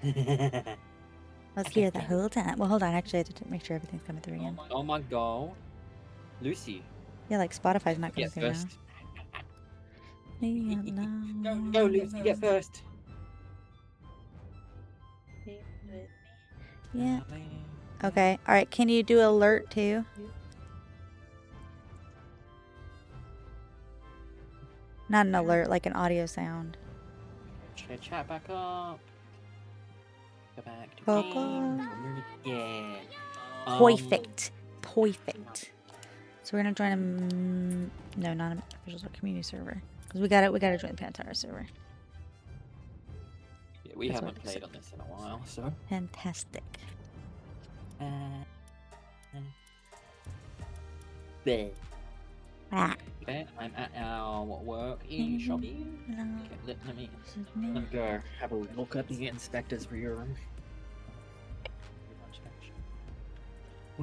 I was here the whole time. Well, hold on. Actually, I have to make sure everything's coming through again. Oh my god. Lucy. Yeah, like Spotify's not coming Get through first. now. Go, Lucy, get first. Yeah. Okay. All right. Can you do alert too? Not an alert, like an audio sound. Chat back up. Go back to Coco. game. Yeah. Perfect. Perfect. So we're gonna join a no, not an official community server because we gotta join the Pantera server. Yeah, we That's haven't played on this in a while, so. Fantastic. There. Ah. Okay, I'm at our work shop. Okay, let me go have a look at the inspector's room. I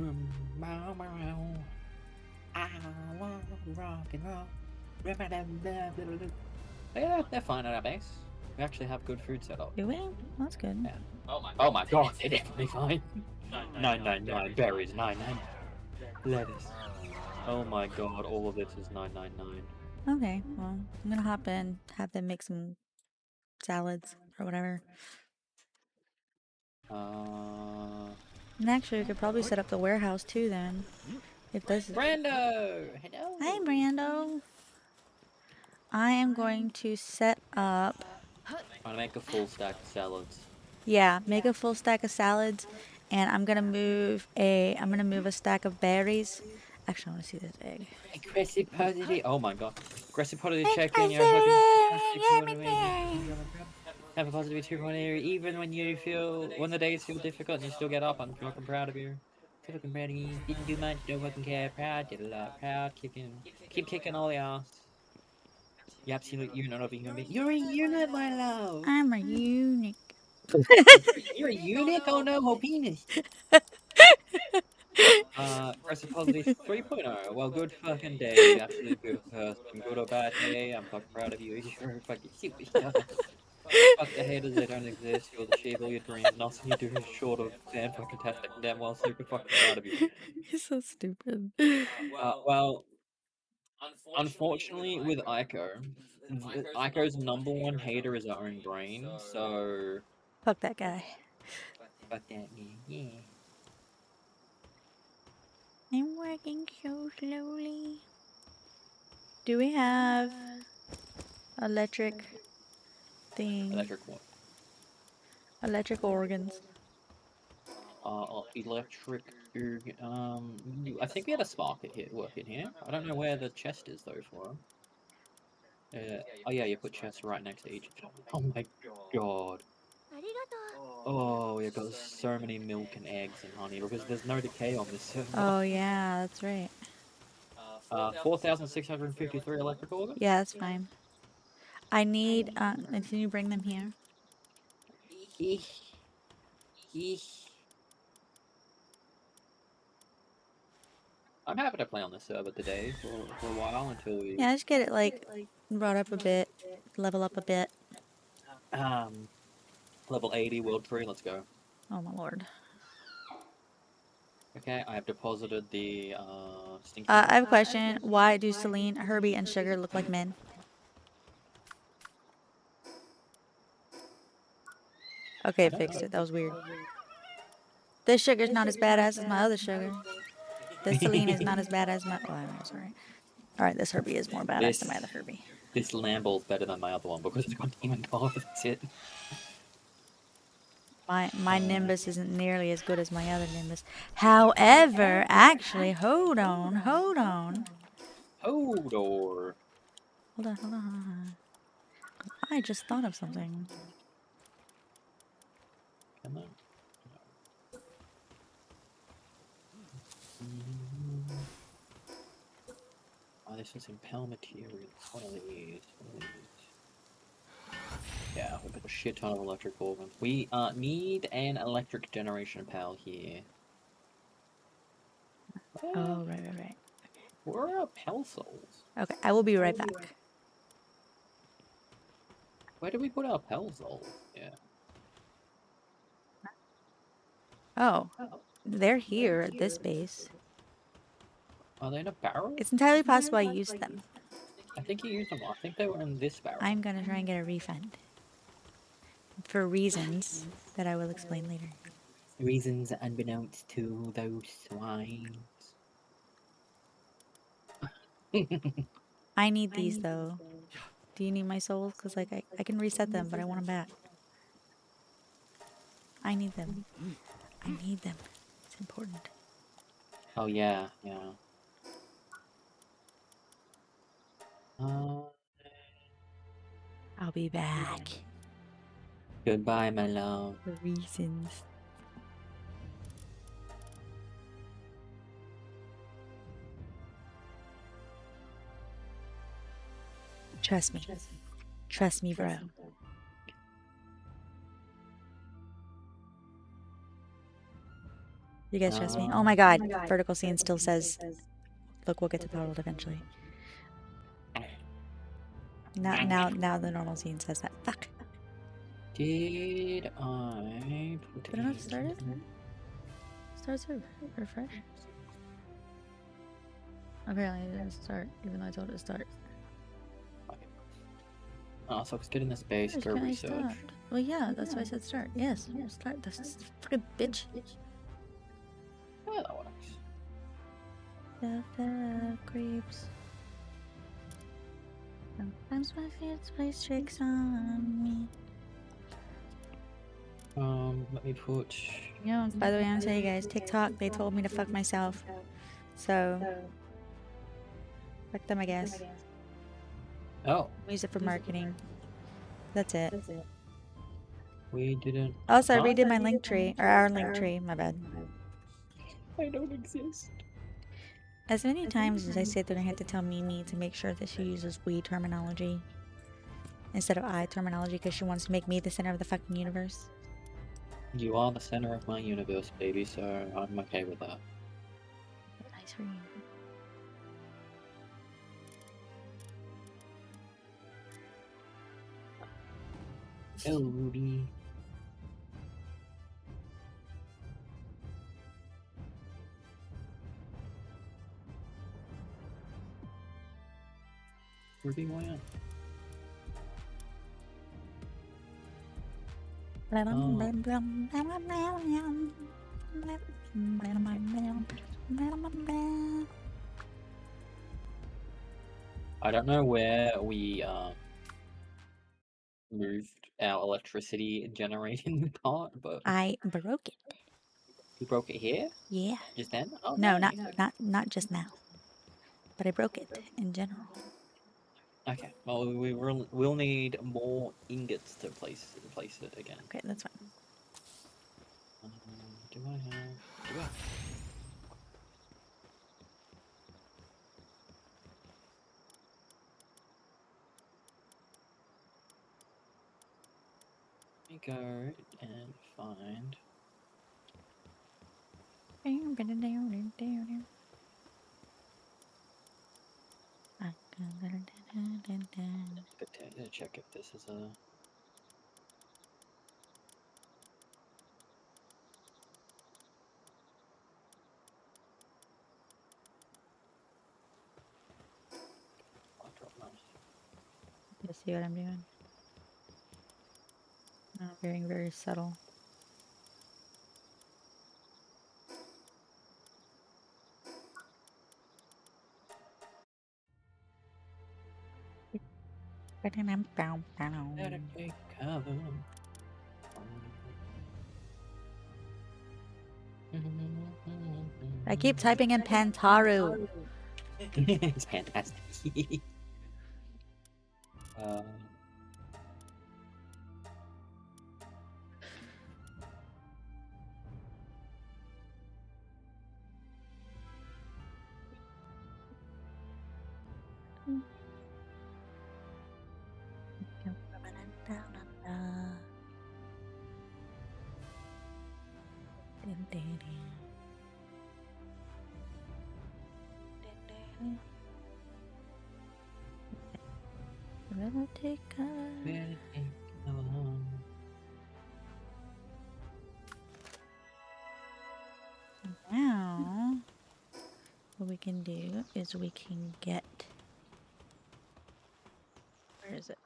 want rock and roll. Yeah, they're fine at our base. We actually have good food set up. Do we? That's good. Yeah. Oh my god, they're definitely fine. 999 berries, 999 lettuce. Oh my god, all of this is 999. Okay, well, I'm gonna hop in, have them make some salads or whatever. And actually, we could probably set up the warehouse too then. If this is Brando! Hello! Hi, Brando! I am going to set up... Trying to make a full stack of salads. Yeah, make a full stack of salads, and I'm gonna move a stack of berries. Actually, I want to see this egg. Aggressive positive. Oh my god. Aggressive positive check in. Have a positive 2.0 even when the days feel difficult and you still get up. I'm fucking proud of you. So fucking proud of you. Didn't do much, don't fucking care. Proud, did a lot. Proud, keep kicking all the ass. You absolute unit of a human being. You're a unit, my love. I'm a eunuch. You're a eunuch? Oh no, whole penis. Aggressive positive 3.0. Well, good fucking day. Absolute beautiful person. Good or bad day. I'm fucking proud of you. You're a fucking superstar. Fuck the haters, they don't exist. You'll achieve all your dreams. Nothing you do is short of fan fucking tastic. Damn well, super fucking proud of you. You're so stupid. Well, unfortunately, with Aiko, Aiko's #1 hater is our own brain, so. Fuck that guy. Fuck that, yeah. I'm working so slowly. Do we have electric thing? Electric what? Electric organs. Electric. I think we had a spark here working here. I don't know where the chest is though for him. Oh yeah, you put chests right next to each of them. Oh my god. Oh, yeah, got so many milk and eggs and honey because there's no decay on this server. Oh yeah, that's right. 4,653 electric organs? Yeah, that's fine. I need, can you bring them here? Eesh. Eesh. I'm happy to play on this server today for a while until we... Yeah, just get it, like, brought up a bit, level up a bit. Level 80 world tree, let's go. Oh my lord. Okay, I have deposited the, stinky... I have a question. Why do Celine, Herbie, and Sugar look like men? Okay, it fixed it. That was weird. This Sugar's not as badass as my other Sugar. This Celine is not as badass as my... Oh, I'm sorry. Alright, this Herbie is more badass than my other Herbie. This Lamball's better than my other one because it's got Demon God, that's it. My Nimbus isn't nearly as good as my other Nimbus. However, actually, hold on. Hold on. Hold on. I just thought of something. Come on. Oh, this is impel materials. What are these? Yeah, we've got a shit ton of electric organs. We need an electric generation pal here. Oh, right. Where are our pal souls? Okay, I will be right back. Where do we put our pal souls? Yeah. Oh, they're here at this base. Are they in a barrel? It's entirely possible I used them. I think you used them. I think they were in this barrel. I'm gonna try and get a refund. For reasons that I will explain later. Reasons unbeknownst to those swines. I need these though. Do you need my souls? Because like I can reset them, but I want them back. I need them. I need them. It's important. Oh yeah, yeah. I'll be back. Goodbye, my love. For reasons. Trust me. Trust me, bro. You guys trust me? Oh my god. Vertical scene still says, look, we'll get to Palworld eventually. Now the normal scene says that. Fuck. Did I put Did I not start it? Start server. Refresh. Apparently it didn't start, even though I told it to start. Okay. So let's get in this base, go research. Well, yeah, that's why I said start. Yes, start. This fucking bitch. Yeah, that works. The creeps. Sometimes my fears plays tricks on me. Let me put... Yeah, by the way, I'm gonna tell you guys, TikTok, they told me to fuck myself. So, fuck them, I guess. Oh. Use it for marketing. That's it. We didn't... Also, I redid my link tree, or our link tree, my bad. I don't exist. As many times as I sit there and have to tell Mimi to make sure that she uses we terminology instead of I terminology because she wants to make me the center of the fucking universe. You are the center of my universe, baby, so I'm okay with that. Nice for you. Hello, Ruby. Ruby, why not? I don't know where we moved our electricity generating part, but I broke it. you broke it here? Yeah. Just then? Oh, No, nice. not just now. But I broke it in general. Okay. Well, we'll need more ingots to place it again. Okay, that's fine. Do I have? Do I? Let me go and find. Check if this is a. I'll drop mine. You see what I'm doing? I'm being very subtle. Better take cover. I keep typing in Pantaru. It's fantastic. Better take cover. Better take cover. we can do is we can get... Where is it?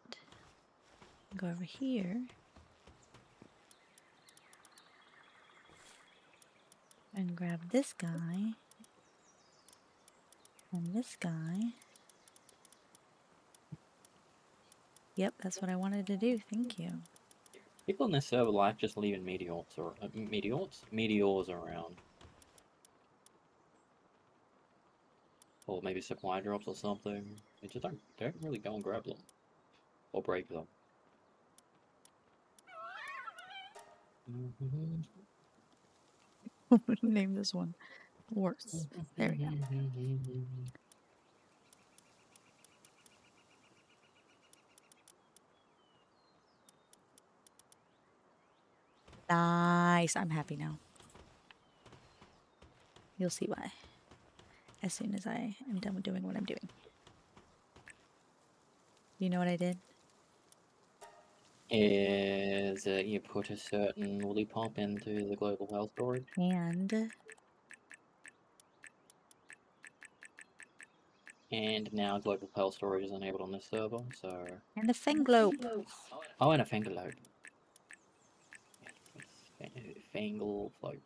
Go over here. And grab this guy. And this guy. Yep, that's what I wanted to do. Thank you. People in this server like just leaving meteors around. Or maybe supply drops or something. They just don't really go and grab them. Or break them. Name this one. Worse. There we go. Nice. I'm happy now. You'll see why. As soon as I am done with doing what I'm doing. You know what I did? Is you put a certain lollipop into the global health storage. And now global health storage is enabled on this server, so... And a Fanglope. Oh, and a Fanglope. Fangle float.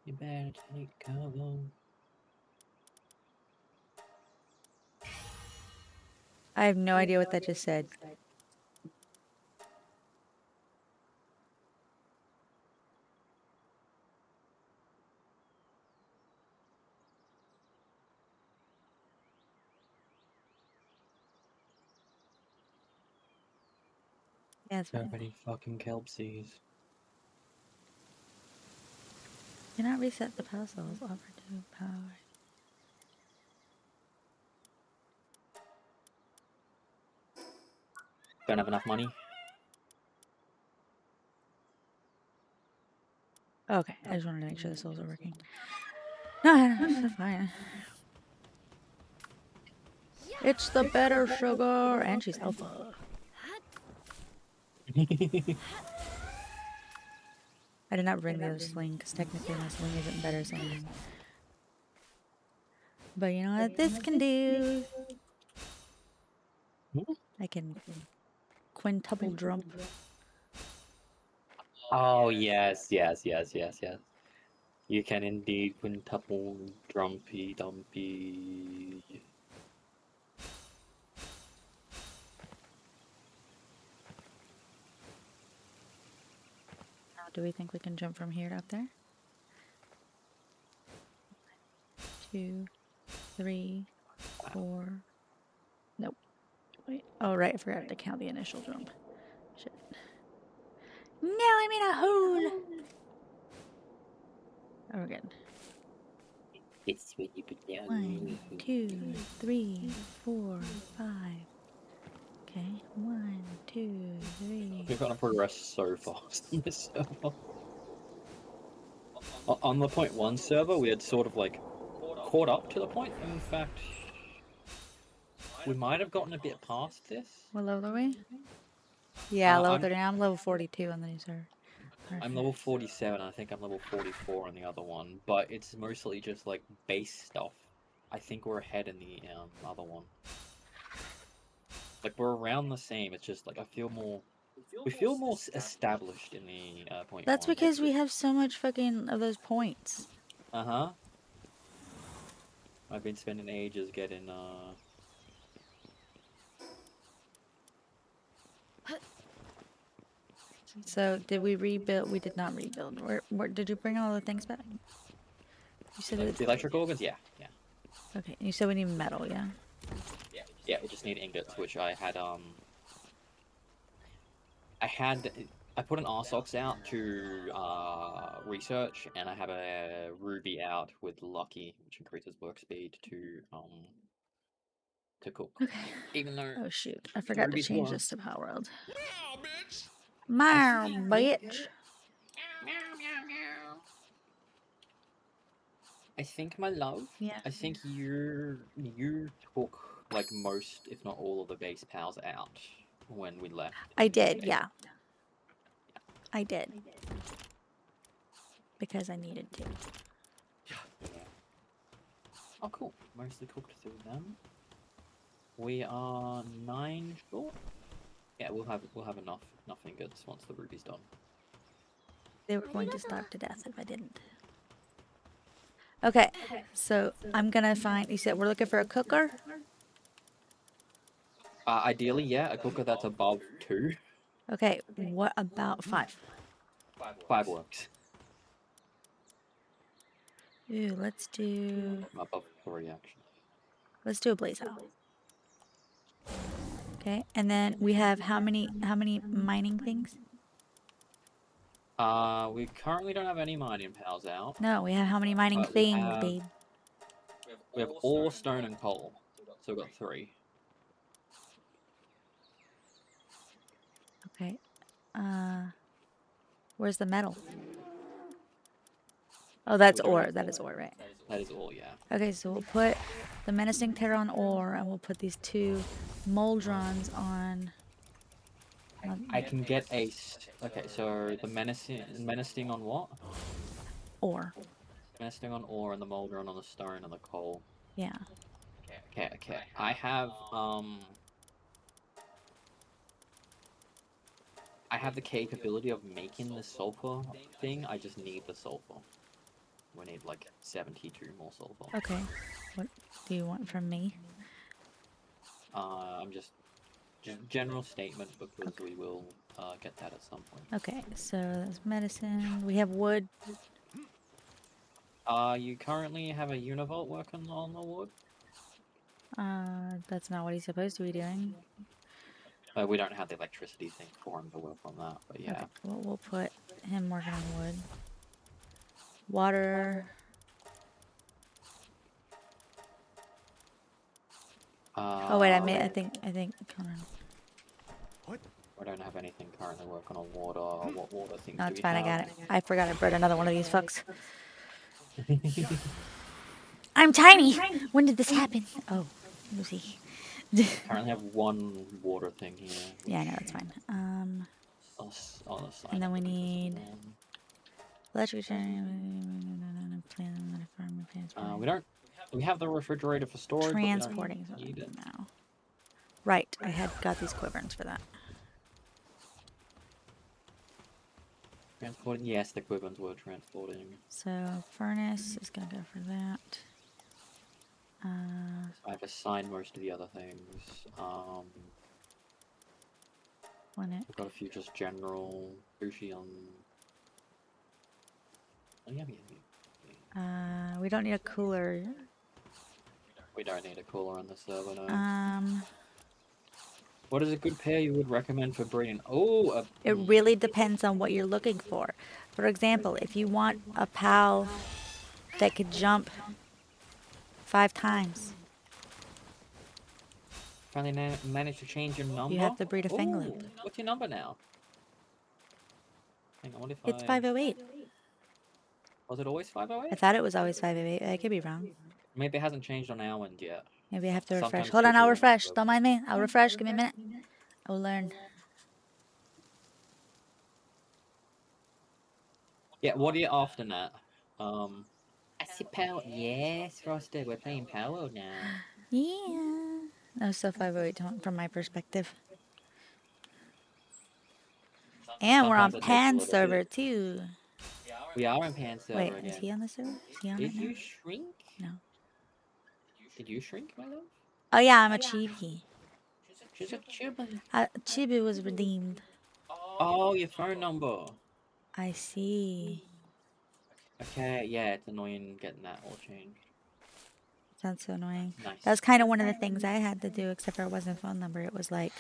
You better take cover. I have no idea what that just said. Yeah, that's So fine. many fucking kelpsies. Cannot reset the puzzles. Offer to power. Don't have enough money. Okay, I just wanted to make sure the souls are working. No, that's fine. It's the better sugar, and she's alpha. I did not bring the other sling because technically my sling isn't better than. But you know what this can do? I can quintuple jump. Oh, yes. You can indeed quintuple drumpy dumpy. Now, do we think we can jump from here to up there? 2, 3, 4. Nope. Wait. Oh, right. I forgot to count the initial jump. Shit. Now I'm in a hole. Oh, we're good. It's when you put down. 1, 2, 3, 4, 5. Okay. 1, 2, 3. We've got to progress so fast on this server. On the point 1 server, we had sort of like caught up to the point. In fact, we might have gotten a bit past this. What level are we? Yeah, level I'm 30. I'm level 42 on the new server. I'm level 47. I think I'm level 44 on the other one, but it's mostly just like base stuff. I think we're ahead in the other one. Like we're around the same. It's just like we feel more established in the point. That's one. because we have so much fucking of those points. Uh-huh. I've been spending ages getting So did we rebuild? We did not rebuild. Where did you bring all the things back? You said the electric organs. Yeah. Okay. You said we need metal, yeah. Yeah, we just need ingots, which I put an RSOX out to research, and I have a ruby out with Lucky, which increases work speed to cook. Okay. Even though Oh shoot! I forgot to rubies change were- this to Palworld. Meow, bitch. I think, my love. Yeah. I think you took like most, if not all, of the base powers out when we left. I did. Yeah. I did. Because I needed to. Oh, cool. Mostly cooked through them. We are 9 short. Yeah, we'll have enough ingots once the ruby's done. They were going to starve to death if I didn't. Okay, so I'm gonna find. You said we're looking for a cooker. Ideally, yeah, a cooker that's above 2. Okay, what about 5? 5 works. Ooh, let's do Above 3, actually. a blaze out. Okay, and then we have how many mining things? We currently don't have any mining pals out, No, we have how many mining but we things, have babe? ore, stone, and coal. So we've got 3. Okay. Where's the metal? Oh, that's We don't ore. have That ore. is ore, right? That is all, yeah. Okay, so we'll put the menacing terror on ore, and we'll put these 2 moldrons on. I can get a. Okay, so the menacing on what? Ore. Menacing on ore and the moldron on the stone and the coal. Yeah. Okay. I have the capability of making the sulfur thing. I just need the sulfur. We need like 72 more sulfur. Okay. What do you want from me? I'm just general statement because Okay. we will get that at some point. Okay, so that's medicine. We have wood. You currently have a univolt working on the wood? That's not what he's supposed to be doing. We don't have the electricity thing for him to work on that, but yeah. Okay, well, we'll put him working on wood. Water. Oh wait, I think. Hold on. I don't have anything currently working on water. What water things No, do it's we fine. I have? got it. I forgot I brought another one of these fucks. I'm tiny. When did this happen? Oh, Lucy. Currently have 1 water thing here. Yeah, I know that's fine. I'll And then we up need this one. electric. We don't. We have the refrigerator for storage, Transporting but we don't need it. now. Right, I had got these quiverns for that. Transporting. Yes, the quiverns were transporting. So furnace is gonna go for that. I've assigned most of the other things. One We've got a few just general sushi on. Oh, yeah. we don't need a cooler. We don't need a cooler on the server, no. Um, What is a good pair you would recommend for breeding? Oh, it really depends on what you're looking for. For example, if you want a pal that could jump 5 times, finally managed to change your number. you have to breed a fangloop. Ooh, what's your number now? Hang on, what if It's 508. Was it always I 508? thought it was always 508. I could be wrong. Maybe it hasn't changed on our end yet. Maybe I have to refresh. Sometimes Hold on, people I'll won't refresh. go. Don't mind me. I'll refresh. Give me a minute. I'll learn. Yeah, what are you after, Nat? I see Power. Yes, Frosted, we're playing Palworld now. Yeah. No, so 508 from my perspective. And we're on Sometimes it takes a Pan little server bit. too. We are on Pan server Wait, again. is he on the server? Is he on Did it now? you shrink? No. Did you shrink, my love? Oh yeah, I'm a chibi. She's a chibi. Chibi was redeemed. Oh, your phone number. I see. Okay, yeah, it's annoying getting that all changed. Sounds so annoying. Nice. That was kind of one of the things I had to do, except for it wasn't a phone number. It was like,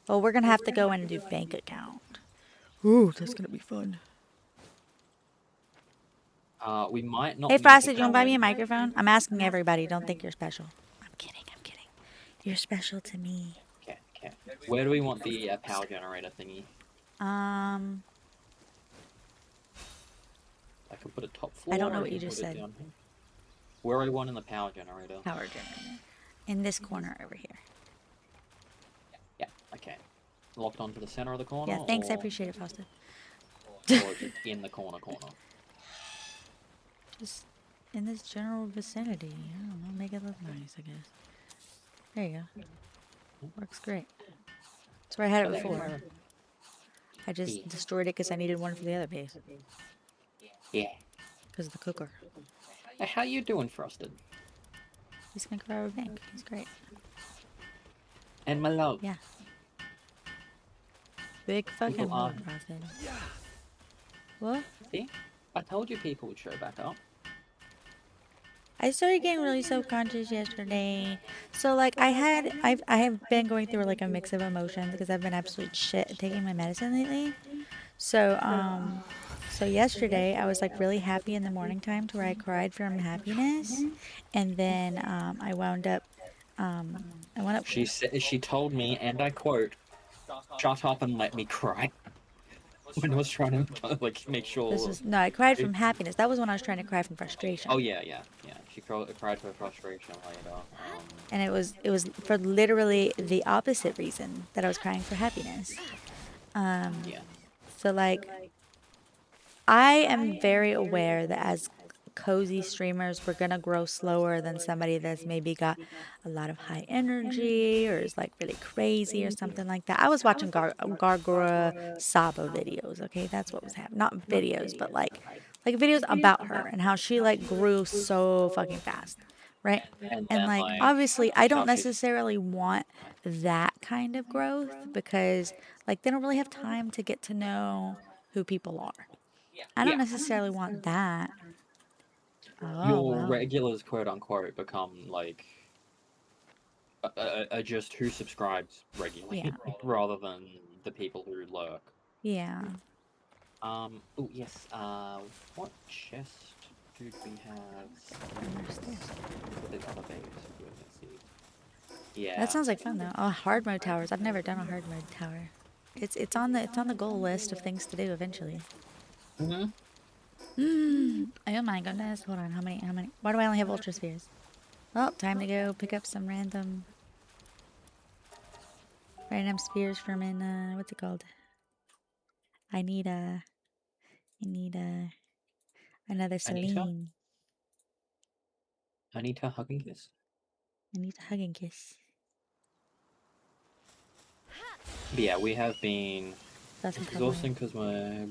well, we're going to have to go in and do bank account. Ooh, that's going to be fun. We might not. Hey, need Frosted, to you want go to buy me a in. microphone? I'm asking everybody. Don't think you're special. I'm kidding. You're special to me. Okay. Where do we want the power generator thingy? I I can put it top floor. don't know or what I you can just put it said. down here. Where are we wanting the power generator? Power generator. In this corner over here. Yeah. Okay. Locked onto the center of the corner. Yeah, thanks. I Or, appreciate it, Frosted. or just in the corner. Just in this general vicinity. I don't know, make it look nice, I guess. There you go. Works great. That's where I had it before. I just destroyed it because I needed one for the other base. Yeah. Because of the cooker. Hey, how you doing, Frosted? He's gonna grab a bank. He's great. And my love. Yeah. Big fucking People are. move, Frosted. What? See? I told you people would show back up. I started getting really self-conscious yesterday. So like I have been going through like a mix of emotions because I've been absolute shit at taking my medicine lately. So yesterday I was like really happy in the morning time to where I cried from happiness, and then I wound up. She told me, and I quote, "Shut up and let me cry." When I was trying to like make This sure. was no, I cried from happiness. That was when I was trying to cry from frustration. Oh yeah. She cried her frustration later. And it was for literally the opposite reason that I was crying for happiness. Yeah. So like I am very aware that as cozy streamers, we're gonna grow slower than somebody that's maybe got a lot of high energy or is like really crazy or something like that. I was watching Gargura Saba videos, okay? That's what was happening. Not videos, but like videos about her and how she like grew so fucking fast, right? And And then like like obviously I don't now she's necessarily want that kind of growth because like they don't really have time to get to know who people are. I don't yeah. necessarily want that. Oh, Your wow. regulars, quote unquote, become like just who subscribes regularly Yeah. rather than the people who lurk. Yeah. Oh yes. What chest did we have? Where's this? For the other base. Let's see. That Yeah. sounds like fun though. Oh, hard mode towers. I've never done a hard mode tower. It's on the goal list of things to do eventually. Mm-hmm. Oh my goodness. Hold on. How many? Why do I only have ultra spheres? Well, time to go pick up some random spheres from in what's it called? I need another Anita. Celine. Anita hugging kiss. I need a hug and kiss. But yeah, we have been. That's some It's Palworld. exhausting because my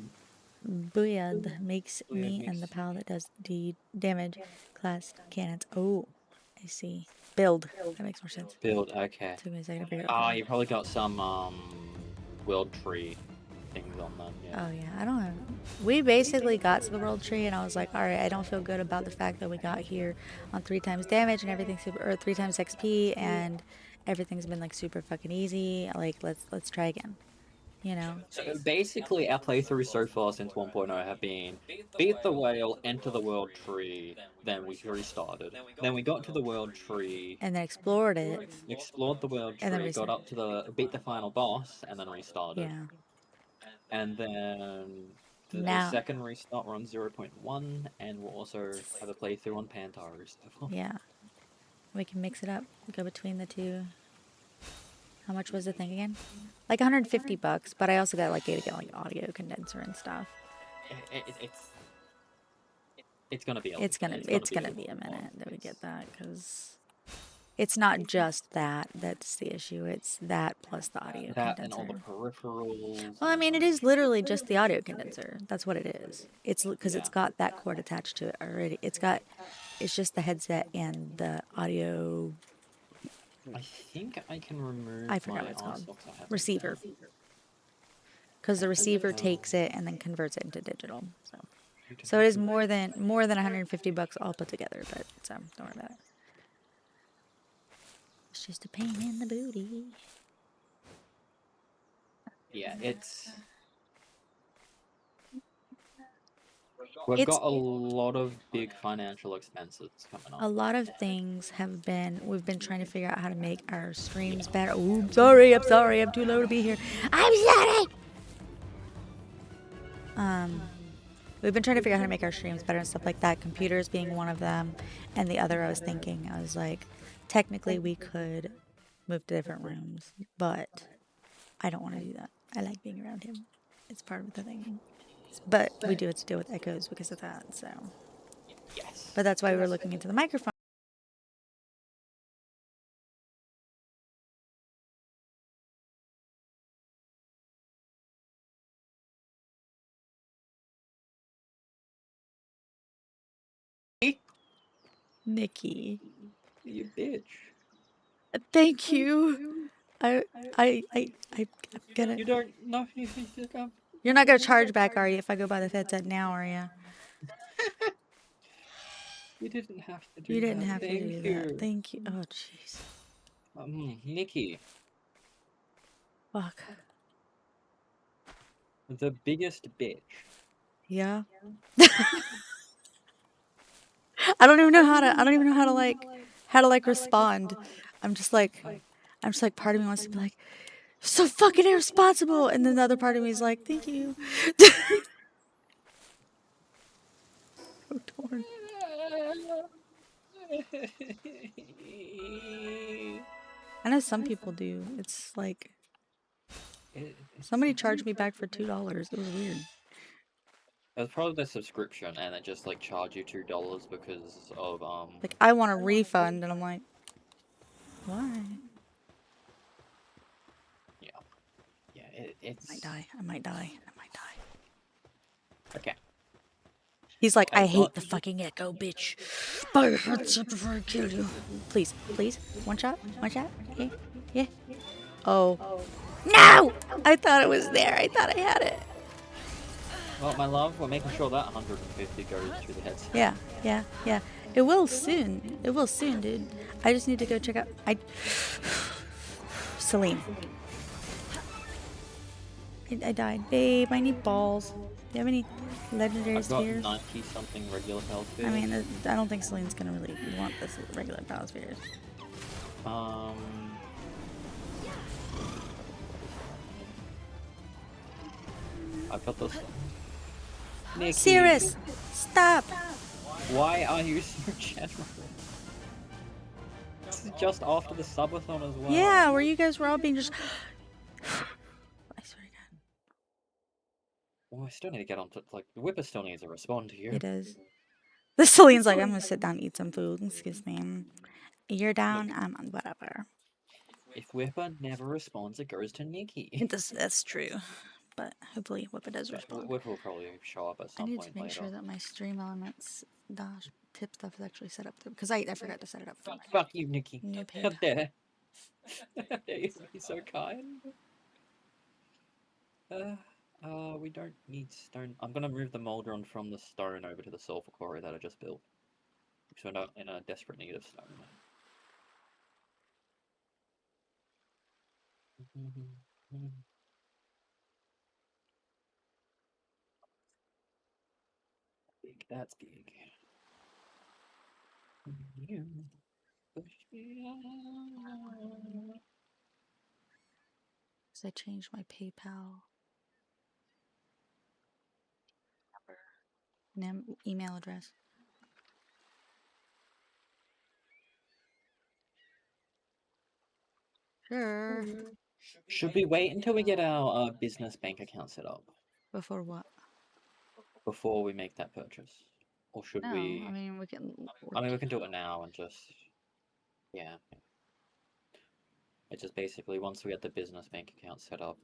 Booyah makes it me and the makes pal that does the damage class cannons. Oh, I see. Build. That makes more sense. build. Okay. Took me a second to figure out build. You probably got some world tree things on them. Yeah. Oh yeah, I don't know. We basically got to the world tree, and I was like, all right, I don't feel good about the fact that we got here on 3 times damage and everything super, or 3 times XP, and everything's been like super fucking easy. Like let's try again. You know? So basically, our playthroughs so far since 1.0 have been beat the whale, enter the world tree, then we restarted. Then we got to the world tree, And then explored it, explored the world and then tree, got reset. up to beat the final boss, and then restarted. Yeah. And then the Now, second restart we're on 0.1, and we'll also have a playthrough on Pantaru stuff. yeah, we can mix it up, go between the two. How much was the thing again? Like $150, but I also got like like audio condenser and stuff. It's gonna be It's gonna be a minute that we get that because it's not just that's the issue. It's that plus the audio that and all the condenser. peripherals. Well, I mean, it is literally just the audio condenser. That's what it is. It's because it's got that cord attached to it already. It's just the headset and the audio. I think I can remove I forgot my what it's called. RSOX I have Receiver. Because the receiver takes it and then converts it into digital. So it is more than $150 all put together. But so don't worry about it. It's just a pain in the booty. Yeah, we've got a lot of big financial expenses coming A up. lot of things we've been trying to figure out how to make our streams better. Oh, I'm sorry, I'm too low to be here. I'm sorry! We've been trying to figure out how to make our streams better and stuff like that. Computers being one of them. And the other, I was like, technically we could move to different rooms, but I don't want to do that. I like being around him. It's part of the thing. But we do have to deal with echoes because of that, so. Yes. But that's why we were looking into the microphone. Nikki. You bitch. Thank you. I'm gonna. You don't know. You're not gonna charge back, are you? If I go buy the headset now, are you? You didn't have to do You didn't that. have to Thank do that. you. Thank you. Oh, jeez. Nikki, Fuck. the biggest bitch. Yeah. I don't even know how to. I don't even know how to like respond. I'm just like, part of me wants to be like, so fucking irresponsible, and then the other part of me is like, thank you. So torn. I know some people do. It's like somebody charged me back for $2. It was weird. It was probably the subscription, and it just like charge you $2 because of Like I want a refund, and I'm like, why? Yeah, it's. I might die. I might die. I might die. Okay. He's like, I hate got the fucking echo, bitch. Buy your headset before I kill you. Please, please. One shot? One shot? Yeah. Yeah. Oh. No! I thought it was there. I thought I had it. Well, my love, we're making sure that 150 goes through the headset. Yeah. Yeah. Yeah. It will soon. It will soon, dude. I just need to go check out. Celine. I died. Babe, I need balls. Do you have any legendary I've got spheres? 90 something regular health I spheres. mean, I don't think Celine's gonna really want this regular power spheres. I've got this. Nikki, Cirrus, stop! why are you so generous? This is just after the subathon as well. Yeah, where you guys were all being just. I swear to God. Well, I still need to get on to, like, the Whipper still needs to respond to you. It is. The Celine's like, I'm gonna sit down and eat some food. Excuse me. You're down, Look, I'm on whatever. if Whipper never responds, it goes to Nikki. That's true. But hopefully Whipper does But respond. Whipper will probably show up at I some need to point make later. sure that my stream elements dash tip stuff is actually set up because I forgot to set it up for my Fuck you, Nikki. new How page. dare. How dare you be so kind? We don't need stone. I'm gonna move the Moldron from the stone over to the sulfur quarry that I just built. Because we're not in a desperate need of stone. Big, that's big. You push me on. Because I changed my PayPal email address. Sure. Should we wait until we get our business bank account set up Before what? before we make that purchase? Or should No, we? I mean we can. I mean, we can do it now and just. Yeah. It's just basically once we get the business bank account set up.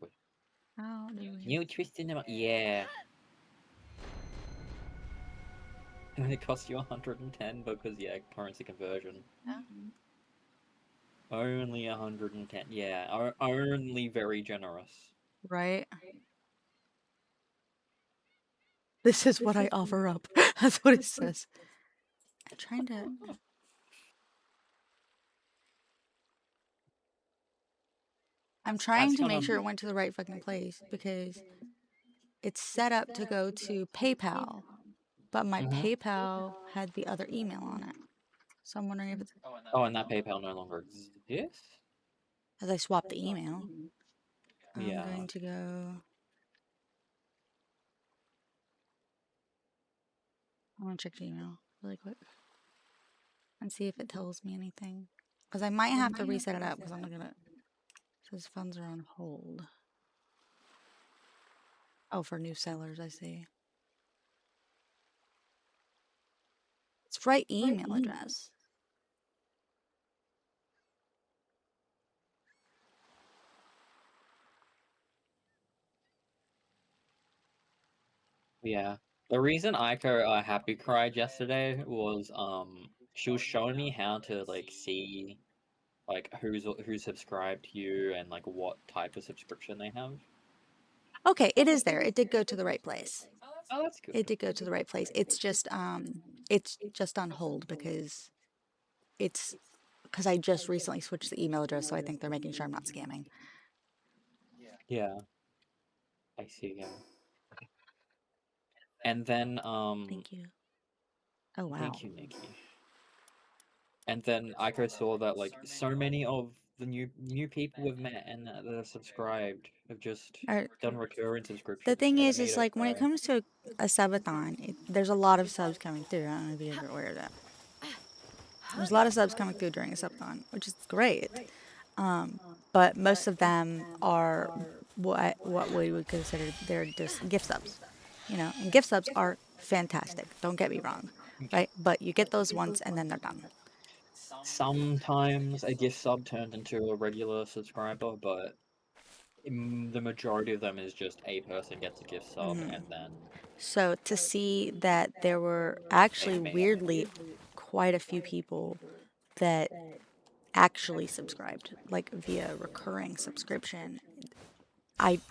How do we? New Tristan. Yeah. And it costs you 110 because, yeah, currency conversion. Yeah. Only 110. Yeah, only very generous. Right. This is what I offer up. That's what it says. I'm trying to. I'm trying to make sure it went to the right fucking place because it's set up to go to PayPal, but my PayPal had the other email on it. So I'm wondering if it's Oh, and that PayPal no longer exists? as I swap the email. I'm Yeah. going to go. I want to check the email really quick and see if it tells me anything. Because I might have to reset it up because I'm gonna. It says funds are on hold. Oh, for new sellers, I see. right email address. Yeah. The reason Aiko happy cried yesterday was she was showing me how to like see like who's subscribed to you and like what type of subscription they have. Okay, it is there. It did go to the right place. Oh, that's It good. did go to the right place. It's just on hold because I just recently switched the email address, so I think they're making sure I'm not scamming. Yeah, I see. Yeah. And then Thank you. Oh wow. thank you, Nikki. And then Aiko saw that like so many of the new people we've met and that are subscribed have just Or, done recurring the subscriptions, thing and it is made her like when it cry. comes to a subathon, there's a lot of subs coming through. I don't know if you guys are aware of that. There's a lot of subs coming through during a subathon, which is great. But most of them are what we would consider they're just gift subs, and gift subs are fantastic. Don't get me wrong, right? But you get those once and then they're done. Sometimes a gift sub turned into a regular subscriber, but the majority of them is just a person gets a gift sub and then So to see that there were they actually made up. weirdly quite a few people that actually subscribed, like via recurring subscription, I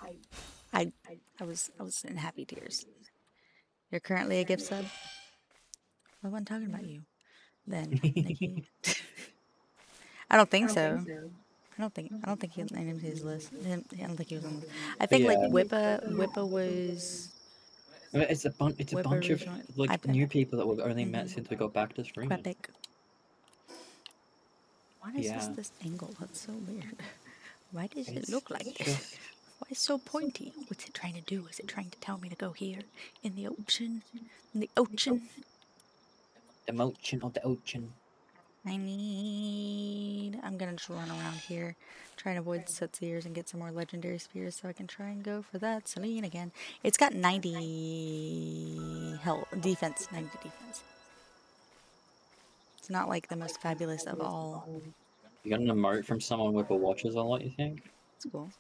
I I was in happy tears. You're currently a gift sub? I wasn't talking about you then, Nikki. I don't think so. I don't think he named his list. I don't think he was on. I But think like yeah, Whippa was it's a Whippa bunch of rejoined. I like put new people that we've only met since we got back to streaming. Quebec. What is Yeah, this angle? That's so weird. Why does it it's look like this? just Why is it so pointy? What's it trying to do? Is it trying to tell me to go here? In the ocean? In the ocean? the motion of the ocean. I'm gonna just run around here, try and avoid Sut's ears and get some more legendary spheres so I can try and go for that Celine again. It's got 90 health, defense, 90 defense. It's not like the most fabulous of all. You got an emote from someone with a watches a lot, you think? It's cool.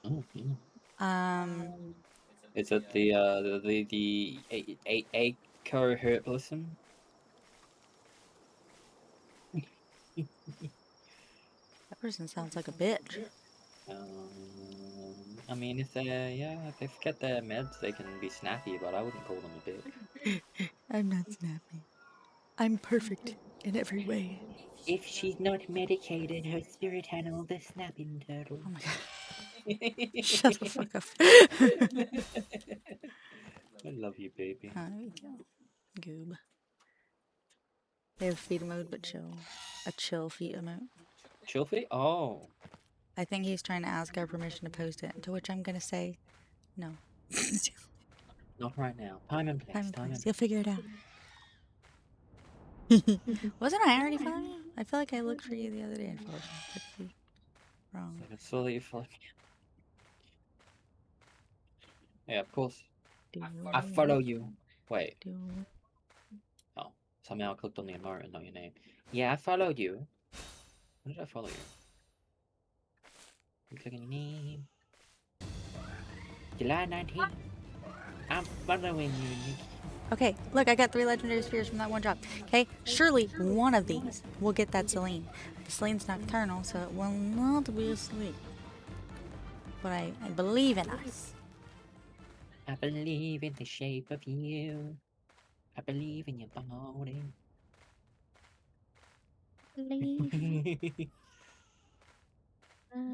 Oh, yeah. Um, Is it the Aiko Heartblossom? that person sounds like a bitch. I mean, if they yeah, if they get their meds, they can be snappy, but I wouldn't call them a bitch. I'm not snappy. I'm perfect in every way. If she's not medicated, her spirit animal, the snapping turtle. Oh my god. Shut the fuck up. I love you, baby. There we go. Goob. They have feet mode, but chill. A chill feet emote. Chilfie? Oh. I think he's trying to ask our permission to post it, to which I'm gonna say no. Not right now. Time and Time place. and Time place. and You'll place. figure it out. Wasn't I already following you? I feel like I looked for you the other day and followed you. Could be wrong. I saw that you follow me. Yeah, of course. I follow you. Wait. Oh. Somehow I clicked on the emote and not your name. Yeah, I followed you. When did I follow you? I'm clicking your name. July 19th. I'm following you, Nikki. Okay, look, I got 3 legendary spheres from that one drop. Okay, surely one of these will get that Celine. The Celine's nocturnal, so it will not be asleep. But I believe in us. I believe in the shape of you. I believe in your body. Believe in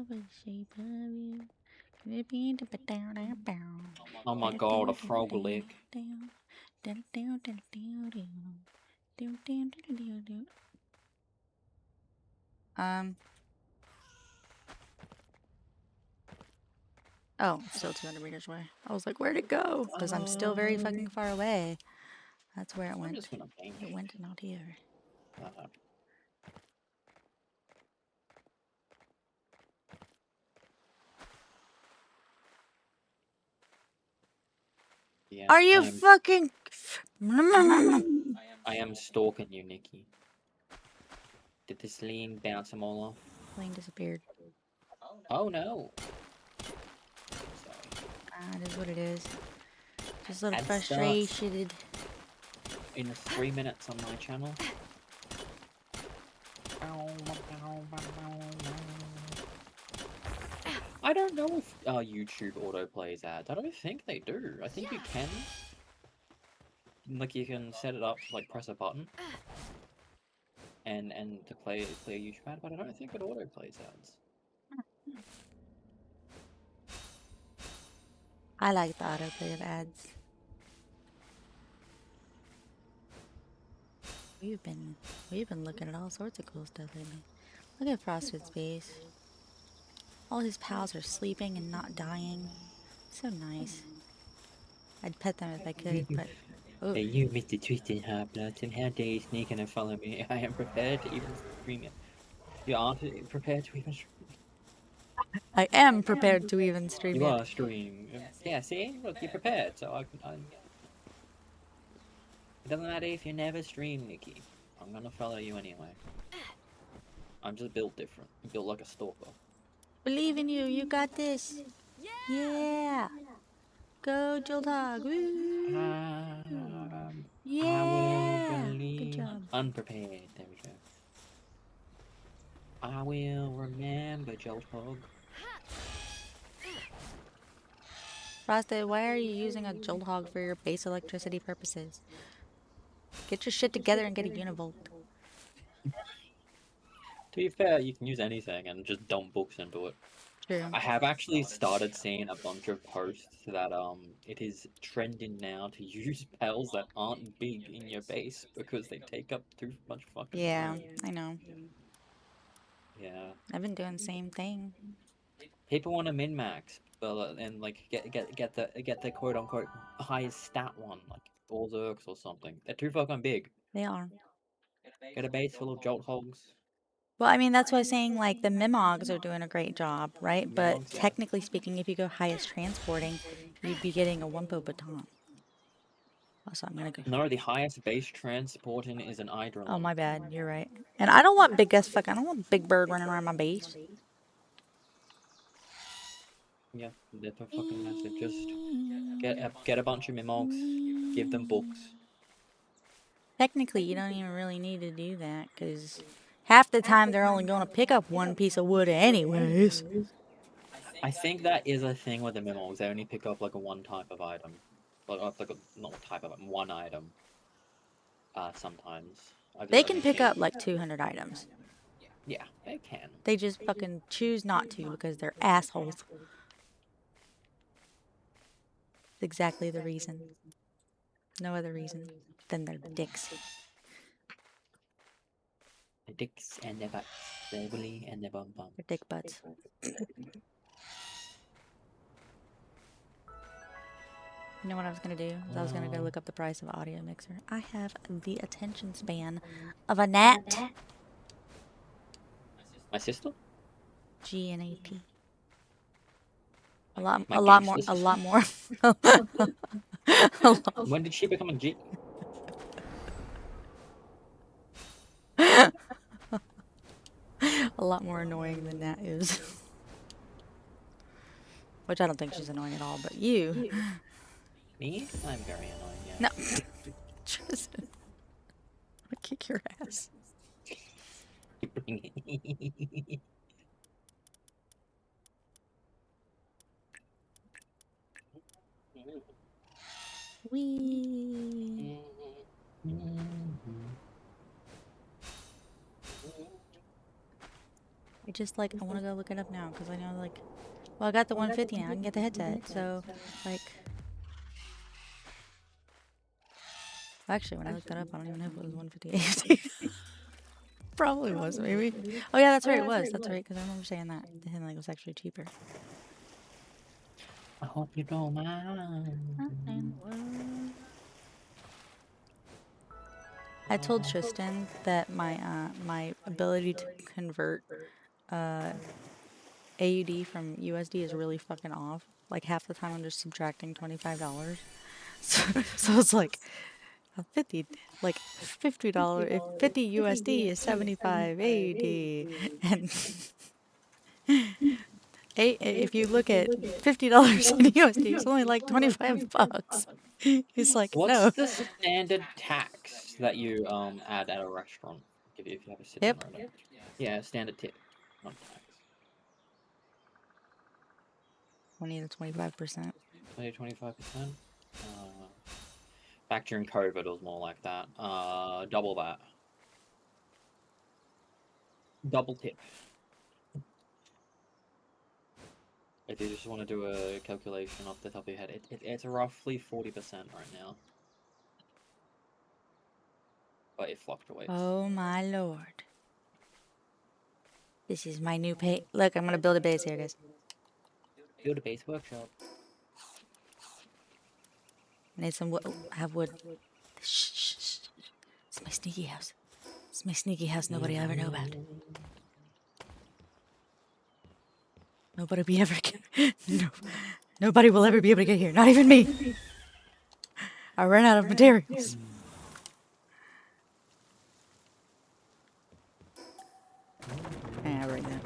the shape of you. Oh my god, a frog lick. Um. Oh, it's still 200 meters away. I was like, where'd it go? Because I'm still very fucking far away. That's where it I'm went. just gonna ping. It went not here. Uh, yeah, Are you I'm fucking? I am stalking you, Nikki. Did the Celine bounce them all off? Plane disappeared. Oh no! Sorry. It is what it is. Just a little Ad starts frustrated. in 3 minutes on my channel. I don't know if YouTube autoplays ads. I don't think they do. I think you can. Like you can set it up to like press a button and to play a YouTube ad, but I don't think it autoplays ads. I like the autoplay of ads. We've been looking at all sorts of cool stuff lately. Look at Frosted Space. All his pals are sleeping and not dying. So nice. I'd pet them if I could, but oh, Hey, you, Mr. Tristan Heartblossom, how dare you sneak in and follow me? I am prepared to even stream it. You aren't prepared to even stream it. I am prepared to even stream You it. are stream. Yeah, see? Look, you're prepared, so it doesn't matter if you never stream, Nikki. I'm gonna follow you anyway. I'm just built different. I'm built like a stalker. Believe in you. You got this. Yeah. Go, Joltog. Woo. I will Yeah. Good believe. job. Unprepared. There we go. I will remember Jolthog. Frosted, why are you using a Jolthog for your base electricity purposes? Get your shit together and get a Univolt. To be fair, you can use anything and just dump books into it. True. I have actually started seeing a bunch of posts that it is trending now to use pals that aren't big in your base because they take up too much fucking Yeah, room. I know. Yeah. I've been doing the same thing. People want to min max, but and like get the quote unquote highest stat one, like all Zerks or something. They're too fucking big. They are. Get a base full of Jolt Hogs. Well, I mean, that's why I'm saying, like, the Mimogs are doing a great job, right? But Mimogs, yeah. technically speaking, if you go highest transporting, you'd be getting a Wumpo Baton. Also, I'm gonna go. No, the highest base transporting is an Oh, Eidolon. my bad. You're right. And I don't want big ass fuck. I don't want Big Bird running around my base. Yeah, that's a fucking message. Just get a bunch of Mimogs, give them books. Technically, you don't even really need to do that, because half the time they're only going to pick up one piece of wood anyways. I think that is a thing with the Mimogs. They only pick up like a one type of item, like a not type of one item. Sometimes They can pick up like 200 items. Yeah, they can. They just fucking choose not to because they're assholes. That's exactly the reason. No other reason than they're dicks. The dicks and their butts, their willy and their bum bum. They're dick butts. You know what I was going to do? I was going to go look up the price of an audio mixer. I have the attention span of a gnat. My sister? GNAP. A lot more. When did she become a G? A lot more annoying than that is. Which I don't think she's annoying at all, but you. Me? I'm very annoying, yeah. No. Tristan. I'll kick your ass. Wee. I want to go look it up now because I know, like, well, I got the 150 now. I can get the headset. So, like, actually, when I looked that up, I don't even know if it was 158. Probably was, maybe. Oh, yeah, that's right. It was. That's right. Because I remember saying that. The Henley was actually cheaper. I hope you don't mind. I told Tristan that my ability to convert AUD from USD is really fucking off. Like half the time I'm just subtracting $25. So it's like, 50, like $50, if 50 USD is 75 AUD, and if you look at $50 in USD, it's only like 25 bucks. He's like, What's no. the standard tax that you add at a restaurant if you have a sit-down Yep. order? Yeah, standard tip, not tax. 20 to 25%. 20-25%. Back during COVID, it was more like that. Double that. Double tip. If you just want to do a calculation off the top of your head, it's roughly 40% right now. But it fluctuates. Oh my lord. This is my new pay. Look, I'm gonna build a base here, guys. Build a base workshop. I need some wood. Have wood. Shh, shh, shh. It's my sneaky house. It's my sneaky house nobody will ever know about. Nobody be ever no, nobody will ever be able to get here. Not even me. I ran out of materials. Yeah, right now.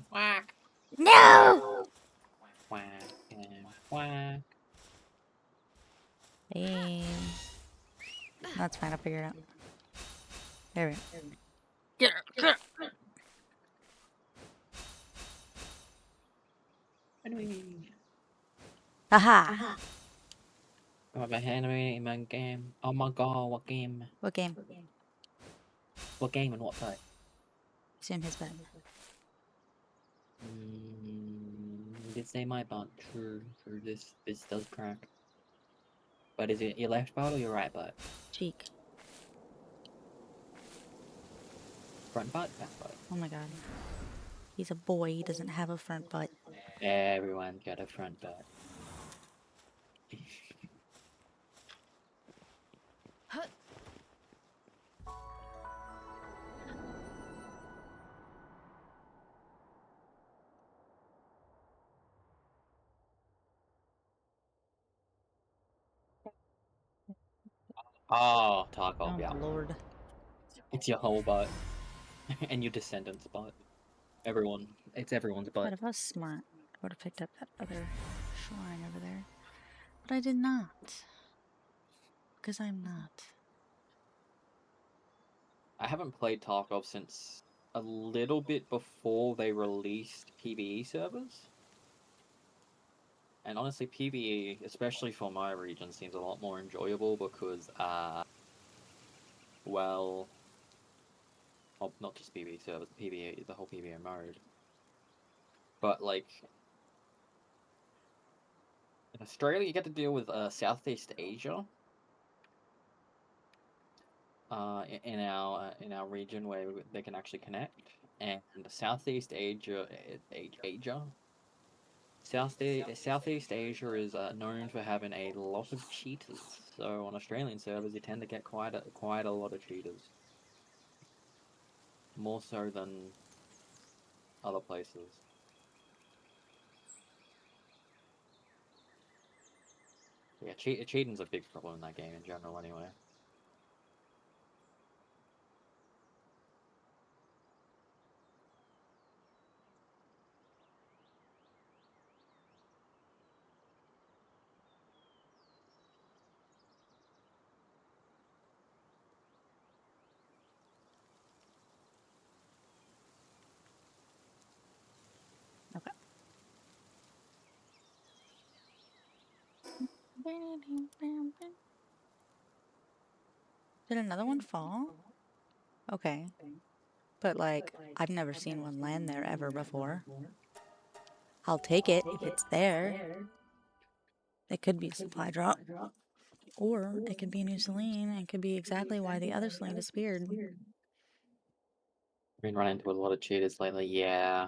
Quack. No! Quack and quack. That's fine, I'll figure it out. There we go. Aha! Got my hand in my game. Oh my god, what game? What game? What game and what type? Assume his bed. Did say my butt. True. This does crack. But is it your left butt or your right butt? Cheek. Front butt? Back butt? Oh my god. He's a boy, he doesn't have a front butt. Everyone's got a front butt. Oh, taco, Oh yeah. my lord. It's your whole butt. And your descendants' butt. It's everyone's butt. But if I was smart, I would have picked up that other shrine over there. But I did not. Because I'm not. I haven't played Tarkov since a little bit before they released PvE servers. And honestly, PvE, especially for my region, seems a lot more enjoyable because, well, not just PvE servers, PvE, the whole PvE mode. But, like, in Australia, you get to deal with Southeast Asia. In our region where they can actually connect, and Southeast Asia, Southeast Asia is known for having a lot of cheaters. So on Australian servers, you tend to get quite a lot of cheaters, more so than other places. Yeah, cheating's a big problem in that game in general, anyway. Okay. Did another one fall? Okay. But like, I've never seen one land there ever before. I'll take it if it's there. It could be a supply drop. Or it could be a new Celine. It could be exactly why the other Celine disappeared. Been running into a lot of cheaters lately. Yeah,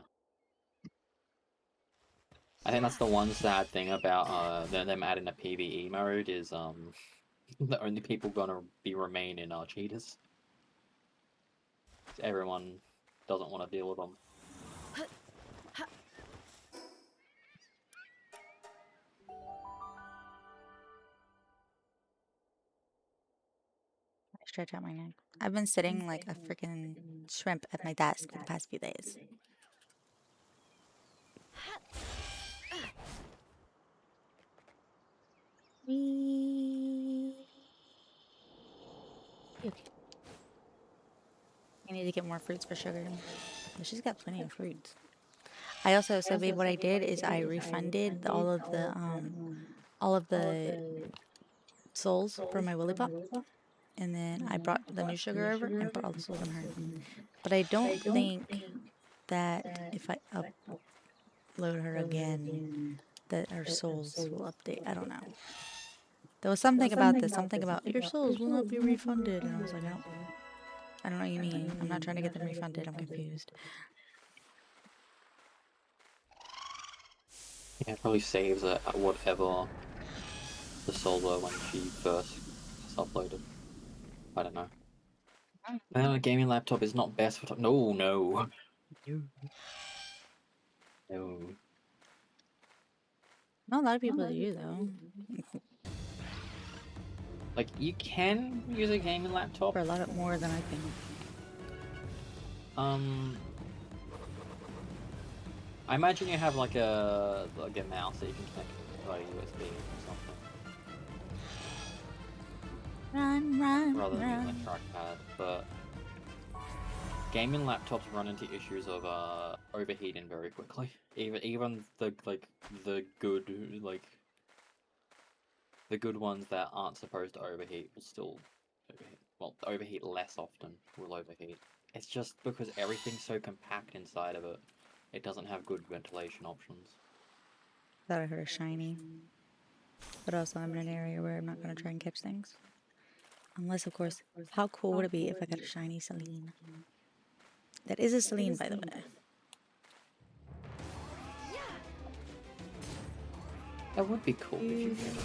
I think that's the one sad thing about them adding a PvE mode is the only people gonna be remaining are cheaters. Everyone doesn't want to deal with them. stretch out my neck. I've been sitting like a freaking shrimp at my desk for the past few days. Okay. I need to get more fruits for sugar. But she's got plenty of fruits. I also, so babe, what I did is I refunded all of the souls from my Willy Pop, and then I brought the new sugar over and put all the souls in her. But I don't think that if I upload her again, that her souls will update. I don't know. There was something about this, something about your souls will not be refunded, and I was like, I don't know what you mean. I'm not trying to get them refunded. I'm confused. Yeah, it probably saves it at whatever the souls were when she first uploaded. I don't know. A gaming laptop is not best for. No, no. No. Not a lot of people do though. Like, you can use a gaming laptop. For a lot more than I think. I imagine you have like a mouse that you can connect via USB or something. Rather than using a trackpad, but gaming laptops run into issues of overheating very quickly. Even the good ones that aren't supposed to overheat will still overheat. Well, overheat less often will overheat. It's just because everything's so compact inside of it. It doesn't have good ventilation options. Thought I heard a shiny. But also I'm in an area where I'm not going to try and catch things. Unless, of course, how cool would it be if I got a shiny Celine? That is a Celine, by the way. That would be cool if you could.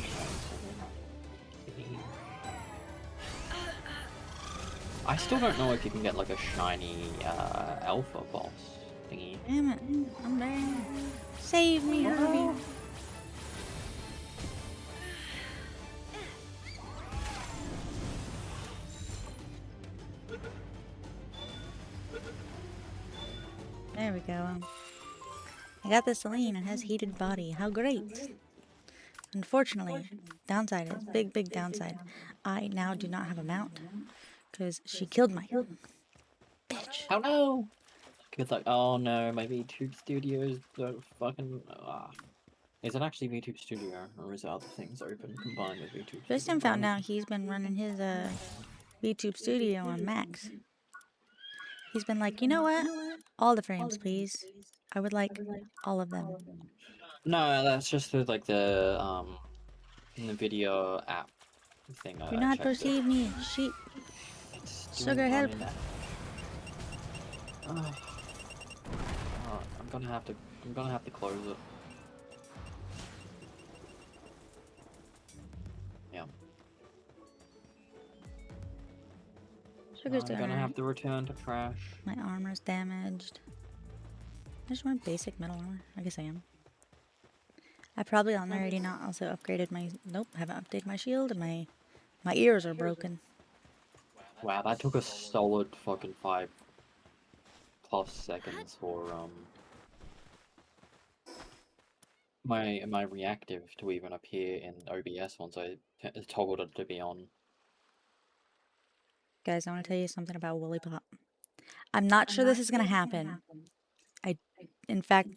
I still don't know if you can get like a shiny alpha boss thingy. Damn it. I'm dying. Save me, Herbie. There we go. I got the Celine. It has heated body. How great. Unfortunately, downside is, big downside. I now do not have a mount. Because she killed my bitch. Oh no! It's like, oh no, my VTube Studios don't fucking. Is it actually VTube Studio, or is it other things open combined with VTube Tristan Studio? found out he's been running his VTube Studio on Max. He's been like, you know what? All the frames, please. I would like all of them. No, that's just through like the video app thing. Do I not checked perceive it. me, sheep. Sugar, help. I'm gonna have to close it. Yeah. Sugar's I'm doing gonna alright. have to return to trash. My armor's damaged. I just want basic metal armor. I guess I am. I probably already not also upgraded my... Nope, haven't updated my shield, and my ears are broken. Wow, that took a solid fucking 5+ seconds for my reactive to even appear in OBS once I toggled it to be on. Guys, I want to tell you something about Willy Pop. I'm not sure this is going to happen. In fact,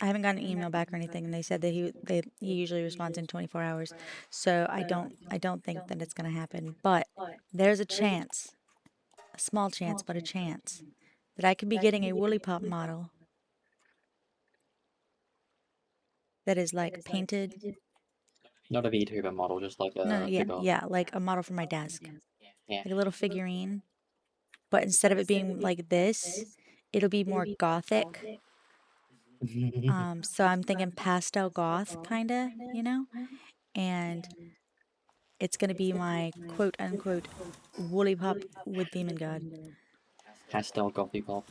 I haven't gotten an email back or anything, and they said that he usually responds in 24 hours. So I don't think that it's going to happen. But there's a chance, a small chance, but a chance, that I could be getting a Willy Pop model that is like painted. Not a VTuber model, just like No, a figure. yeah, like a model for my desk, Yeah. like a little figurine. But instead of it being like this, it'll be more gothic. So I'm thinking pastel goth, kinda, you know? And it's gonna be my quote unquote Woolly Pop with Demon God. Pastel gothy pop.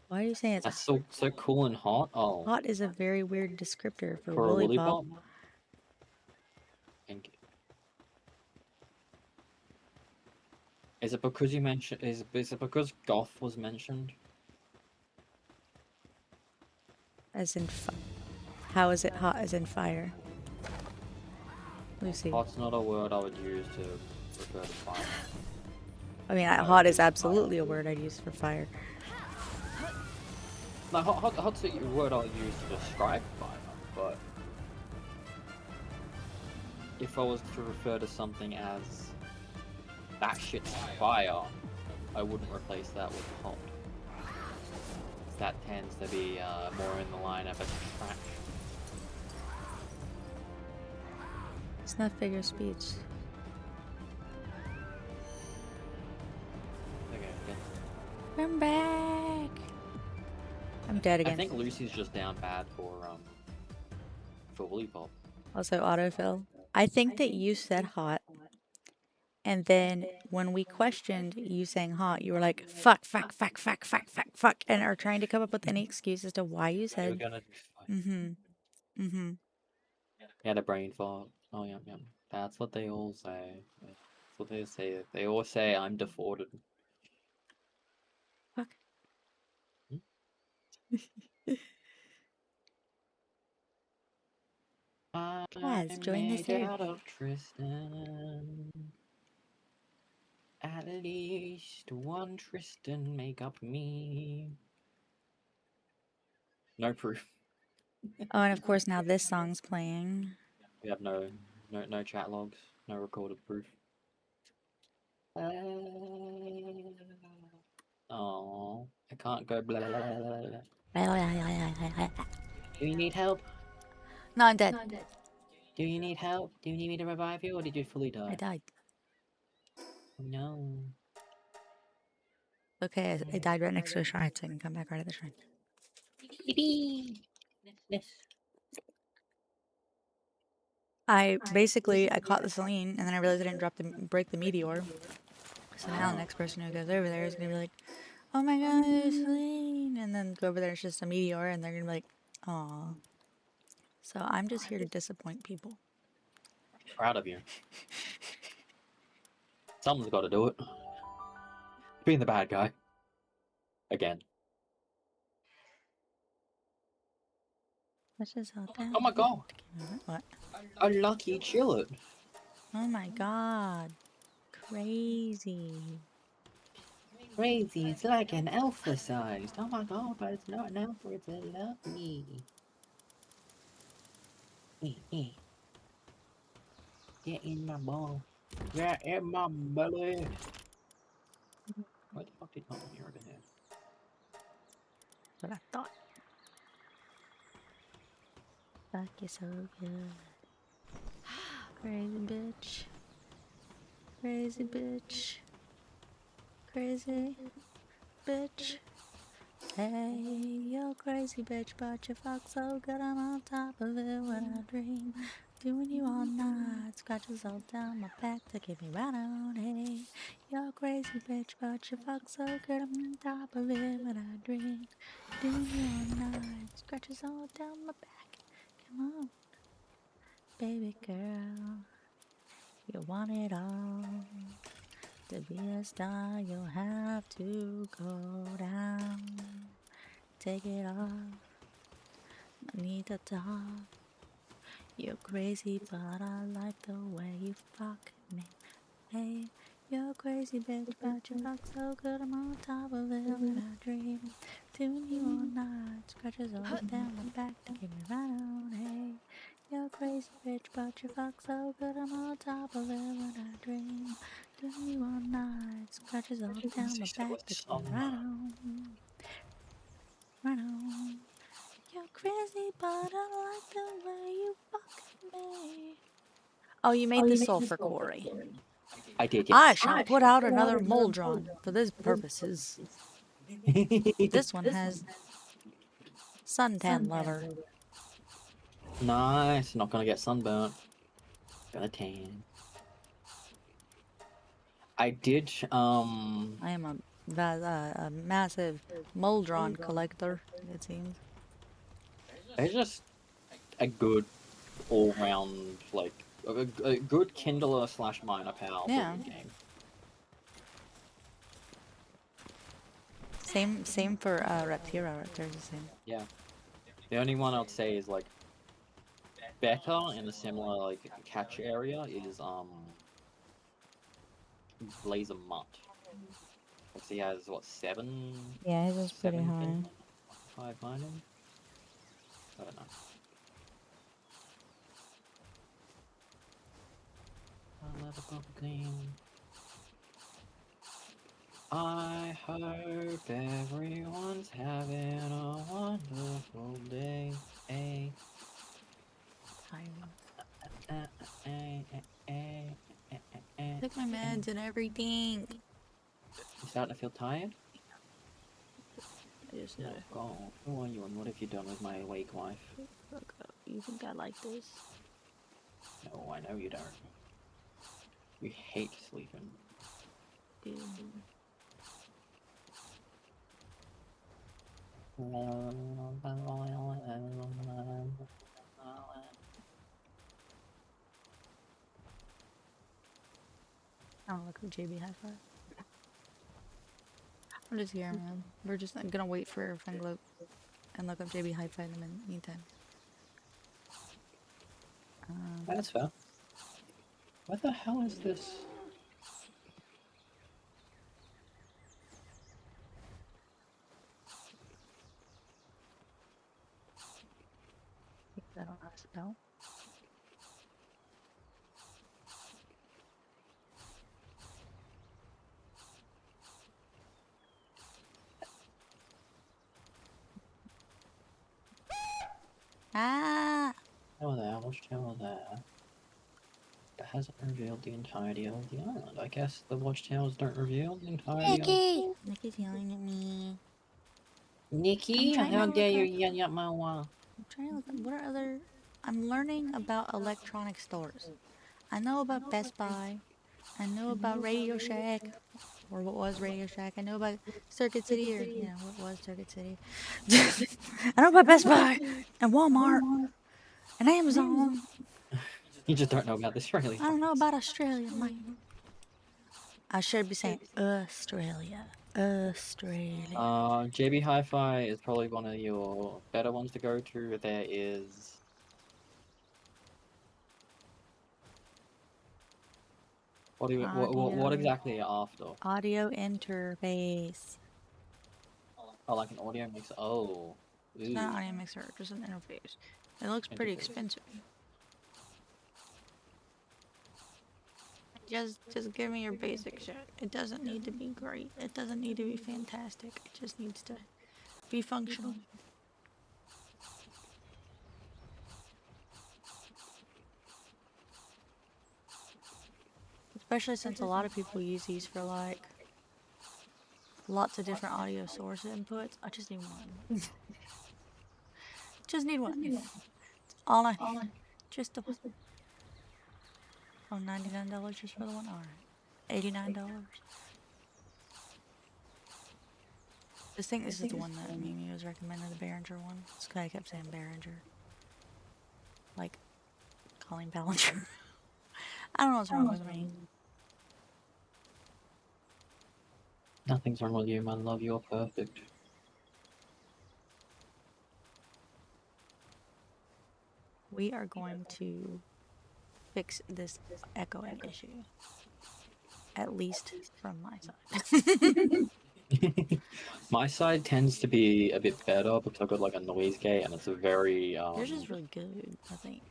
Why are you saying it's That's so cool and hot. Oh, hot is a very weird descriptor for for a Woolly woolly Pop. pop. Thank you. Is it because you mentioned? Is it because goth was mentioned? As in, how is it hot as in fire? Lucy. Hot's not a word I would use to refer to fire. I mean, hot is absolutely a word I'd use for fire. No, hot's a word I'll use to describe fire, but if I was to refer to something as that shit's fire, I wouldn't replace that with hot. That tends to be more in the line of a trash. It's not figure of speech. Okay, yeah. I'm back. I'm dead again. I think Lucy's just down bad for Woolly Pop. Also autofill. I think that you said hot, and then when we questioned you saying hot, you were like, fuck, fuck, fuck, fuck, fuck, fuck, fuck, and are trying to come up with any excuse as to why you You're said, gonna do mm-hmm, fine. mm-hmm. He had a brain fart. Oh yeah, yeah. That's what they all say. That's what they say. They all say I'm defaulted. Fuck. Kaz, join the made serve. out of Tristan. At least one Tristan make up me. No proof. Oh, and of course now this song's playing. We have no chat logs, no recorded proof. Oh, I can't go blah blah blah blah. Do you need help? No, I'm dead. Do you need help? Do you need me to revive you, or did you fully die? I died. Oh, no. Okay, I died right next to a shrine, so I can come back right at the shrine. Yes. I caught the Celine, and then I realized I didn't break the meteor. So now the next person who goes over there is gonna be like, "Oh my God, there's Celine," and then go over there, it's just a meteor, and they're gonna be like, "Aw." So I'm just here to disappoint people. Proud of you. Someone's got to do it. Being the bad guy. Again. That's just all that. Oh my god. What? A lucky chillet. Oh my God. Crazy. Crazy. It's like an alpha sized. Oh my god, but it's not an alpha, it's a lucky. Get in my ball. Get in my belly. Why the fuck did not want you over here? What I thought. Fuck, you're so good. Crazy bitch. Crazy bitch. Crazy bitch. Hey, you're crazy bitch, but you fuck so good I'm on top of it when I dream. Doing you all night, scratches all down my back to keep me right on. Hey, you're crazy bitch, but you fuck so good I'm on top of it when I dream. Doing you all night, scratches all down my back. Come on, baby girl, you want it all. To be a star, you'll have to go down. Take it off. I need to talk. You're crazy, but I like the way you fuck me. Hey, you're crazy, bitch, but you fuck so good I'm on top of it when I dream. Doing you all night, scratches all down my back to keep me right on. Hey, you're crazy, bitch, but you fuck so good I'm on top of it when I dream. Doing you all night, scratches all down my back to keep me right on. Right on. You're crazy, but I like the way you fuck me. Oh, you made the sulfur quarry. I did, I yes. shall put out another moldron for these purposes. This one has suntan lover. Nice. Not gonna get sunburnt. Gonna tan. I did, I am a massive moldron collector, it seems. it's just a good all-round, like, a good kindler slash miner power for Yeah. the game. Same for Reptira. Reptira's the same. Yeah. The only one I'd say is like better in a similar like catch area is Blazer Mutt. Like, so he has what, Yeah, his is pretty high. 5 mining? I don't know. I'll never go clean. I hope everyone's having a wonderful day. Took my meds and everything. You starting to feel tired? I just Oh, gotta God. Who are you and what have you done with my awake wife? look up. You think I like this? No, I know you don't. You hate sleeping. Dude. I don't look at JB Hi-Fi. I'm just here, man. We're just gonna wait for Fenglope and look up JB Hi-Fi in the meantime. That's fair. What the hell is this? I don't know how to spell. Ah! Oh, there, watch tower there. It hasn't revealed the entirety of the island. I guess the watchtowers don't reveal the entirety Nikki! Nikki's yelling at me. Nikki, I'm trying how to dare look you up. yell at my wall? I'm trying to look up. What are other. I'm learning about electronic stores. I know about Best Buy. I know about Radio Shack. Or what was Radio Shack. I know about Circuit City, or, you know, what was Circuit City. I know about Best Buy and Walmart and Amazon. You just don't know about the Australian I don't know ones. about Australia, Mike. I should be saying Australia. Australia. JB Hi-Fi is probably one of your better ones to go to. There is... What exactly are you after? Audio interface. Oh, like an audio mixer. Oh. It's not an audio mixer, just an interface. It looks pretty expensive. Just give me your basic shit. It doesn't need to be great. It doesn't need to be fantastic. It just needs to be functional. Especially since a lot of people use these for like lots of different audio source inputs. I just need one. Just need one. All I need. Just the one. Oh, $99 just for the one? Alright. $89. This is the one that Mimi was recommending, the Behringer one. This guy kept saying Behringer. Like, calling Ballinger. I don't know what's wrong with me. Nothing's wrong with you, man. Love, you're perfect. We are going to fix this echoing issue. At least from my side. My side tends to be a bit better because I've got like a noise gate and it's a very Yours is really good, I think.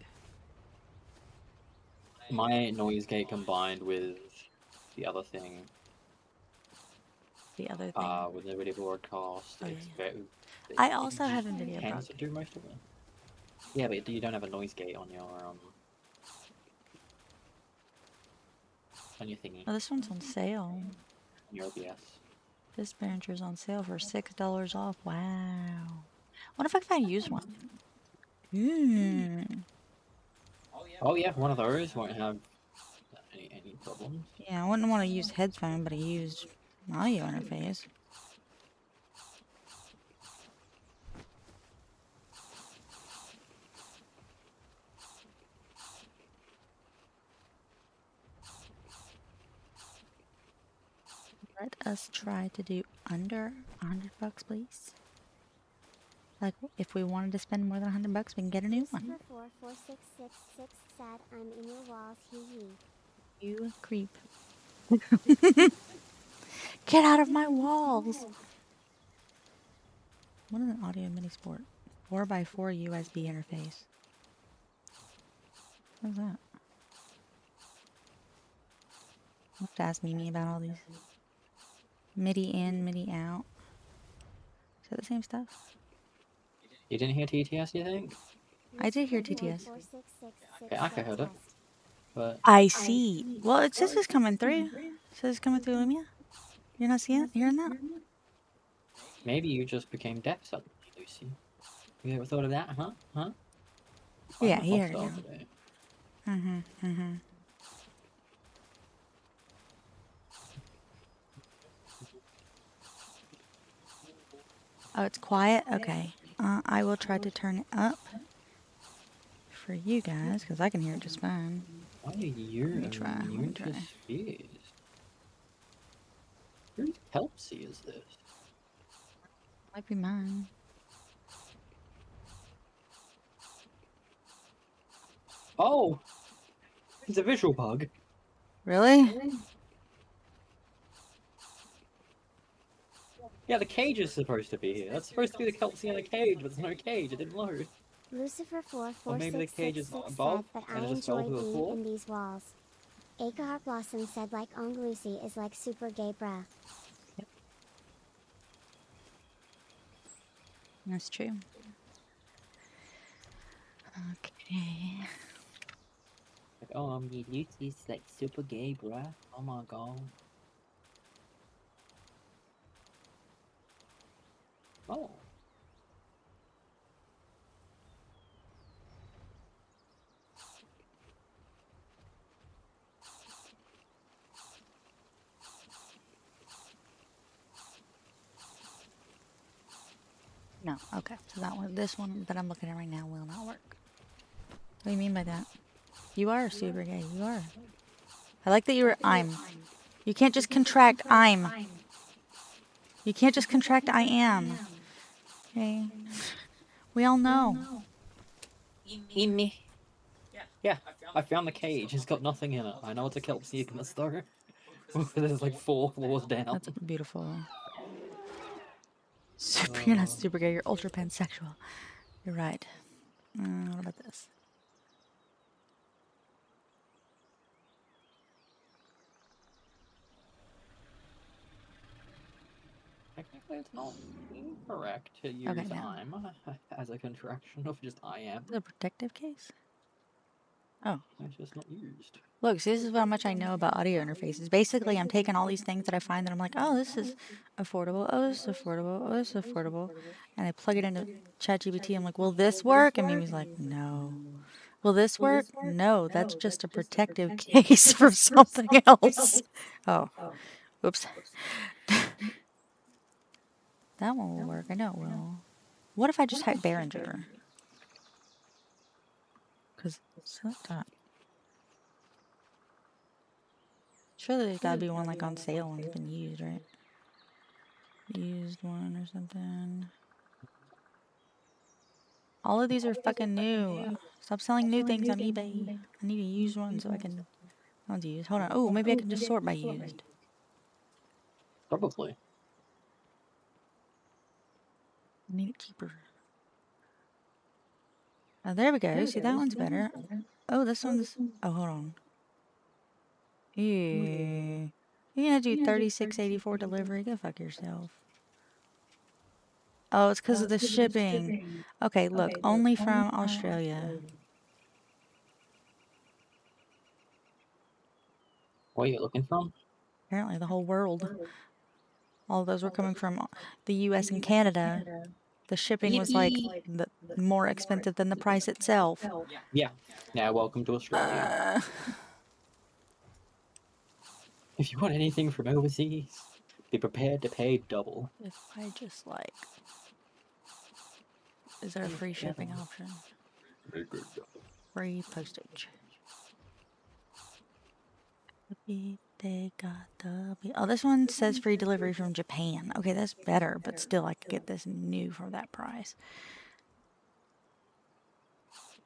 My noise gate combined with the other thing. The other thing. With the video broadcast, Oh, it's yeah. very. I also have a video tends to do most of it. Yeah, but you don't have a noise gate on your thingy. Oh, this one's on sale. On your OBS. This Behringer's on sale for $6 off. Wow. What if I find a used one? Oh yeah, one of those won't have any problems. Yeah, I wouldn't want to use headphone, but I used audio interface. Let us try to do under $100, please? Like, if we wanted to spend more than $100, we can get a new one. 44666 said I'm in your walls, hee. You creep. Get out of my walls! What is an audio mini sport? 4x4 USB interface. What's that? I'll have to ask Mimi about all these. MIDI in, MIDI out. Is that the same stuff? You didn't hear TTS, you think? I did hear TTS. Okay, I heard it. But I see. Well, it says it's coming through. It says it's coming through Lumia. You're not seeing it? Hearing that? maybe you just became deaf suddenly, Lucy. You ever thought of that, huh? Huh? Yeah, I'm he a heard it hostile now. today. Oh, it's quiet? Okay. I will try to turn it up for you guys, because I can hear it just fine. Why are you Let me try. immune to spheres? Whose Kelpsy is this? Might be mine. Oh! It's a visual bug. Really? Yeah, the cage is supposed to be here. That's supposed to be the Kelpsy in a cage, but there's no cage. It didn't load. Or maybe the cage is Lucifer44666 above, said that I and it just fell enjoy to the being floor. in these walls. Aiko Heartblossom said like Lucy is like super gay bruh. Yep. That's true. Okay. Like, oh, Lucy's like super gay, bruh. Oh my god. Oh. No, okay. So that one, this one that I'm looking at right now will not work. What do you mean by that? You are super gay. You are. I like that you were I'm. You can't just contract I'm. You can't just contract I am. Okay? We all know. In me. Yeah, I found the cage. It's got nothing in it. I know it's a Kelpsy in the store. There's like 4 floors down. That's beautiful. Super, you're not super gay. You're ultra pansexual. You're right. What about this? Technically, it's not incorrect to use Okay, now. I'm as a contraction of just I am. The protective case? Oh. It's just not used. Look, see, this is how much I know about audio interfaces. Basically, I'm taking all these things that I find that I'm like, oh, this is affordable. Oh, this is affordable. Oh, this is affordable. And I plug it into ChatGPT. I'm like, will this work? And Mimi's like, no. Will this work? No, that's just a protective case for something else. Oh, oops. That one will work. I know it will. What if I just type Behringer? Because select that. Surely there's gotta be one like on sale and it's been used, right? Used one or something. All of these are fucking new. Stop selling new things on eBay. I need a used one so I can. That one's used. Hold on. Oh, maybe I can just sort by used. Probably. I need it cheaper. Oh, there we go. See, that one's better. Oh, this one's. Oh, hold on. Yeah. You're gonna do 36.84 delivery? Go fuck yourself. Oh, it's because of the shipping. Okay, look, only from Australia. What are you looking from? Apparently, the whole world. All of those were coming from the US and Canada. The shipping was like more expensive than the price itself. Yeah. Now, welcome to Australia. If you want anything from overseas, be prepared to pay double. If I just like. Is there a free shipping option? Free postage. They got the. Oh, this one says free delivery from Japan. Okay, that's better, but still, I could get this new for that price.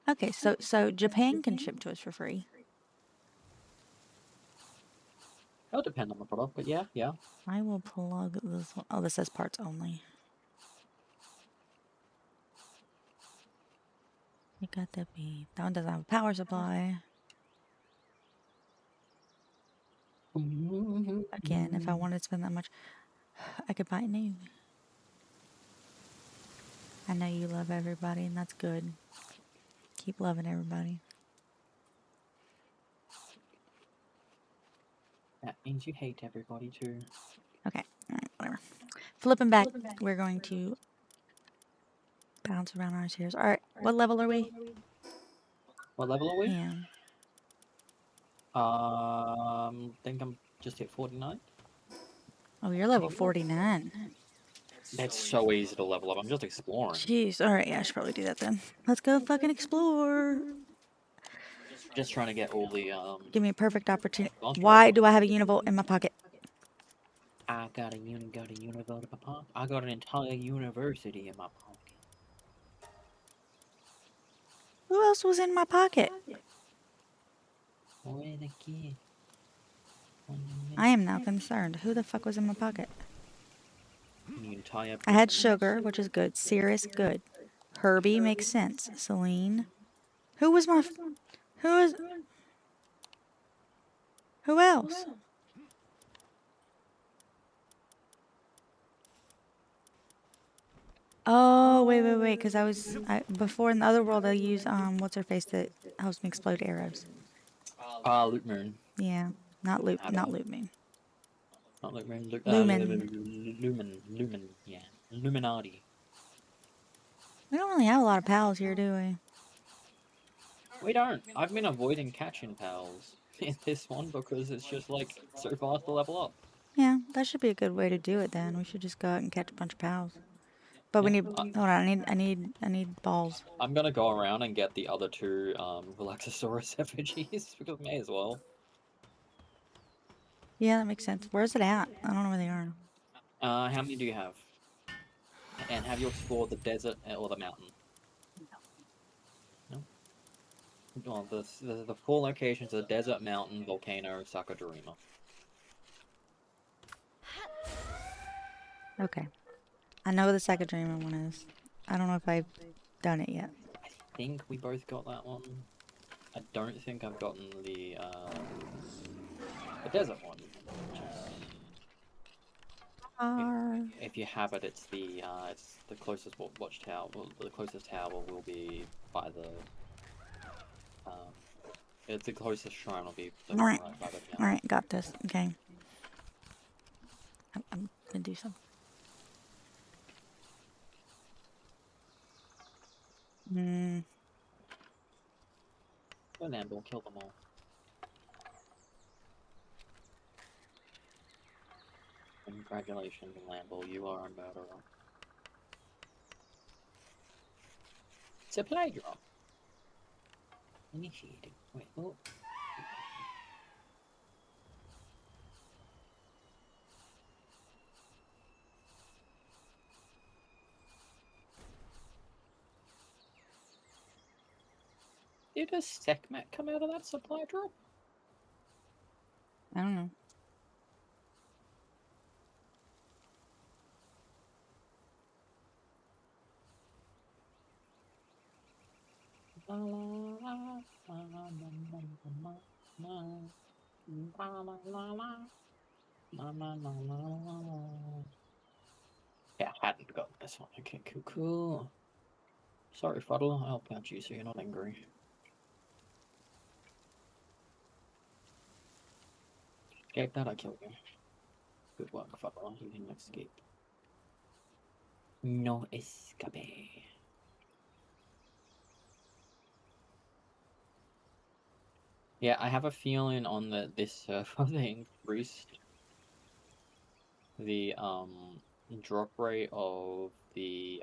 Okay, so Japan can ship to us for free. It'll depend on the product, but yeah. I will plug this one. Oh, this says parts only. You got the beep. That one doesn't have a power supply. Again, if I wanted to spend that much, I could buy it new. I know you love everybody, and that's good. Keep loving everybody. That means you hate everybody too. Okay, alright, whatever. Flipping back, we're going to bounce around our chairs. Alright, what level are we? What level are we? Yeah. Think I'm just hit 49. Oh, you're level 49. That's so easy to level up. I'm just exploring. Jeez, alright, yeah, I should probably do that then. Let's go fucking explore. Just trying to get all the Give me a perfect opportunity. launch Why rods. do I have a univolt in my pocket? I got a univolt in my pocket. I got an entire university in my pocket. Who else was in my pocket? Where the kid? I am now concerned. Who the fuck was in my pocket? The entire. I had sugar, which is good. Cirrus, good. Herbie makes sense. Celine. Who was my... Who is... Who else? Oh, wait, because before in the other world I used, what's her face that helps me explode arrows. Loot Moon. Yeah, not loop moon. Not Loot Moon. Lumen. Yeah. Illuminati. We don't really have a lot of pals here, do we? We don't. I've been avoiding catching pals in this one because it's just like so fast to level up. Yeah, that should be a good way to do it then. We should just go out and catch a bunch of pals. But we Yeah, need, hold on, I need balls. I'm gonna go around and get the other two Relaxosaurus effigies because may as well. Yeah, that makes sense. Where's it at? I don't know where they are. How many do you have? And have you explored the desert or the mountain? No. Well, the four locations are desert, mountain, volcano, Sakajurima. Okay. I know what the second dreamer one is. I don't know if I've done it yet. I think we both got that one. I don't think I've gotten the desert one. Which is, if you have it, it's the closest watchtower. Well, the closest tower will be by the. It's the closest shrine will be by the mountain. Alright, got this. Okay. I'm gonna do something. Go Lambo, kill them all. Congratulations, Lambo, you are a murderer. Supply drop. Initiating. Wait, oh. Did a Sekmet come out of that supply drop? I don't know. Yeah, I hadn't gotten this one. Okay, cool. Sorry, Fuddle. I'll help out you so you're not angry. Escape that, I killed you. Good work, Fuddle. You didn't escape. No escape. Yeah, I have a feeling on this server they increased the drop rate of the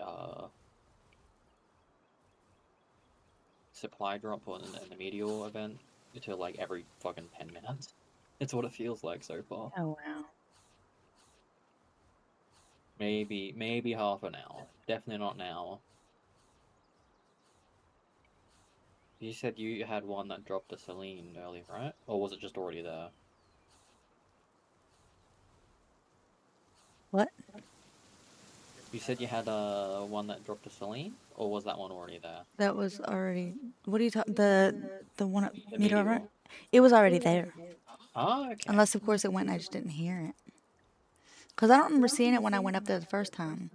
supply drop in the meteor event to like every fucking 10 minutes. It's what it feels like so far. Oh wow. Maybe half an hour. Definitely not an hour. You said you had one that dropped to Celine earlier, right? Or was it just already there? What? You said you had one that dropped to Celine, or was that one already there? That was already. What are you talking? The one at The Meteor? meteor. It was already there. Oh, okay. Unless of course it went and I just didn't hear it. Cause I don't remember seeing it when I went up there the first time.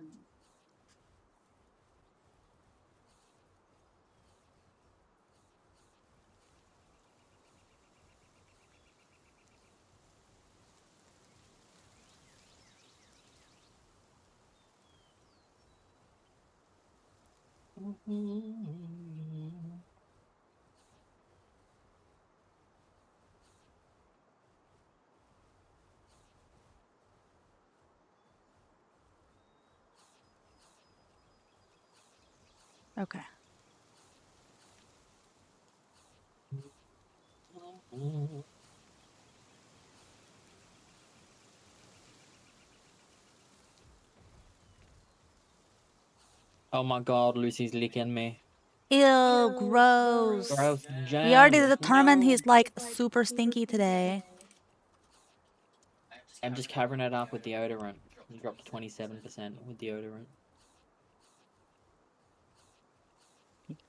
Okay. Oh my god, Lucy's licking me. Ew, gross. Gross We already germs. determined No. he's like super stinky today. I'm just covering it up with deodorant. You dropped to 27% with deodorant.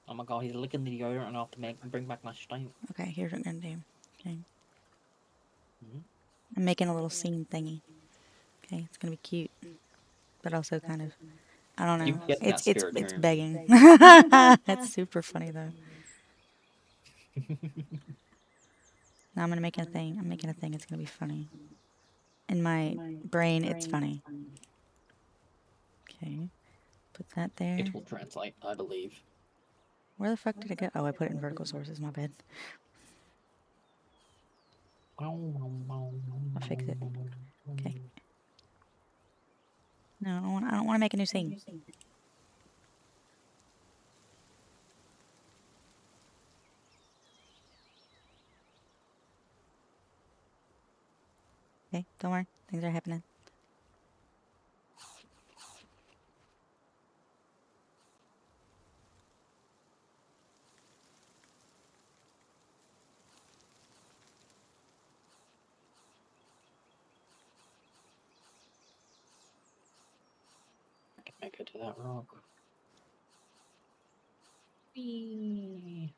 Oh my god, he's licking the deodorant enough to bring back my stain. Okay, here's what I'm gonna do. Okay. Mhm. I'm making a little scene thingy. Okay, it's gonna be cute, but also kind of, I don't You know. get that spirit It's home. begging. It's super funny though. Now I'm gonna make a thing. I'm making a thing. It's gonna be funny. In my brain, it's funny. Okay, put that there. It will translate, I believe. Where the fuck did it go? Oh, I put it in vertical sources. My bad. I'll fix it. Okay. No, I don't want to make a new scene. Okay, don't worry. Things are happening. I can make it to that rock. Whee!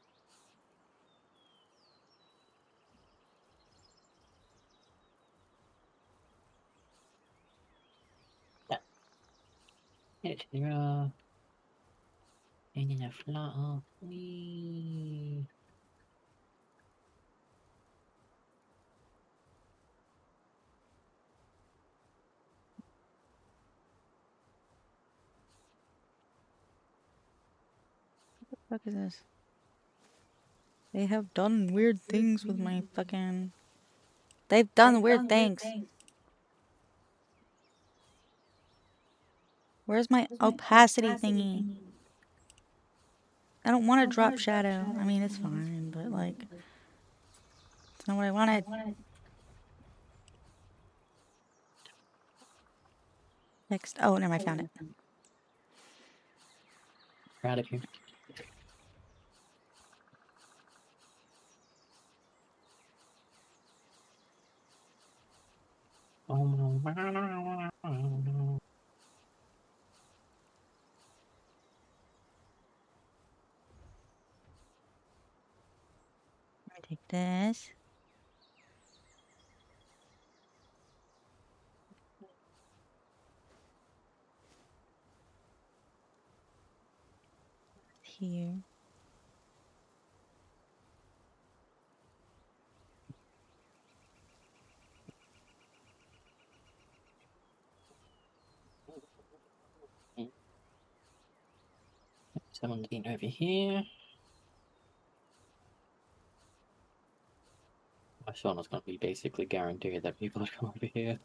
It's there. And then a flutter. Whee! What the fuck is this? They have done weird things with my fucking... They've done weird things. Where's my opacity thingy? I don't want to drop shadow. I mean, it's fine, but like... It's not what I wanted. Next. Oh, never mind, I found it. Proud of you. Let me take this. Here. Someone's been over here. My son is going to be basically guaranteed that people are coming over here.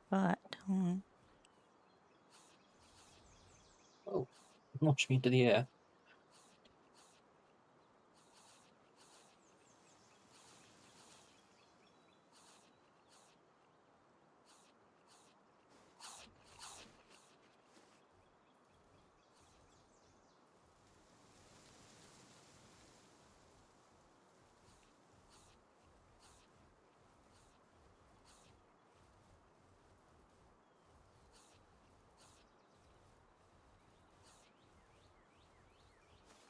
But, hold on. Launch me into the air.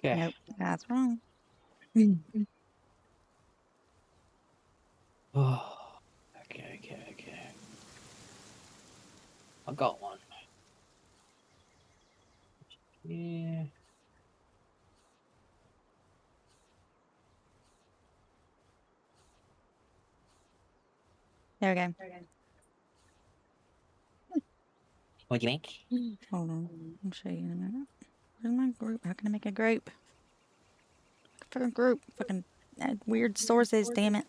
Okay. Nope, that's wrong. Oh, okay. I got one. Yeah. There we go. What'd you make? Hold on. I'll show you in a minute. Where's my group? How can I make a group? Fucking group. Fucking weird sources, damn it.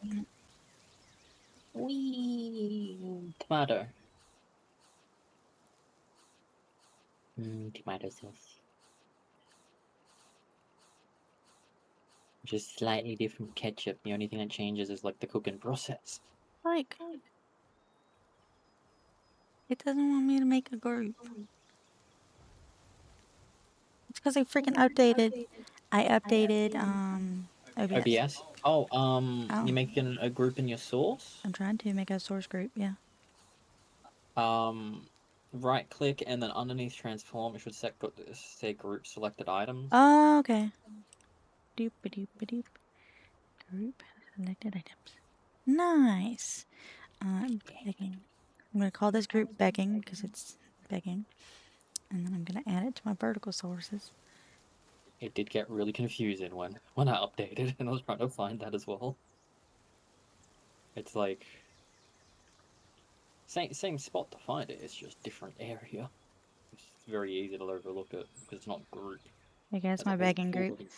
Wee. Tomato. Tomato sauce. Just slightly different ketchup. The only thing that changes is like the cooking process. Like, it doesn't want me to make a group. It's because I freaking updated. I updated, OBS. OBS? Oh, Oh. you're making a group in your source? I'm trying to make a source group, yeah. Right click and then underneath transform, it should say group selected items. Oh, okay. Doop-a-doop-a-doop. Group selected items. Nice. Begging. I'm going to call this group begging because it's begging. And then I'm going to add it to my vertical sources. It did get really confusing when I updated and I was trying to find that as well. It's like same spot to find it, it's just different area. It's very easy to overlook it because it's not group. I guess That's my a begging full group. bloody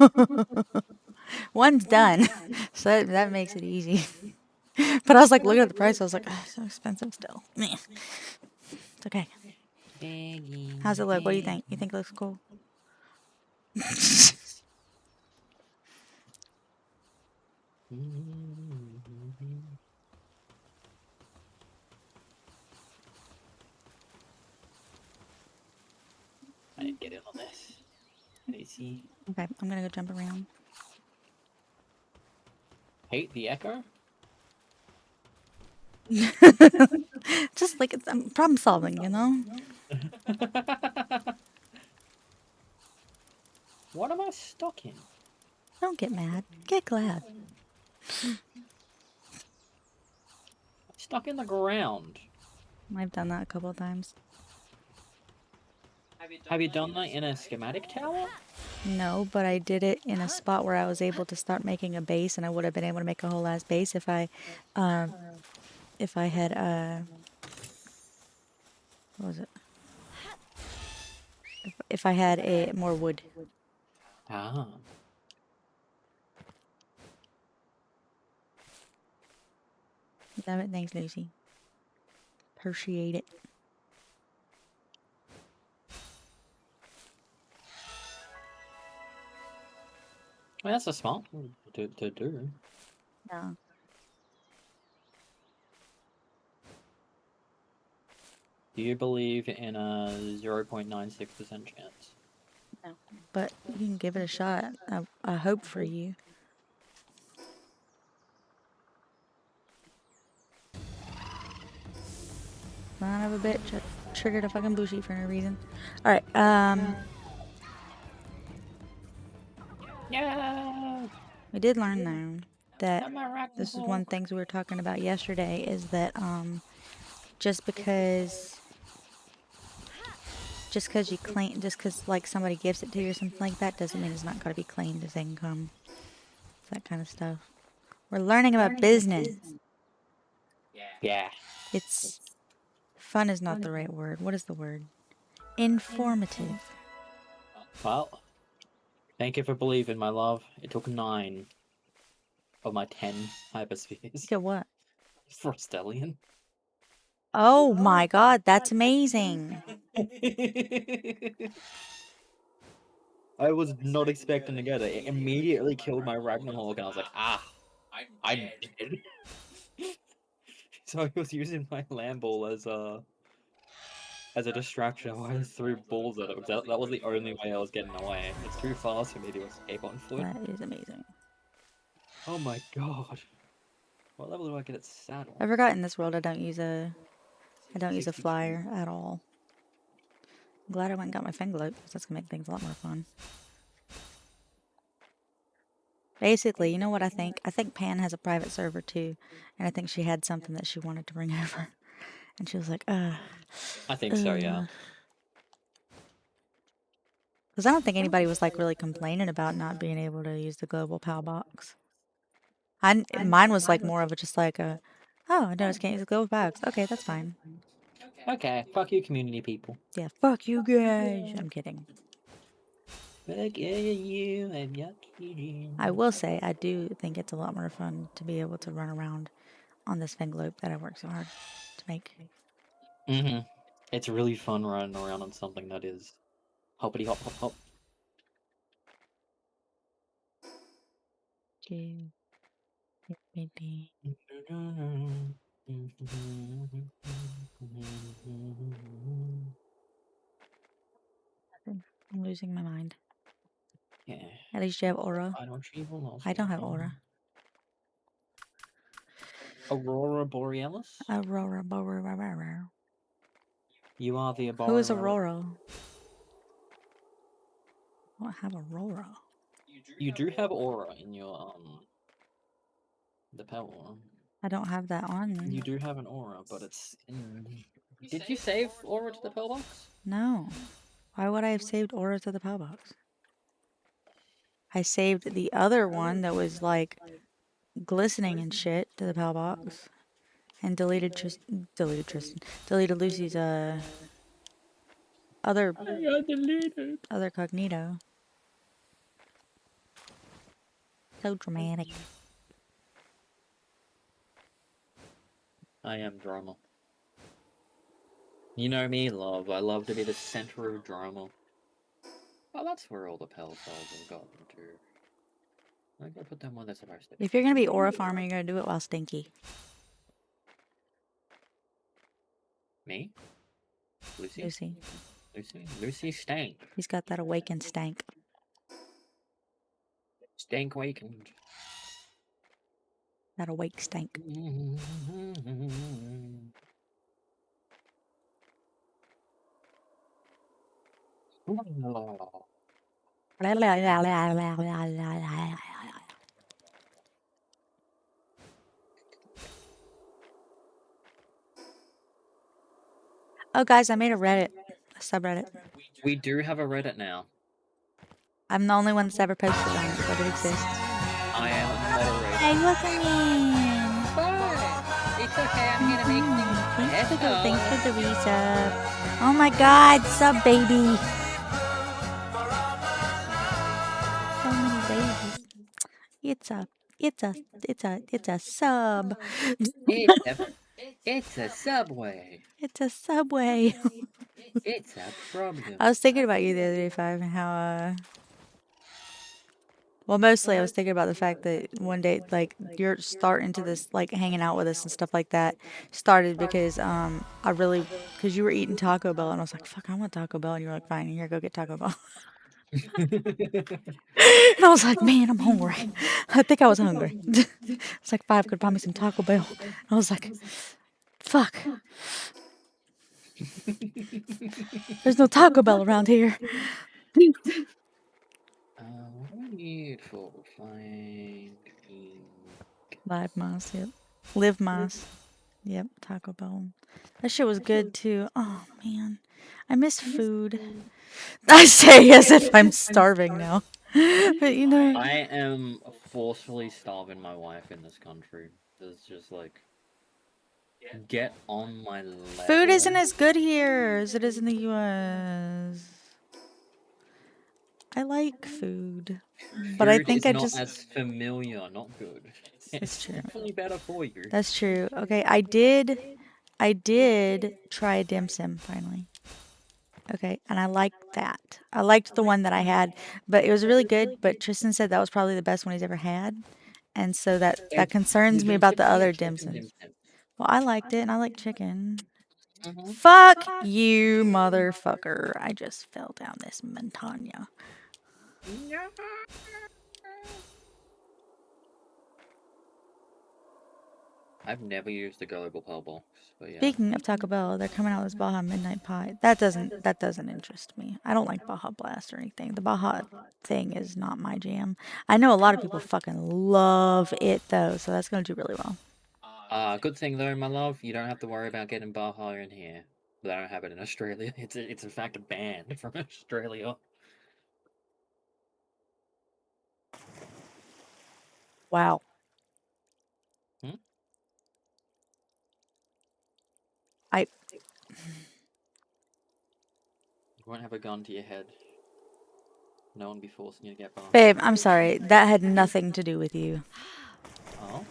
sentence. One's done, so that makes it easy. But I was like, looking at the price, I was like, oh, so expensive still. Meh. It's okay. Begging, How's it look? What do you think? You think it looks cool? I didn't get in on this. Crazy. Okay, I'm gonna go jump around. Hate the echo? Just like it's problem solving, you know? What am I stuck in? Don't get mad. Get glad. Stuck in the ground. I've done that a couple of times. Have you done that in a schematic tower? No, but I did it in a spot where I was able to start making a base, and I would have been able to make a whole ass base if I had what was it? If I had a more wood. Ah. Damn it, thanks, Lucy. Appreciate it. Well, that's a smart thing to do. Yeah. Do you believe in a 0.96% chance? No. But you can give it a shot. I hope for you. Son of a bitch. I triggered a fucking bushy for no reason. Alright, Yeah. we did learn though that I'm a rock this is and one roll. thing we were talking about yesterday is that just because you claim, just because like somebody gives it to you or something like that doesn't mean it's not going to be claimed as income. That kind of stuff. We're learning about business. Yeah. It's fun is not the right word. What is the word? Informative. Well, thank you for believing, my love. It took 9 of my 10 hyperspheres Get what? for a stellium. Oh my god, that's amazing. I was not expecting to get it. It immediately killed my Ragnarok, and I was like, I'm dead. So I was using my land ball as a distraction while I threw balls at it, because that was the only way I was getting away. It's too fast for me to escape on foot. That is amazing. Oh my god. What level do I get its saddle? I forgot in this world I don't use a 62. flyer at all. I'm glad I went and got my Fenglope, because that's gonna make things a lot more fun. Basically, you know what I think? I think Pan has a private server too, and I think she had something that she wanted to bring over, and she was like, I think so, yeah. Because I don't think anybody was like really complaining about not being able to use the global PAL box. Mine was like more of a just like a, oh, I noticed can't use the global box. Okay, that's fine. Okay, fuck you, community people. Yeah, fuck you guys. I'm kidding. Fuck you and your kitty. I will say I do think it's a lot more fun to be able to run around on this Fenglope that I worked so hard to make. Mm-hmm. It's really fun running around on something that is hoppity hop hop hop. I'm losing my mind. Yeah. At least you have aura. I don't have aura. Aurora Borealis? Aurora. You are the Who is Aurora. Aurora? I don't have Aurora. You do have aura in your the power. I don't have that on me. You do have an aura, but it's in... Did you save aura to the pill box? No. Why would I have saved aura to the PAL box? I saved the other one that was like glistening and shit to the PAL box, and deleted Tristan, deleted Lucy's other cognito. So dramatic. I am drama. You know me, love. I love to be the center of drama. Oh, that's where all the pal cells have gotten to. I gotta put them where they're supposed to be. If you're gonna be aura farming, you're gonna do it while stinky. Me? Lucy? Lucy. Lucy stank. He's got that awakened stank. Stank wakened. That awake stank. Oh, guys, I made a Reddit, a subreddit. We do have a Reddit now. I'm the only one that's ever posted on it, but it exists. I am a moderator. Hey, welcome in. It's okay, I'm here to make things Thanks for the resub. Oh my god, sub baby. So many babies. It's a sub. It's a subway. It's a subway. It's a problem. I was thinking about you the other day, Five, and how, well, mostly I was thinking about the fact that one day, like, your start into this, like, hanging out with us and stuff like that started because, because you were eating Taco Bell, and I was like, fuck, I want Taco Bell, and you were like, fine, here, go get Taco Bell. And I was like, man, I'm hungry. I think I was hungry. It's like, Five could buy me some Taco Bell. I was like, fuck. There's no Taco Bell around here. What do I need for finding? Live Moss, yep. Live Moss. Yep, Taco Bell. That shit was good too. Oh man. I miss food. I say as if I'm starving now. But you know. I am forcefully starving my wife in this country. It's just like, get on my level. Food isn't as good here as it is in the US. I like food. But I think is I not just as familiar, not good. That's true. Definitely better for you. That's true. Okay, I did try a dim sum finally. Okay, and I liked that. I liked the one that I had, but it was really good. But Tristan said that was probably the best one he's ever had, and so that concerns me about the other dim sums. Well, I liked it, and I like chicken. Fuck you, motherfucker! I just fell down this montaña. I've never used the global pearl box, but yeah. Speaking of Taco Bell, they're coming out with this Baja Midnight Pie. That doesn't interest me. I don't like Baja Blast or anything. The Baja thing is not my jam. I know a lot of people fucking love it though, so that's gonna do really well. Good thing though, my love, you don't have to worry about getting Baja in here. They don't have it in Australia. It's in fact banned from Australia. Wow. Hmm? I You won't have a gun to your head. No one be forcing you to get Baja. Babe, I'm sorry. That had nothing to do with you. Oh?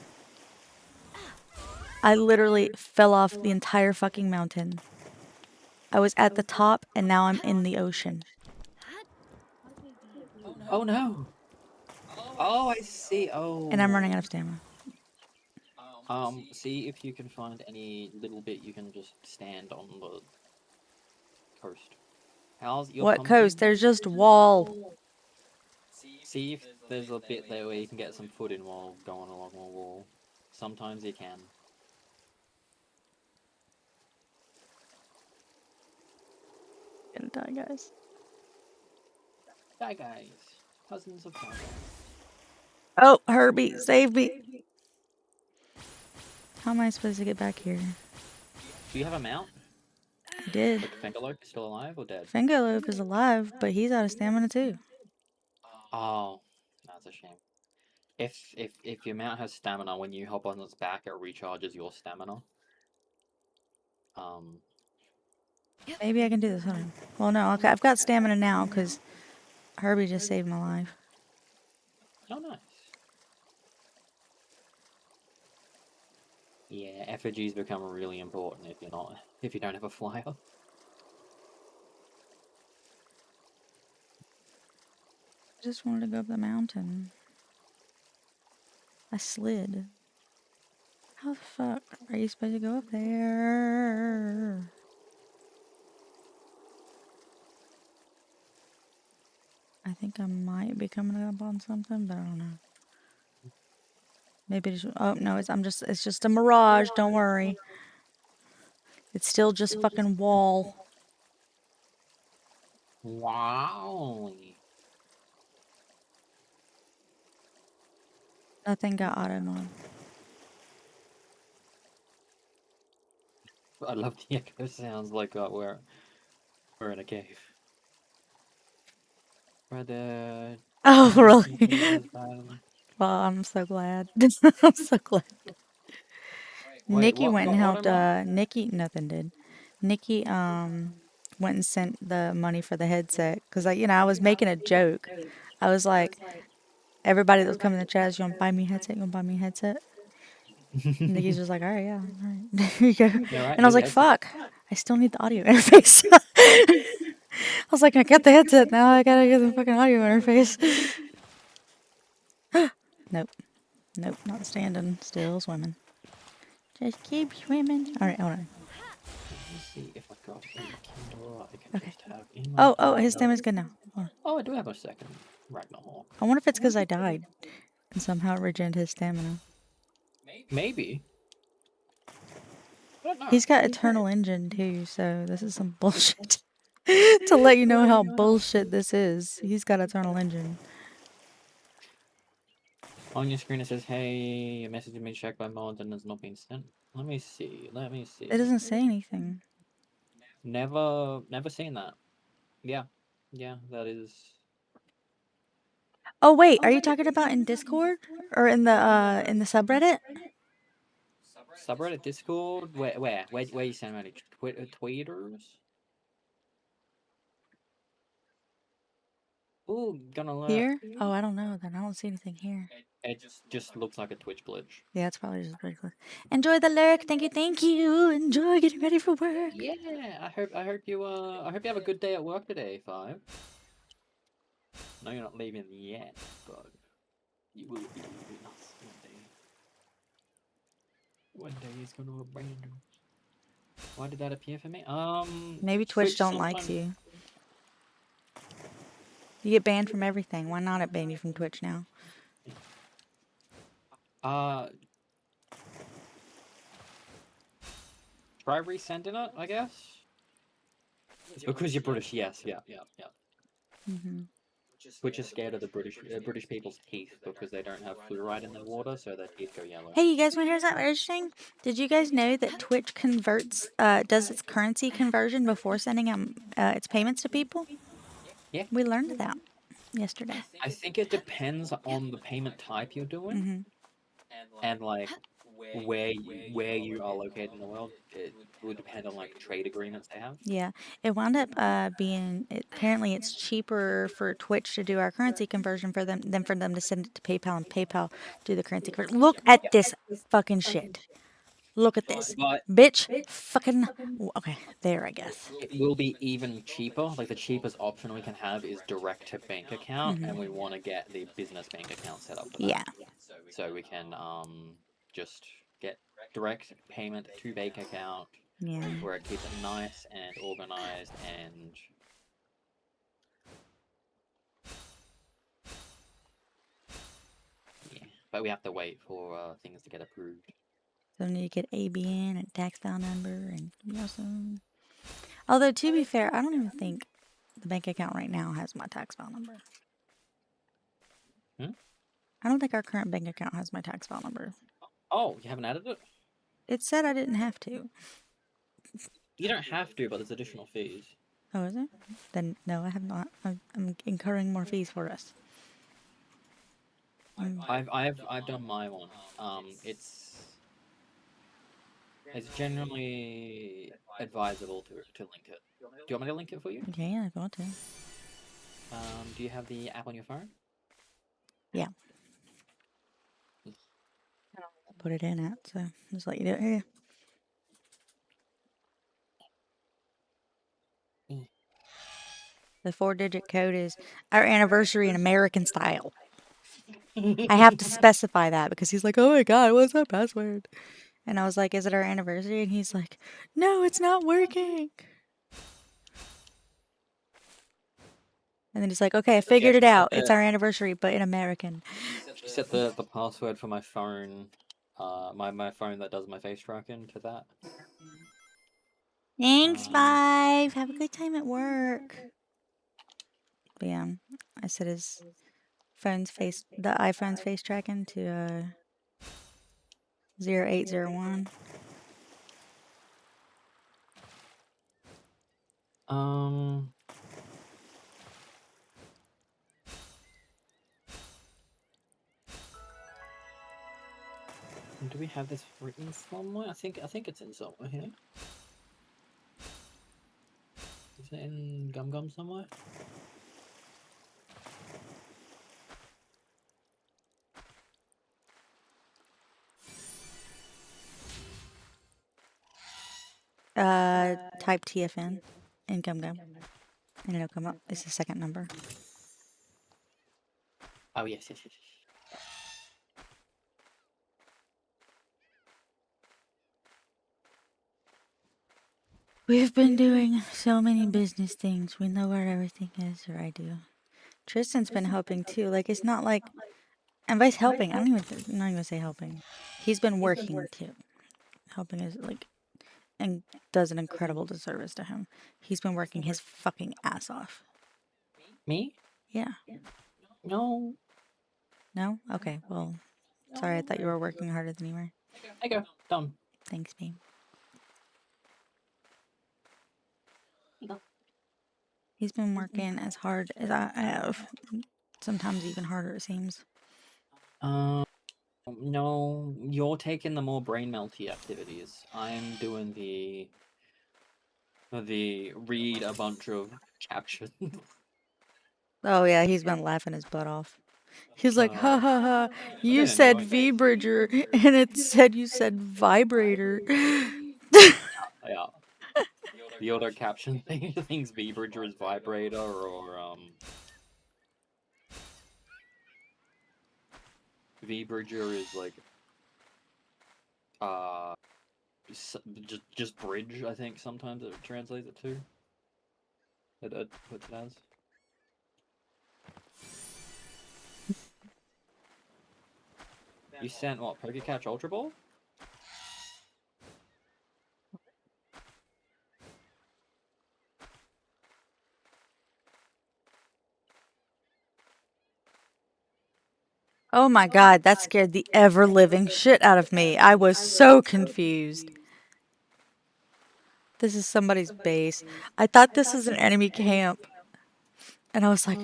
I literally fell off the entire fucking mountain. I was at the top and now I'm in the ocean. Oh no! Oh, I see. And I'm running out Oh. of stamina. See if you can find any little bit you can just stand on the coast. How's your What pumpkin? coast? There's just wall. See if there's a bit there where you can get some footing while going along the wall. Sometimes you can. I'm gonna die, guys. Die guys. Cousins of Tiger. Oh, Herbie, save me. How am I supposed to get back here? Do you have a mount? I did. Like Fengerlope is still alive or dead? Fingerloop is alive, but he's out of stamina too. Oh, that's a shame. If your mount has stamina, when you hop on its back, it recharges your stamina. Maybe I can do this. Hold on. Well, no, okay, I've got stamina now because Herbie just saved my life. Oh, nice. Yeah, effigies become really important if you don't have a flyer. I just wanted to go up the mountain. I slid. How the fuck are you supposed to go up there? I think I might be coming up on something, but I don't know. Maybe it's, oh no, it's just a mirage. Don't worry. It's still just fucking wall. Wow. Nothing got auto on. I love the echo sounds like we're in a cave. Brother. Oh really? Well, Well, I'm so glad. I'm so glad. wait, Nikki went and what helped. am I? Nikki nothing did. Nikki went and sent the money for the headset because I was making a joke. I was like, everybody that was coming to the chat is, you want to buy me a headset? You want to buy me a headset? And Nikki's just like, all right, yeah, all right. Here you go. Yeah, right. And I was Here's a like, headset. fuck, I still need the audio interface. I was like, I got the headset now. I gotta get the fucking audio interface. Nope, nope, not standing still, swimming. Just keep swimming. All right, hold on. Let me see if I got a Kindle I can Okay. just have in my Oh, his pocket. stamina's good now. Hold on. Oh, I do have a second Ragnarok. I wonder if it's because I died and somehow it regenerated his stamina. Maybe. I don't know. He's got Eternal Engine too, so this is some bullshit. To let you know how bullshit this is, he's got Eternal Engine. On your screen it says, "Hey, a message has been checked by mods and has not been sent." Let me see. Let me see. It doesn't say anything. Never seen that. Yeah, that is. Oh wait, are you talking about in Discord or in the subreddit? Subreddit Discord? Where you send out tweeters? Ooh, gonna alert. Here? Oh, I don't know. Then I don't see anything here. It just looks like a Twitch glitch. Yeah, it's probably just pretty close. Enjoy the lyric. Thank you, thank you. Enjoy getting ready for work. Yeah, I hope you have a good day at work today, Five. No, you're not leaving yet, but you will be leaving us one day. One day is gonna abandon. Why did that appear for me? Maybe Twitch don't likes you. You get banned from everything. Why not ban you from Twitch now? Try resending it, I guess. It's because you're British. Yes, yeah. Twitch is scared of the British people's teeth because they don't have fluoride in their water, so their teeth go yellow. Hey, you guys want to hear something interesting? Did you guys know that Twitch converts, does its currency conversion before sending its payments to people? Yeah. We learned that yesterday. I think it depends on the payment type you're doing, and like where you are located in the world. It would depend on like trade agreements they have. Yeah, it wound up being, apparently it's cheaper for Twitch to do our currency conversion for them than for them to send it to PayPal and PayPal do the currency conversion. Look at this fucking shit. Look at this. But Bitch, fucking, okay, there I guess. it will be even cheaper. Like the cheapest option we can have is direct to bank account, and we want to get the business bank account set up for that. Yeah. So we can just get direct payment to bank account. Yeah. Where it keeps it nice and organized and yeah. But we have to wait for things to get approved. So you get ABN and tax file number and awesome. Although to be fair, I don't even think the bank account right now has my tax file number. I don't think our current bank account has my tax file number. Oh, you haven't added it? It said I didn't have to. You don't have to, but there's additional fees. Oh, is it? Then no, I have not. I'm incurring more fees for us. I've done my one. It's generally advisable to link it. Do you want me to link it for you? Okay, yeah, I got to. Do you have the app on your phone? Yeah. Put it in it, so just let you do it here. The 4-digit code is our anniversary in American style. I have to specify that because he's like, oh my god, what's that password? And I was like, is it our anniversary? And he's like, no, it's not working. And then he's like, okay, I figured it out. It's our anniversary, but in American. She set the password for my phone, my phone that does my face tracking to that. Thanks, Five. Have a good time at work. But yeah, I set his the iPhone's face tracking to 0801. Do we have this written somewhere? I think it's in somewhere here. Is it in Gum Gum somewhere? Type TFN in Gum Gum, and it'll come up. It's the second number. Oh yes. We've been doing so many business things. We know where everything is, or I do. Tristan's been helping too. Like, it's not like, and by helping, I'm not even gonna say helping. He's been working too. Helping is like, and does an incredible disservice to him. He's been working his fucking ass off. Me? Yeah. No. No? Okay, well, sorry, I thought you were working harder than you were. I go. Done. Thanks, babe. He's been working as hard as I have. Sometimes even harder, it seems. No, you're taking the more brain melty activities. I'm doing the read a bunch of captions. Oh yeah, he's been laughing his butt off. He's like, ha ha ha. You bit said annoying. V-bridger, and it said you said vibrator. Yeah. The auto caption thing thinks V-Bridger is vibrator or V-Bridger is like uh just bridge, I think sometimes it translates it to. It puts it as. You sent what, Pokecatch Ultra Ball? Oh my god, that scared the ever-living shit out of me. I was so confused. This is somebody's base. I thought this was an enemy camp. And I was like,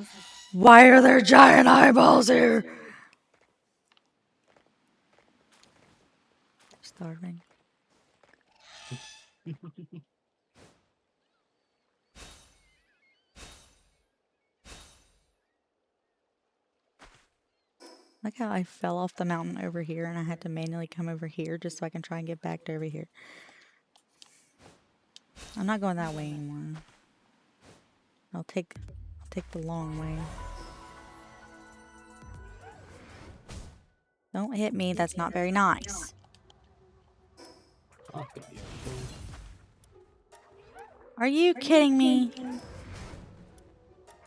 why are there giant eyeballs here? Starving. Like how I fell off the mountain over here and I had to manually come over here just so I can try and get back to over here. I'm not going that way anymore. I'll take the long way. Don't hit me, that's not very nice. Oh, could be okay. Are you kidding me?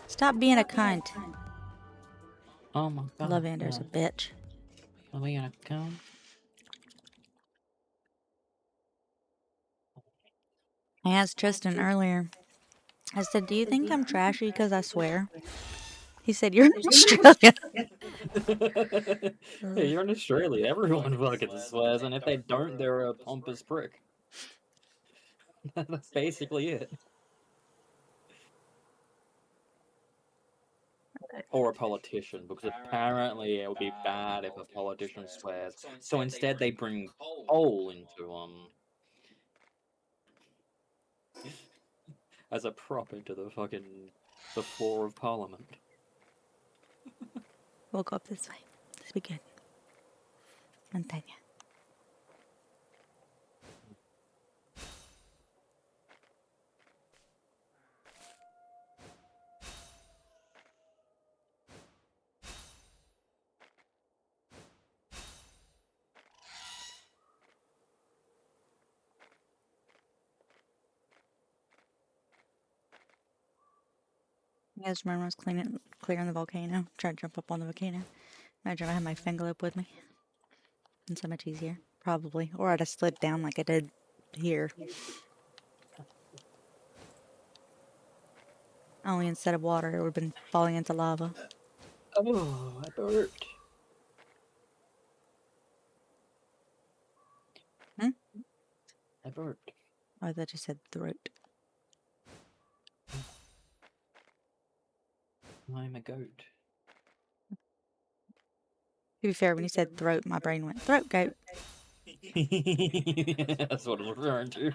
Stop being a cunt. Oh my god. Lavender's a bitch. Are we gonna come? I asked Tristan earlier. I said, do you think I'm trashy because I swear? He said, you're Australian. Hey, you're in Australia. Everyone fucking swears, and if they don't, they're a pompous prick. That's basically it. Or a politician, because apparently it would be bad if a politician swears. So instead, they bring Pole into as a prop into the floor of Parliament. We'll go up this way. This will be good. Montaña. You guys remember I was clearing the volcano? Tried to jump up on the volcano. Imagine if I had my Fengalope with me. And so much easier. Probably. Or I'd have slid down like I did here. Only instead of water, it would have been falling into lava. Oh, I burped. Hmm? I burped. Oh, I thought you said throat. I'm a goat. To be fair, when you said throat, my brain went, throat goat. That's what I'm referring to.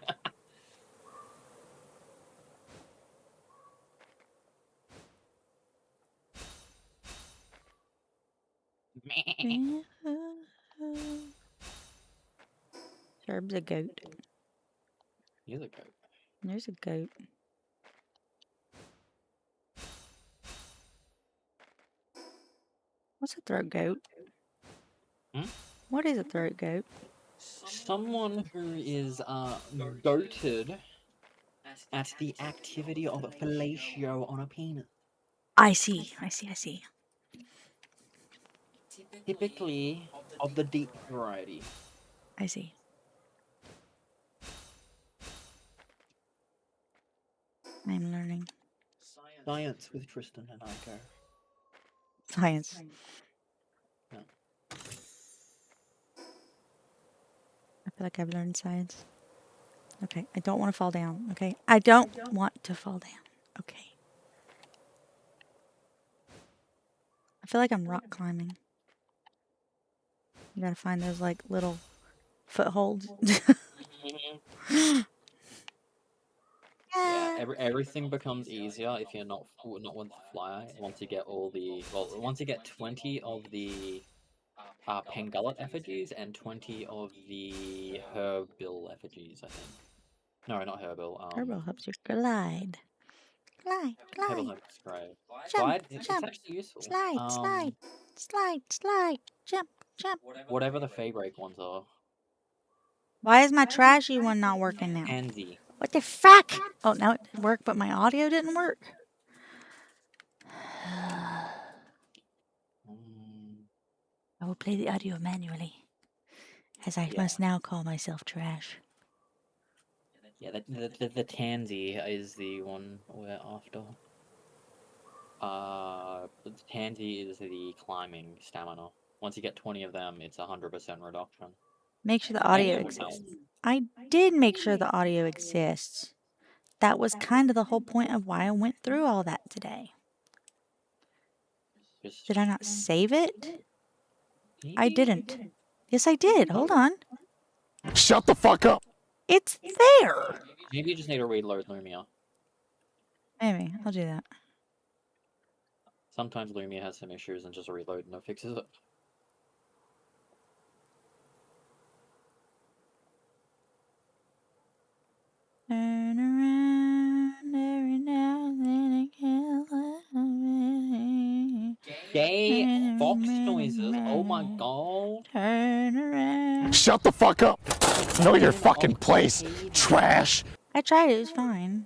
Sherb's a goat. He's a goat. There's a goat. What's a throat goat? Hmm? What is a throat goat? Someone who is goated at the activity of fellatio on a penis. I see. I see. I see. Typically of the deep variety. I see. I'm learning. Science with Tristan and Aiko. Science. Yeah. I feel like I've learned science. Okay, I don't want to fall down. Okay, I don't want to fall down. Okay. I feel like I'm rock climbing. You gotta find those like little footholds. Yeah, everything becomes easier if you're not with the fly. Once you get once you get 20 of the Pangullet effigies and 20 of the Herbill effigies, I think. No, not Herbill. Turbo helps you glide. Glide, Herbill glide. helps Glide. Jump, It's jump. actually useful. Slide, slide. Slide, slide. Jump, jump. Whatever the Fey Break ones are. Why is my trashy one not working now? Pansy. What the fuck? Oh, now it worked, but my audio didn't work. I will play the audio manually, as I must now call myself trash. Yeah, the Tansy is the one we're after. The Tansy is the climbing stamina. Once you get 20 of them, it's 100% reduction. Make sure the audio exists. I did make sure the audio exists. That was kind of the whole point of why I went through all that today. Did I not save it? I didn't. Yes, I did. Hold on. Shut the fuck up. It's there. Maybe you just need to reload Lumia. Maybe. I'll do that. Sometimes Lumia has some issues and just reload and it fixes it. Turn around every now and then again. Gay fox noises. Oh my god. Turn around. Shut the fuck up. Know your fucking place, trash. I tried. It was fine.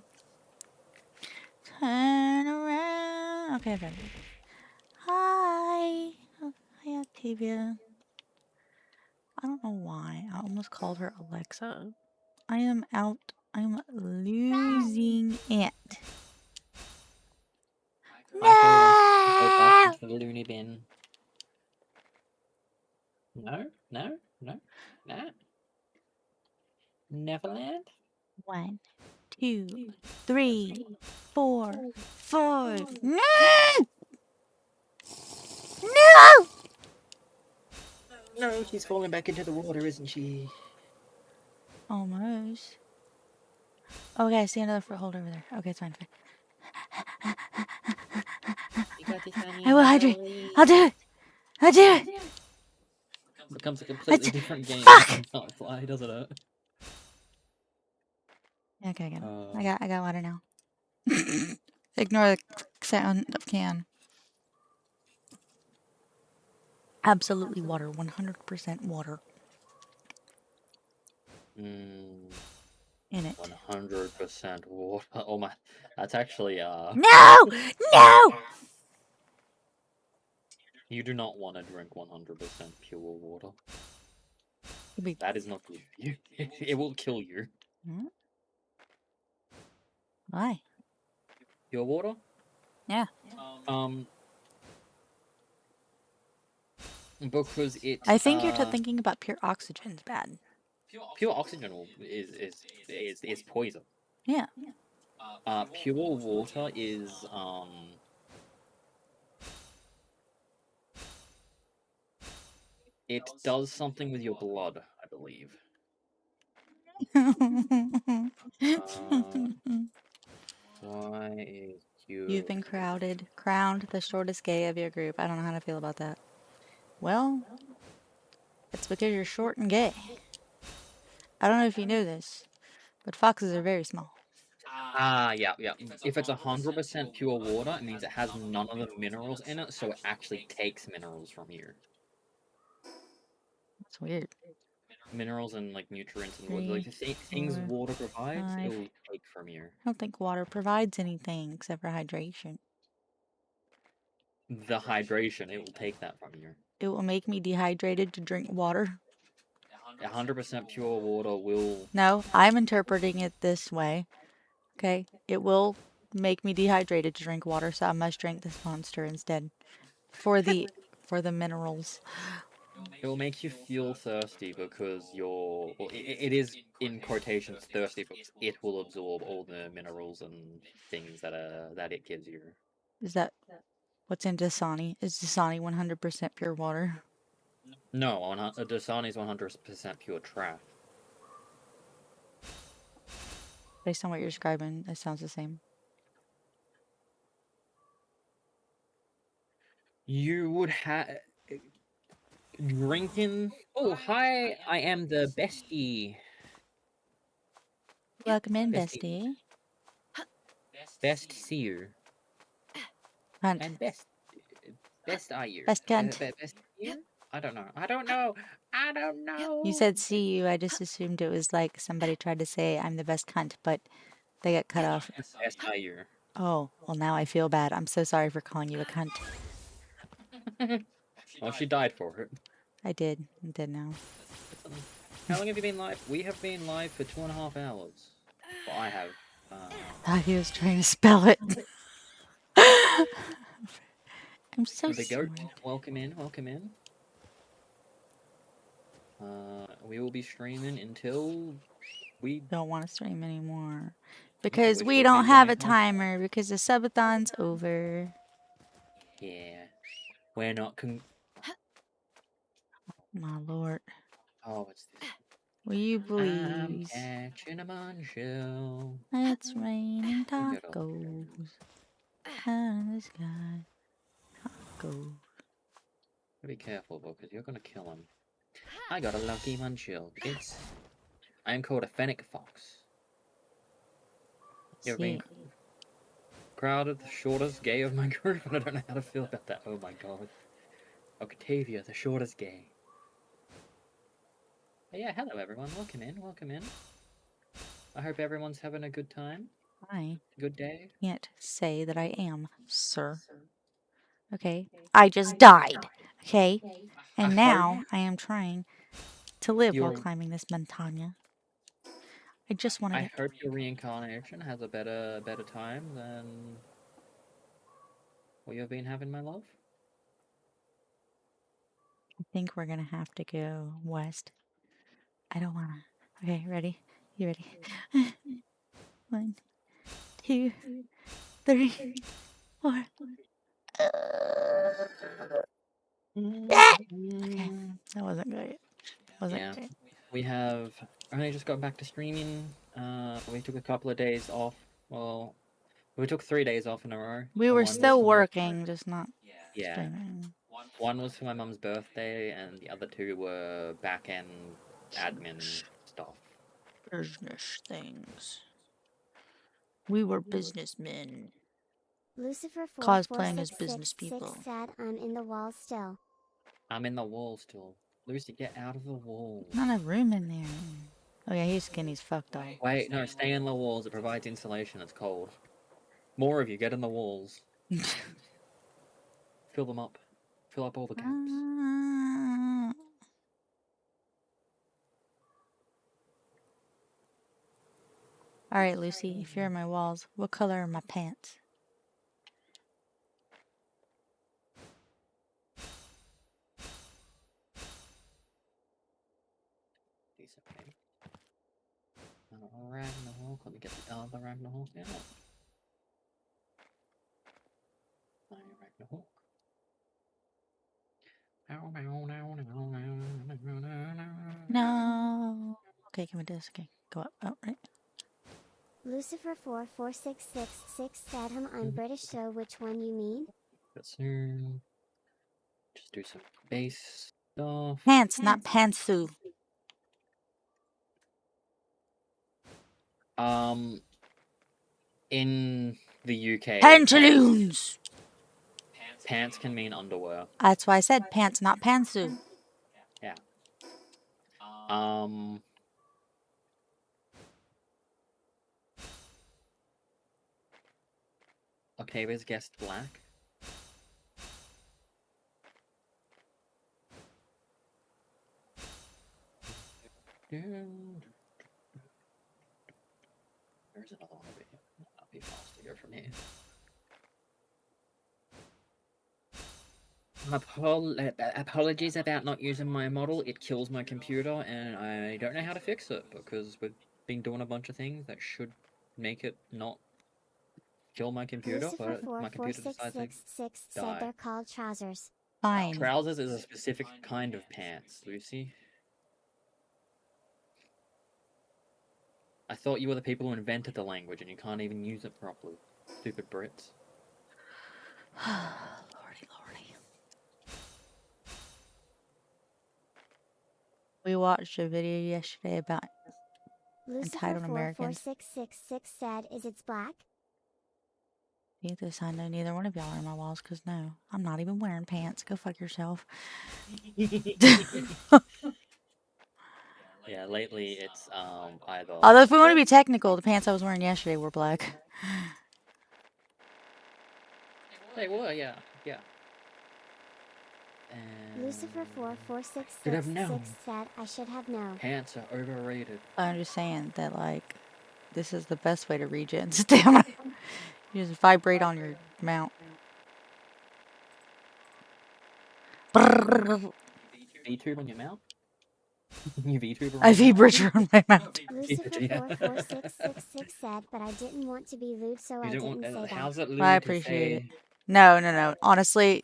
Turn around. Okay, better. Hi. Oh, hi, Octavia. I don't know why. I almost called her Alexa. I am out. I'm losing it. I go to the loony bin. No, no, no, no. Neverland? 1, 2, 3, 4, 5. No! No! No, she's falling back into the water, isn't she? Almost. Okay, I see another foothold over there. Okay, it's fine. I will hydrate. I'll do it. I'll do it. Becomes a completely different game. Fuck! Can't fly, doesn't it? Okay, I got water now. Ignore the sound of can. Absolutely water. 100% water. In it. 100% water. Oh my, that's actually No! No! You do not want to drink 100% pure water. Be... That is not good for you. It will kill you. Hmm? Why? Pure water? Yeah. Because it. I think you're thinking about pure oxygen's bad. Pure oxygen is poison. Yeah. Pure water is It does something with your blood, I believe. Why is you? You've been crowned the shortest gay of your group. I don't know how to feel about that. Well, it's because you're short and gay. I don't know if you know this, but foxes are very small. Yeah. If it's 100% pure water, it means it has none of the minerals in it, so it actually takes minerals from you. That's weird. Minerals and like nutrients and water, like the things water provides, it will take from you. I don't think water provides anything except for hydration. The hydration, it will take that from you. It will make me dehydrated to drink water. 100% pure water will... No, I'm interpreting it this way. Okay, it will make me dehydrated to drink water, so I must drink this monster instead. For the minerals. It will make you feel thirsty because you're... Well, it is, in quotations, thirsty because it will absorb all the minerals and things that it gives you. Is that what's in Dasani? Is Dasani 100% pure water? No, Dasani is 100% pure trash. Based on what you're describing, it sounds the same. You would have drinking. Oh, hi! I am the bestie. Welcome in, Bestie. bestie. Best see you. Hunt. And best are you? Best cunt. Best you? I don't know. I don't know. I don't know. You said see you. I just assumed it was like somebody tried to say I'm the best cunt, but they got cut off. Best are you? Oh, well, now I feel bad. I'm so sorry for calling you a cunt. Well, she died for it. I did. I'm dead now. How long have you been live? We have been live for 2.5 hours. Well, I have. Thought he was trying to spell it. I'm so The sorry. goat. Welcome in. Welcome in. We will be streaming until we Don't want to stream anymore. which Because will we be don't have a going on. timer. Because the subathon's over. Yeah. We're not My lord. Oh, what's this? Will you I'm please? catching a munchill. It's raining Look at all tacos. Out of the sky. Tacos. Be careful, because you're gonna kill him. I got a lucky munchill. I am called a fennec fox. You've been See. crowded, the shortest gay of my group, and I don't know how to feel about that. Oh my god. Octavia, the shortest gay. But yeah, hello everyone. Welcome in. Welcome in. I hope everyone's having a good time. I Good day. can't say that I am, sir. Okay? I just died. Okay? And now I am trying to live while climbing this montaña. I just want to I get... hope your reincarnation has a better time than what you've been having, my love. I think we're going to have to go west. I don't want to... Okay, ready? You ready? 1, 2, 3, 4. Yeah! Okay, that wasn't great. Wasn't great. We have only just got back to streaming. We took a couple of days off. Well, we took 3 days off in a row. We and were one was still for working, just not Yeah. streaming. One was for my mum's birthday, and the other 2 were back-end admin stuff. Business things. We were businessmen. Lucifer Cosplaying as business 446666 people. said I'm in the wall still. I'm in the wall still. Lucy, get out of the wall. Not enough room in there. Oh yeah, he's skinny's fucked up. Wait, no, stay in the walls. It provides insulation. It's cold. More of you, get in the walls. Fill them up. Fill up all the gaps. Alright, Lucy, if you're in my walls, what color are my pants? Decent, okay. Ragnarok. Let me get the other Ragnarok out. Ragnarok. No. Okay, can we do this? Okay, go up. Oh, right. Lucifer 44666 said I'm British, so which one you mean? Soon. Just do some base stuff. Pants, not pantsu. In the UK, Pantaloons! pants can mean underwear. That's why I said pants, not pantsu. Yeah. Octavia's guessed black. There's another one over here. That'll be fast to go from here. Apologies about not using my model. It kills my computer, and I don't know how to fix it because we've been doing a bunch of things that should make it not kill my computer, Lucifer but my computer decides to 44666 said die. they're called trousers. Fine. Trousers is a specific kind of pants, Lucy. I thought you were the people who invented the language and you can't even use it properly. Stupid Brits. Lordy, lordy. We watched a video yesterday about entitled Americans. Lucifer44666 said, is it's black? I know neither one of y'all are in my walls, because no, I'm not even wearing pants. Go fuck yourself. Yeah, lately it's either. Although if we want to be technical, the pants I was wearing yesterday were black. They were, yeah. Should have known. Lucifer44666 said, I should have known. Pants are overrated. I'm just saying that, like, this is the best way to regen stamina. You just vibrate on your mount. VTuber on your mouth? You VTuber on I your mouth? vibrator on my mount. Lucifer44666 said, but I didn't want to be lewd, so I didn't say that. How's it lewd I to appreciate it. say? No. Honestly,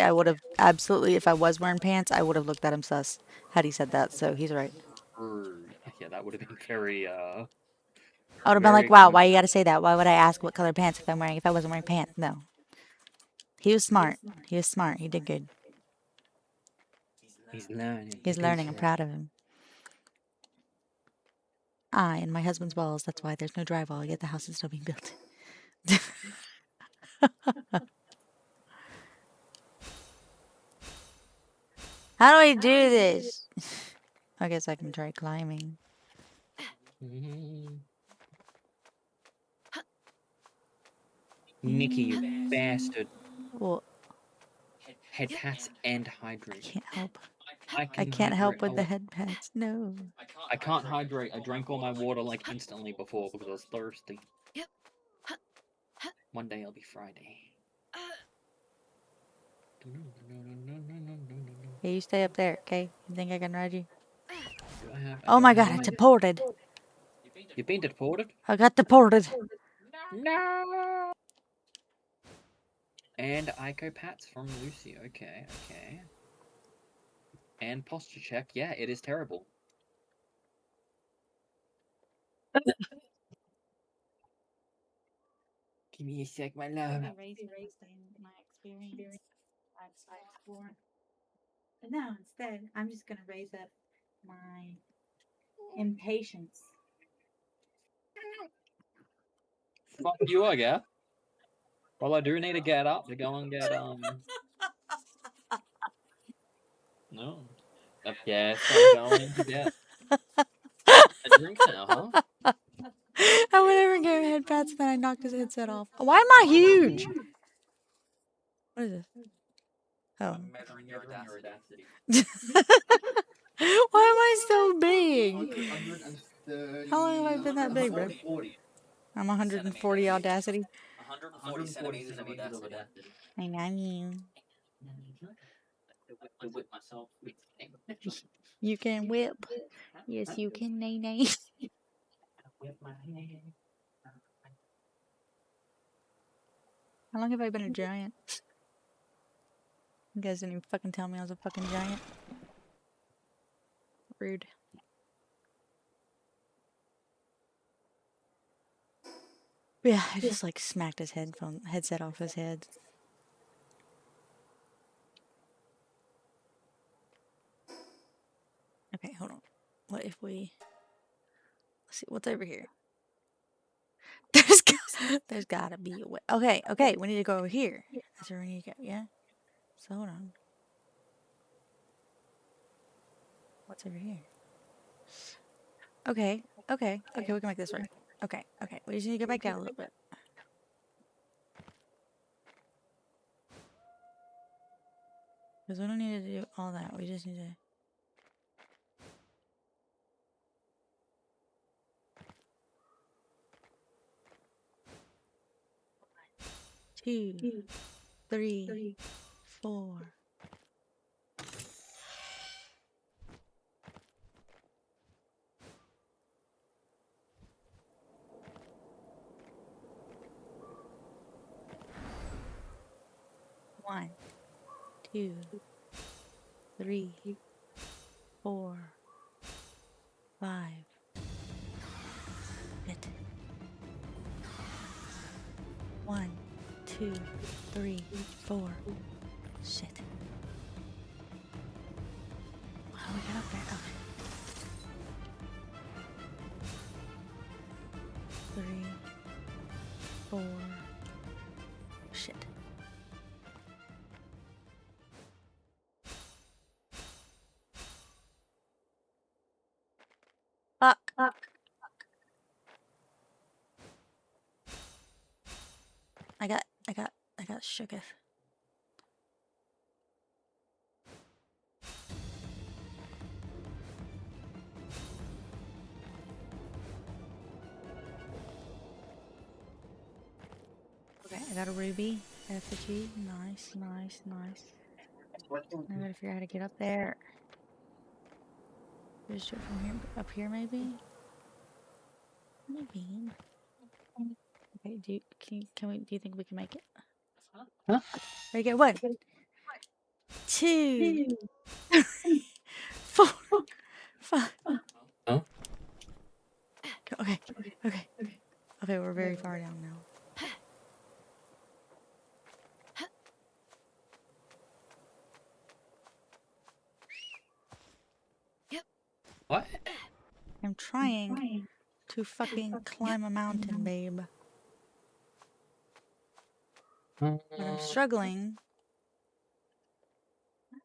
I would have absolutely, if I was wearing pants, I would have looked at him sus had he said that, so he's right. Rude. Yeah, that would have been very, I would have been like, wow, why you gotta say that? Why would I ask what color pants if I wasn't wearing pants? No. He was smart. He did good. He's learning. He's learning. I'm proud of him. And my husband's walls. That's why there's no drywall, yet the house is still being built. How do I do this? I guess I can try climbing. Nikki, you bastard. Well, Head pats and hydrate. can't help. I can't help with the head pats. No. I can't hydrate. I drank all my water like instantly before because I was thirsty. One day I'll be Friday. Hey, you stay up there, okay? You think I can ride you? I Oh my don't god, know. I deported. You've been deported? I got deported. No. And Aiko Pats from Lucy. Okay. And posture check. Yeah, it is terrible. Give me a sec, my love. No, instead, I'm just gonna raise up my impatience. Fuck you, I guess. Well, I do need to get up to go and get No. I guess I'm going to get a drink now, huh? I would never give him head pats, then I knocked his headset off. Why am I huge? What is this? Oh. Measuring your audacity. Why am I so big? How long have I been that big, bro? I'm 140 audacity. 140 centimeters of audacity. I know you. To whip myself. You can whip. Yes, you can, nay. Whip my hand. How long have I been a giant? You guys didn't even fucking tell me I was a fucking giant. Rude. Yeah, I just like smacked his headset off his head. Okay, hold on. What if we... Let's see, what's over here? There's gotta be a way. Okay, we need to go over here. That's where we need to go, yeah? So hold on. What's over here? Okay, we can make this work. Okay, we just need to go back down a little bit. Because we don't need to do all that, we just need to... Two, three, 4. One, 2, 3, 4, 5. 2, 3, 4. Shit. How do we get up there? Okay. 3, 4. Shit. Fuck. I got shooketh. Okay, I got a ruby, effigy. Nice. Now I gotta figure out how to get up there. Just do it from here, up here maybe? Maybe. Okay, do you think we can make it? Huh? Ready, go, 1, 2, 4, 5. Huh? Okay, we're very far down now. What? I'm trying to fucking climb a mountain, babe. But I'm struggling.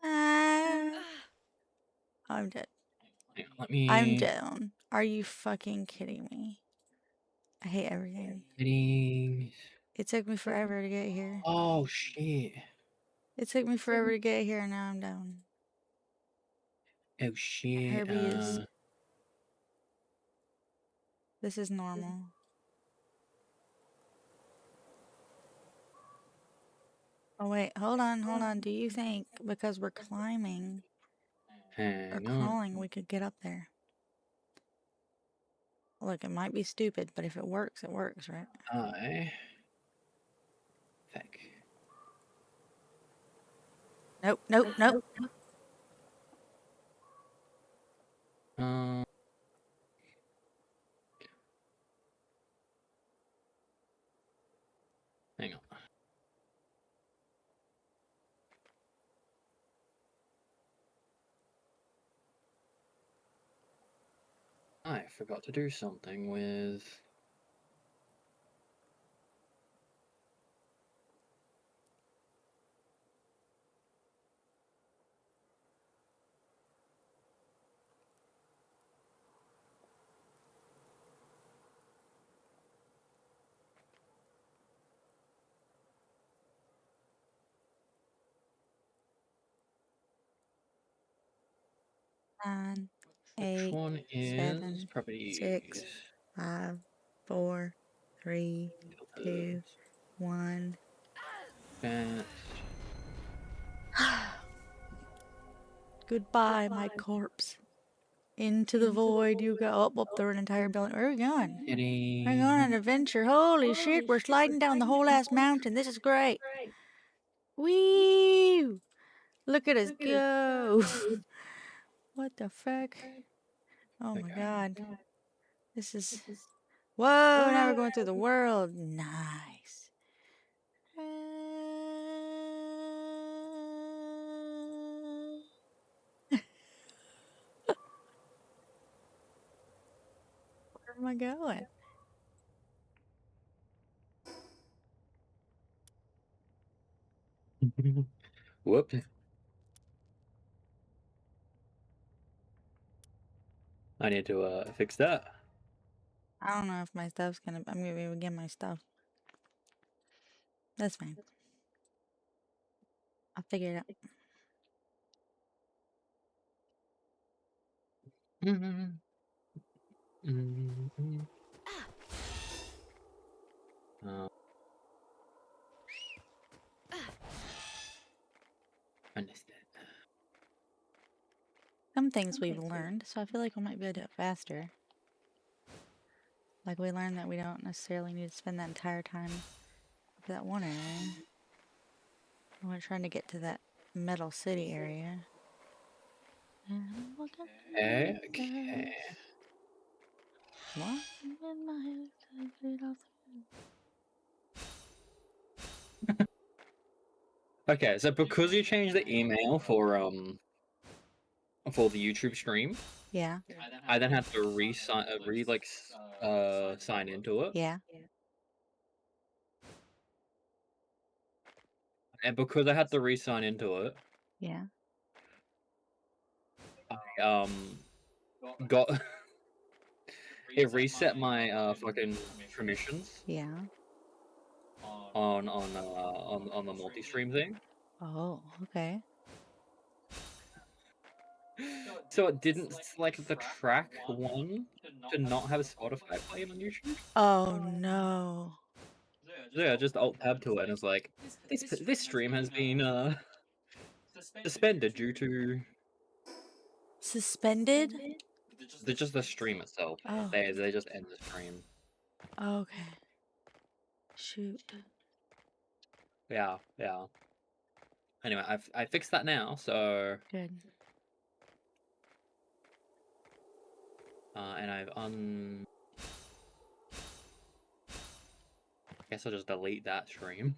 I'm dead. Let me. I'm down. Are you fucking kidding me? I hate everything. Settings. It took me forever to get here. Oh shit. It took me forever to get here and now I'm down. Oh shit. Herbie is... This is normal. Oh wait, hold on. Do you think because we're climbing or Hang on. crawling we could get up there? Look, it might be stupid, but if it works, right? Fuck. Nope. Hang on. I forgot to do something with. Nine, Which 8, one is 7, properties? 6, 5, 4, 3, 2, 1. That's Goodbye, my corpse. Into the void you go. Up through an entire building. Where are we going? getting. We're going on an adventure. Holy shit, we're sliding down the whole ass mountain. This is great. Wee! Look at us go. What the fuck? Oh my god. This is... Whoa, now we're going through the world. Nice. Where am I going? Whoops. I need to fix that. I don't know if my stuff's gonna... I'm gonna be able to get my stuff. That's fine. I'll figure it out. I missed it. Some things we've learned, so I feel like we might be able to do it faster. Like we learned that we don't necessarily need to spend that entire time for that one area. We're trying to get to that metal city area. Okay. Walking with my head Okay, so because you changed the email for the YouTube stream, Yeah. I then had to sign into it. Yeah. And because I had to re-sign into it, Yeah. I got it reset my fucking permissions Yeah. on the multi-stream thing. Oh, okay. So it didn't select the track one to not have Spotify playing on YouTube. Oh no. So yeah, just alt tab to it, and it's like this stream has been suspended due to Suspended? just the stream itself. Oh. They just end the stream. Okay. Shoot. Yeah. Anyway, I fixed that now, so Good. and I've I guess I'll just delete that stream.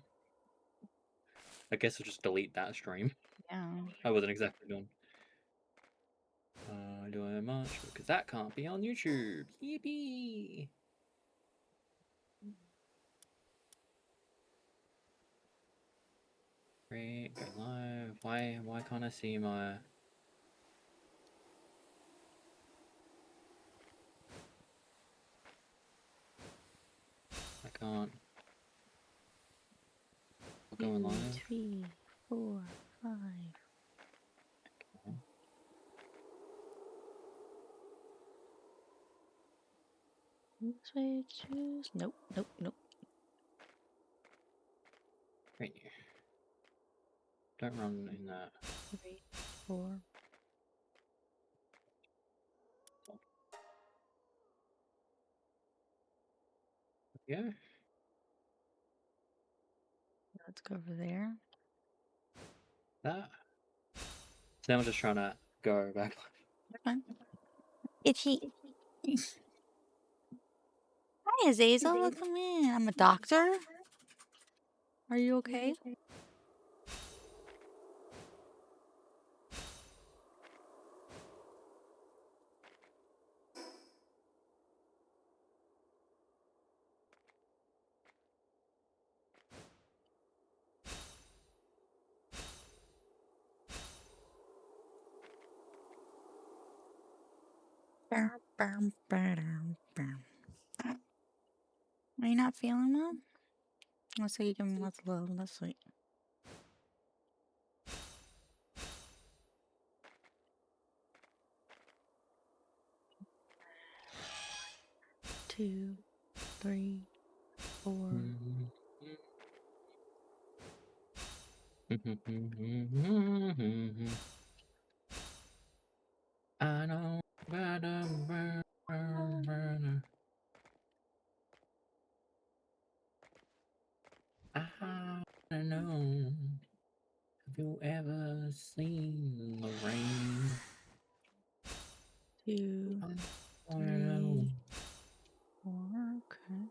Yeah. I wasn't exactly doing doing much because that can't be on YouTube. Yippee! Great, go live. Why can't I see my? I can't. We're going 2, live. 3, 4, 5. Okay. Which way to choose? Nope. Great. Don't run in that. 3, 4. Yeah. Let's go over there. That. So now I'm just trying to go back. You're fine. Itchy. Hi, Azazel. Welcome in. I'm a doctor. Are you okay? Are you not feeling well? Let's say you give me lots of love. That's sweet. Two, 3, 4. I know. I don't know. Have you ever seen the rain? 2, I don't know. 3, 4. Okay.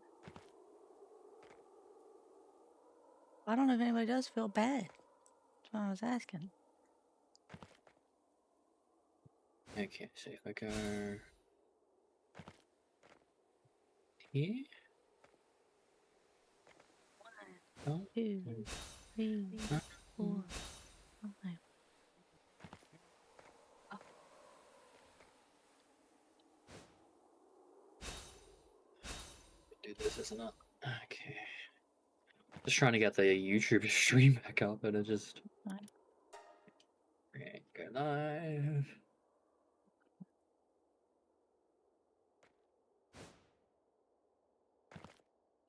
I don't know if anybody does feel bad. That's what I was asking. Okay, so if I go here. 1, 2, 3, 4, 5. Do this, isn't it? Okay. Just trying to get the YouTube stream back up, but it just. Fine. Okay, go live.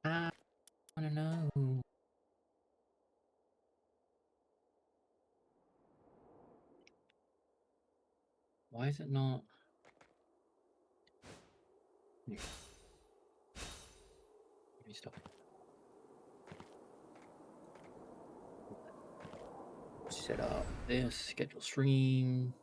I wanna know. Why is it not? Let me stop. Set up this, schedule stream.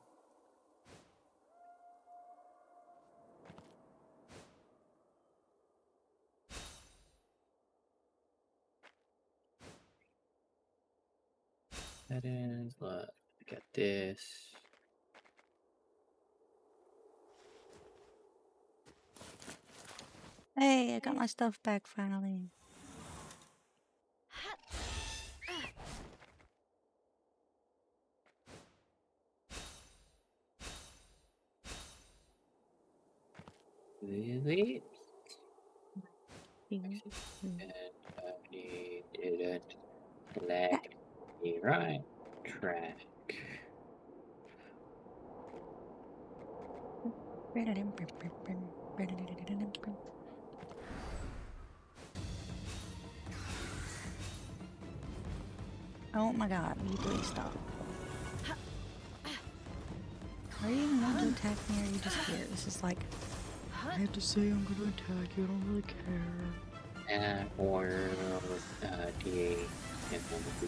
Settings. Look at this. Hey, I got my stuff back finally. Really? Mhm. And he didn't let me right track. Oh my god, will you please stop? Are you even want to attack me or are you just here? This is like, I have to say I'm gonna attack you, I don't really care. Or DA and then the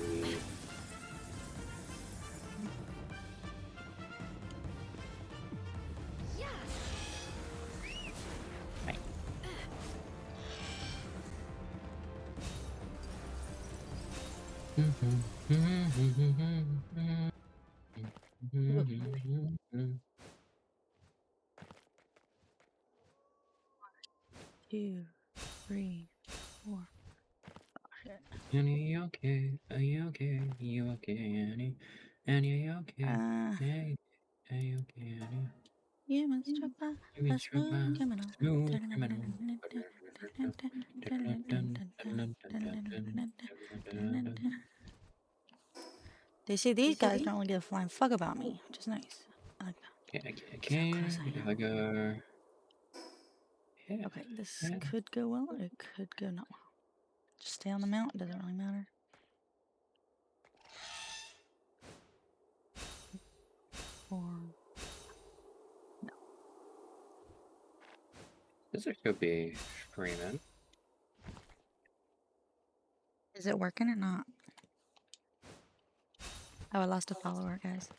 Two, three, four. Annie, okay? Are you okay? Are you okay, Annie? Annie, are you okay? Hey, are you okay, Annie? You must struck by You been a struck by smooth a criminal. smooth criminal. They see these guys don't really give a flying fuck about me, which is nice. I like that. So close I If am. I go here, Okay, this could go well, it could go not well. Just stay on the mount, doesn't really matter. Or this could be streaming. is it working or not? Oh, I lost a follower, guys.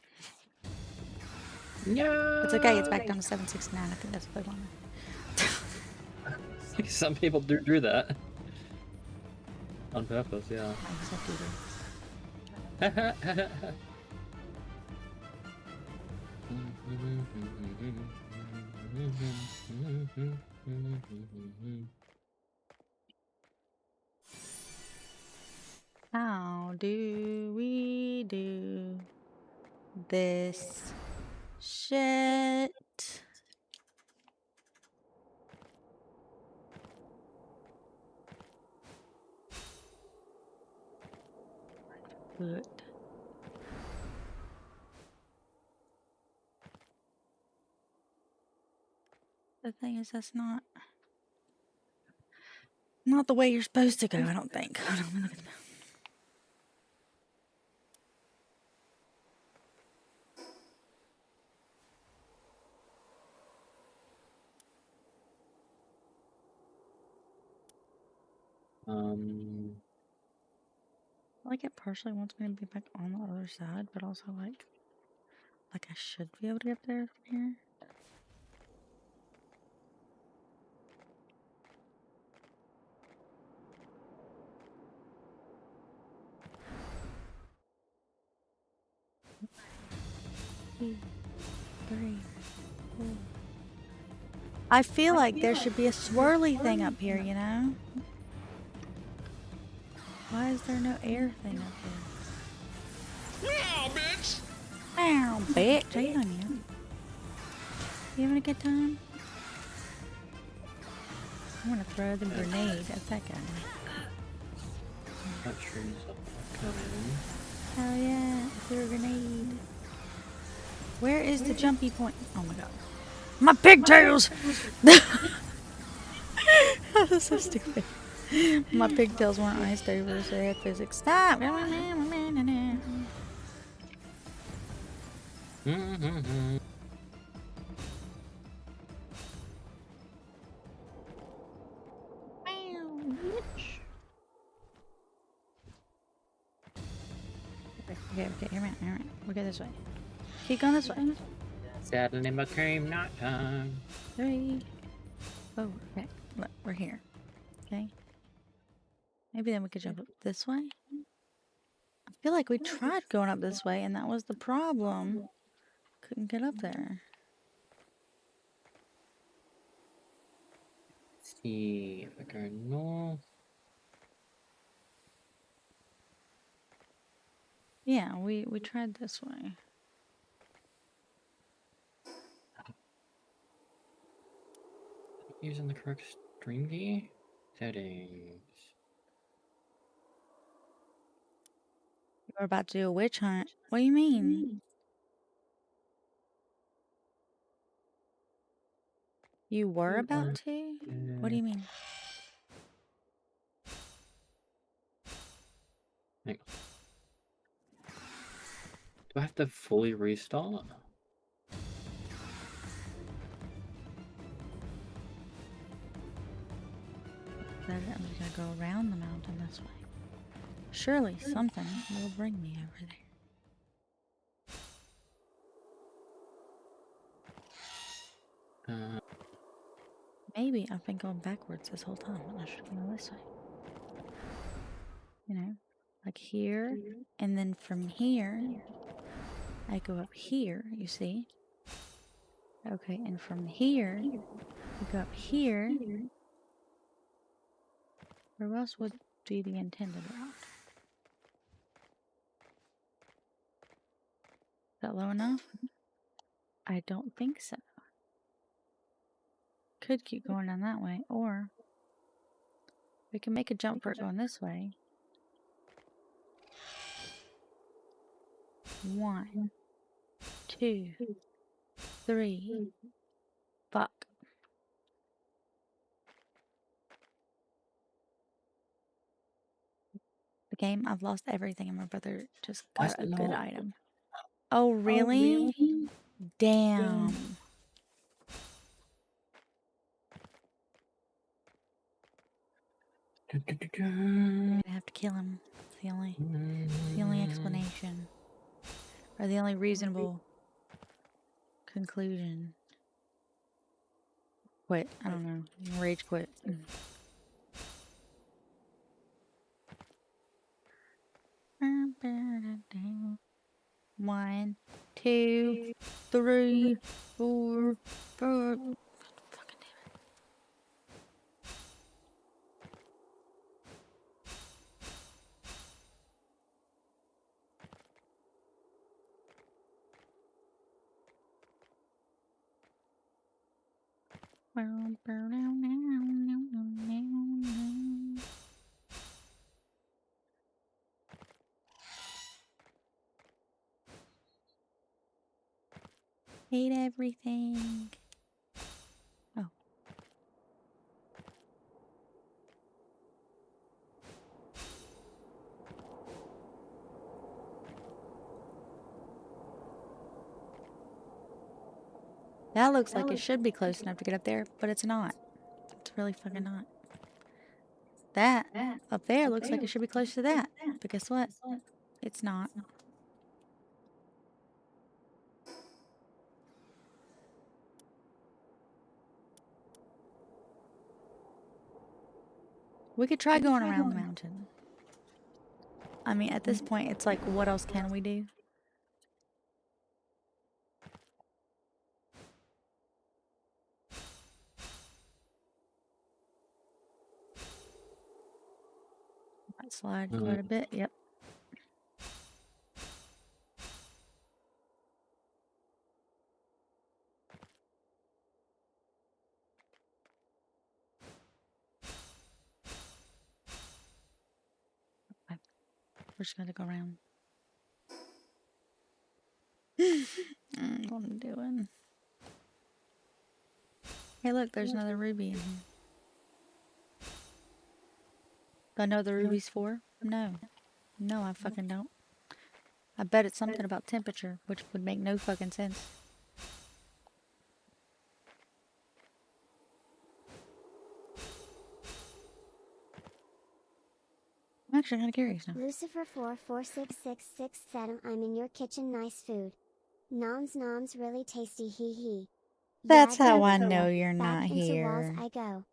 No, It's okay, it's back down to 769. I think that's what they wanted. Some people do that on purpose, yeah. I guess I do this. How do we do this shit? Good. The thing is, that's not the way you're supposed to go, I don't think. Hold on, let me look at the map. Like it partially wants me to be back on the other side, but also like I should be able to get there from here. Two, three, four. I feel like there should be a swirly thing up here, you know? Why is there no air thing up here? Meow, bitch! Ow, bitch. How you doing, man? You having a good time? I'm gonna throw the grenade at that guy. That tree's coming. Hell yeah, I threw a grenade. Where is the jumpy point? Oh my god. My pigtails! That was so stupid. My pigtails weren't iced over, so they had physics. Stop! Okay, hear me out, hear me out. We'll go this way. Keep going this way. Saddle in my cream, not time. 3. Oh, okay. Look, we're here. Okay. Maybe then we could jump up this way. feel like we tried going up this way, and that was the problem. Couldn't get up there. Let's see if I go north. Yeah, we tried this way. Using the correct stream key? Settings. We're about to do a witch hunt. What do you mean? You were about to? What do you mean? Hang on. Do I have to fully restart? I'm just gonna go around the mountain this way. Surely something will bring me over there. Maybe I've been going backwards this whole time. I should go this way. You know, like here, and then from here, I go up here, you see? Okay, and from here, we go up here. Where else would be the intended route? Is that low enough? I don't think so. Could keep going down that way, or we can make a jump for it going this way. 1, 2, 3. Fuck. The game, I've lost everything, and my brother just got a good item. Oh, really? Damn. You're gonna have to kill him. It's the only explanation. Or the only reasonable conclusion. Quit. I don't know. Rage quit. One, 2, 3, 4, 5. Fucking damn it. Hate everything. Oh. That looks like it should be close enough to get up there, but it's not. It's really fucking not. That up there looks like it should be close to that. But guess what? It's not. We could try going around the mountain. I mean, at this point, it's like, what else can we do? Might slide quite a bit. Yep. Okay. We're just gonna go around. What I'm doing. Hey, look, there's another ruby in here. Do I know what the ruby's for? No. No, I fucking don't. I bet it's something about temperature, which would make no fucking sense. I'm actually kind of curious now. Lucifer44666 said I'm in your kitchen, nice food. Noms really tasty, hee hee. That's Yeah, how I go. know you're not Back into walls here. I go.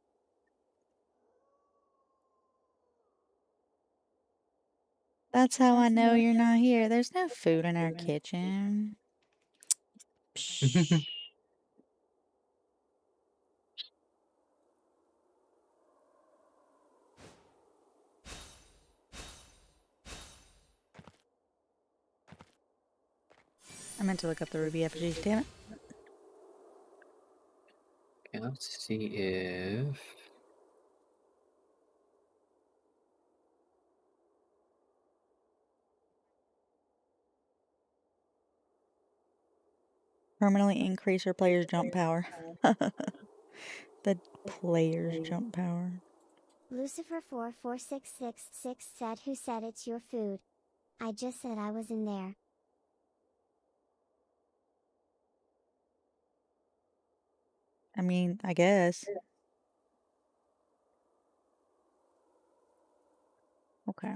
That's how I know you're not here. There's no food in our kitchen. Psh. I meant to look up the ruby effigies, damn it. Okay, let's see if... Permanently increase your player's jump power. The player's jump power. Lucifer44666 said, who said it's your food? I just said I was in there. I mean, I guess. Okay.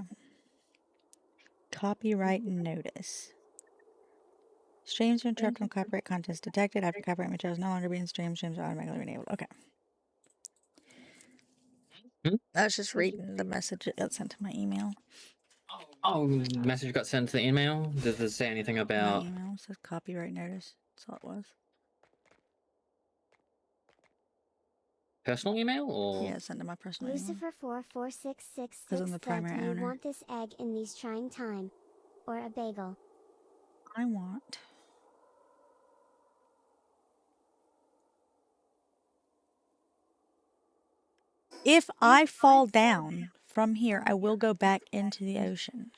Copyright notice. Streams from truck from copyright contents detected after copyright materials no longer being streamed. Streams are automatically enabled. Okay. I was just reading the message that got sent to my email. Oh, the message got sent to the email? Does it say anything My about... email says copyright notice. That's all it was. personal email, or...? Yeah, sent to my personal email. Lucifer44666 Because I'm the said, primary do you owner. want this egg in these trying time? Or a bagel? I want... If I fall down from here, I will go back into the ocean.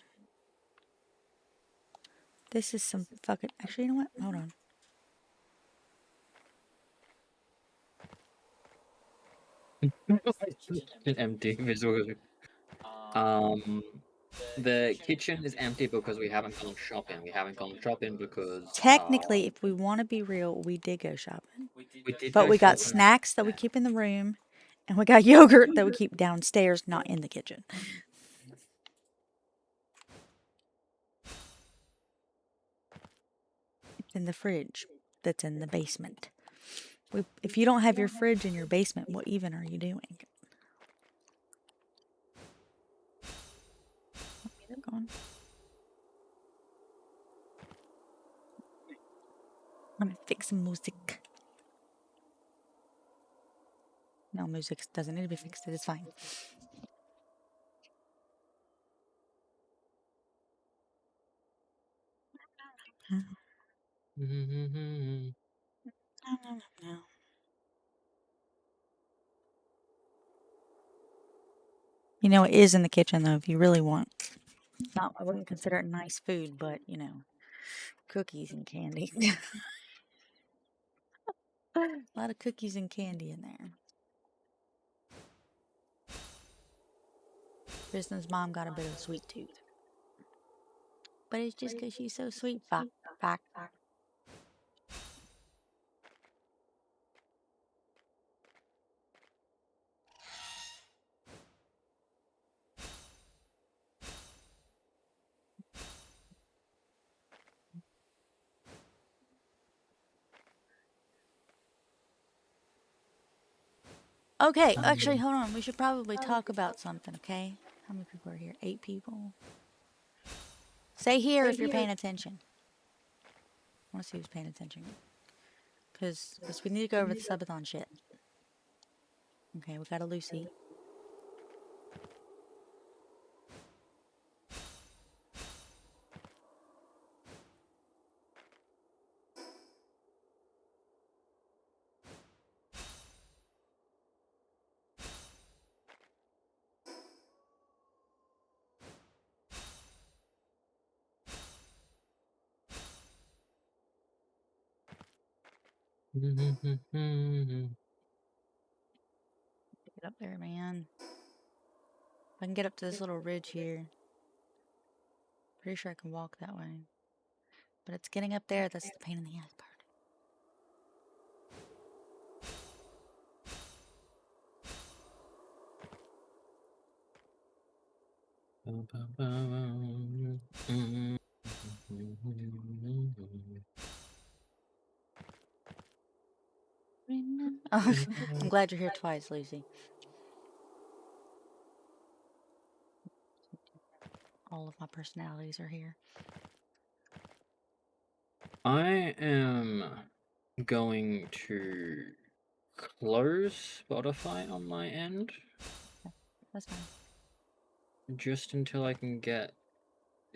This is some fucking... Actually, you know what? Hold on. An empty visual. The kitchen is empty because we haven't gone shopping. We haven't gone shopping because... Technically, if we want to be real, we did go shopping. we did But go we got shopping. snacks that we keep in the room, and we got yogurt that we keep downstairs, not in the kitchen. It's in the fridge that's in the basement. If you don't have your fridge in your basement, what even are you doing? They're gone. I'm gonna fix some music. No, music doesn't need to be fixed. It is fine. You know, it is in the kitchen, though, if you really want. Not, I wouldn't consider it nice food, but, you know, cookies and candy. A lot of cookies and candy in there. Tristan's mom got a bit of a sweet tooth. But it's just because she's so sweet. Fuck. Okay, actually, hold on. We should probably talk about something, okay? How many people are here? 8 people. Say here if you're paying attention. I want to see who's paying attention. Because we need to go over the subathon shit. Okay, we got a Lucy. Get up there, man. If I can get up to this little ridge here. Pretty sure I can walk that way. But it's getting up there that's the pain in the ass part. Oh, I'm glad you're here twice, Lucy. all of my personalities are here. I am going to close Spotify on my end. That's fine. Just until I can get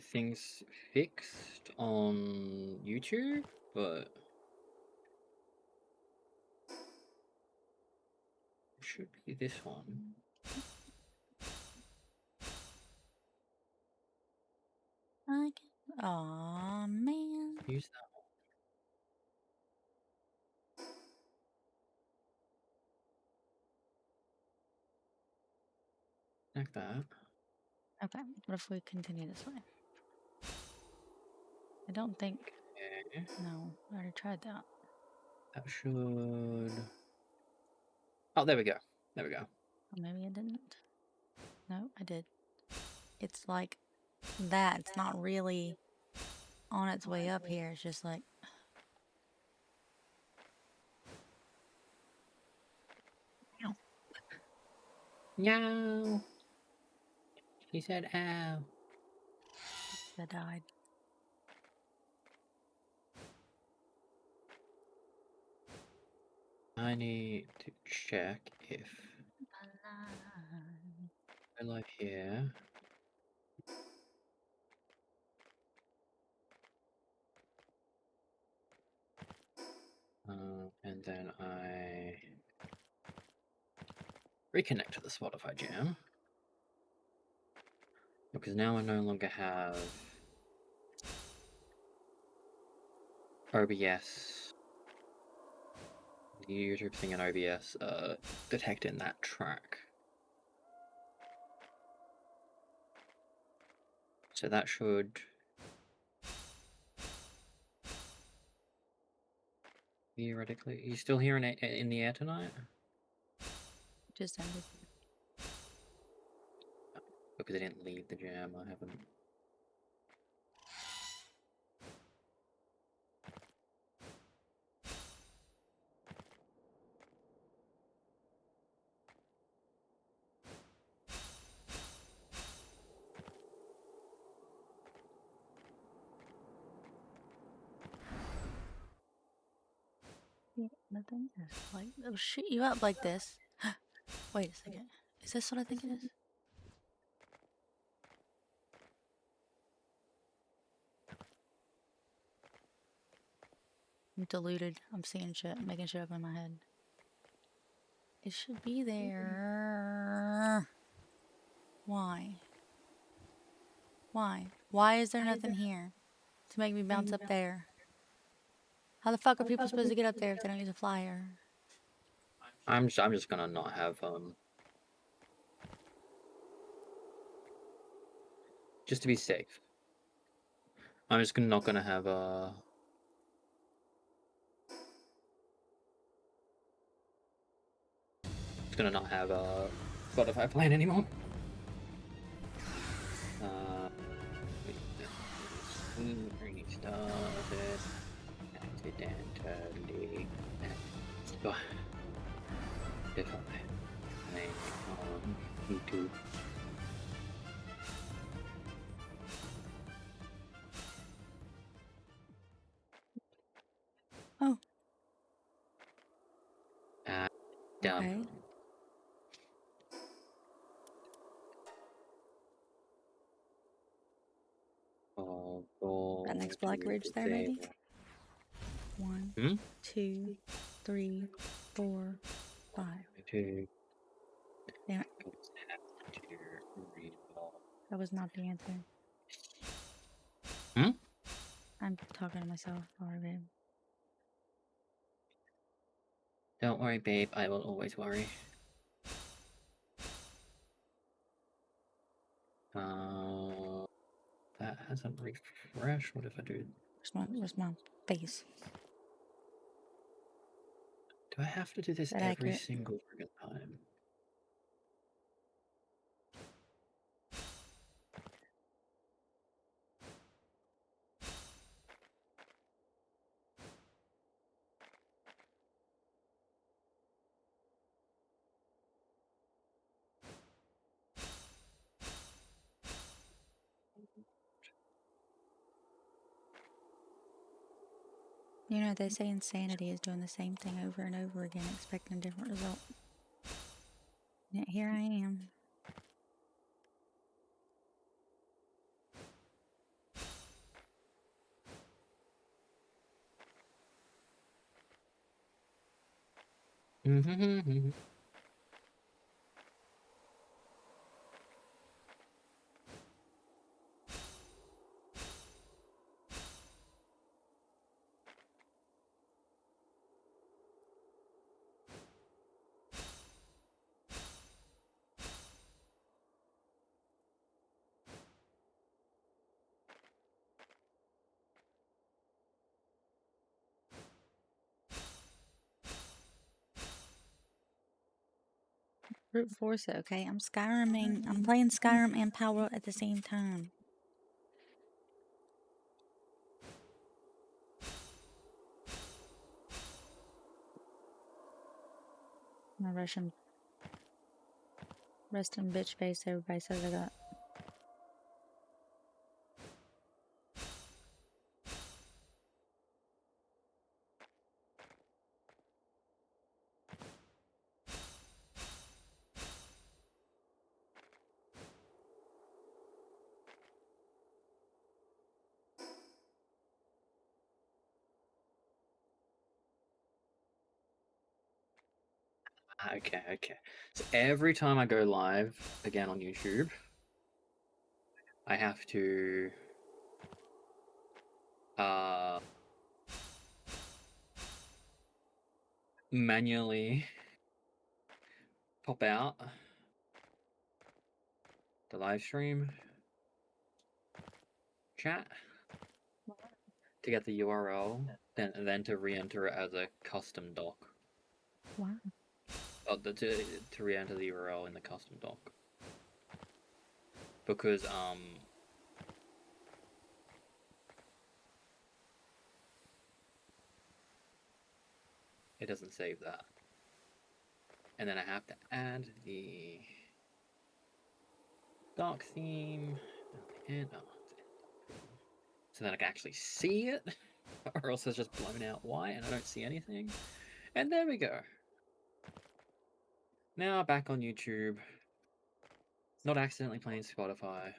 things fixed on YouTube, but it should be this one. Aw, man. Use that one. Like that. Okay, what if we continue this way? I don't think. Okay. No, I already tried that. That should. Oh, there we go. There we go. Or maybe I didn't. No, I did. It's like that. It's not really on its way up here. It's just like. No. He said, ow. I died. I need to check if I live here. And then I reconnect to the Spotify jam. Because now I no longer have OBS, the YouTube thing in OBS detecting that track. So that should theoretically. Are you still here in the air tonight? Just ended. Because I didn't leave the jam, I haven't. Yeah, nothing is like. It'll shoot you up like this. Wait a second. Is this what I think it is? I'm deluded. I'm seeing shit, making shit up in my head. It should be there. Why? Why? Why is there nothing here to make me bounce up there? How the fuck are people supposed to get up there if they don't use a flyer? I'm just gonna not have just to be safe. I'm just not gonna have just gonna not have Spotify playing anymore. Restarted accidentally. So, if I play on YouTube. Oh. Dumb. Okay. That next black ridge there, maybe? 1, 2, 3, 4, 5. Damn it. That was not the answer. I'm talking to myself. Sorry, babe. Don't worry, babe. I will always worry. That hasn't refreshed. What if I do? Where's my face? Do I have to do this That every accurate? single friggin' time? You know, they say insanity is doing the same thing over and over again, expecting a different result. Yet here I am. Brute force it, okay? I'm playing Skyrim and Palworld at the same time. My Russian resting bitch face everybody says I got. Okay. So every time I go live again on YouTube, I have to manually pop out the live stream chat to get the URL, then to re-enter it as a custom doc. Wow. To re-enter the URL in the custom doc. Because it doesn't save that. And then I have to add the dark theme so that I can actually see it, or else it's just blown out white and I don't see anything. And there we go. Now back on YouTube. Not accidentally playing Spotify.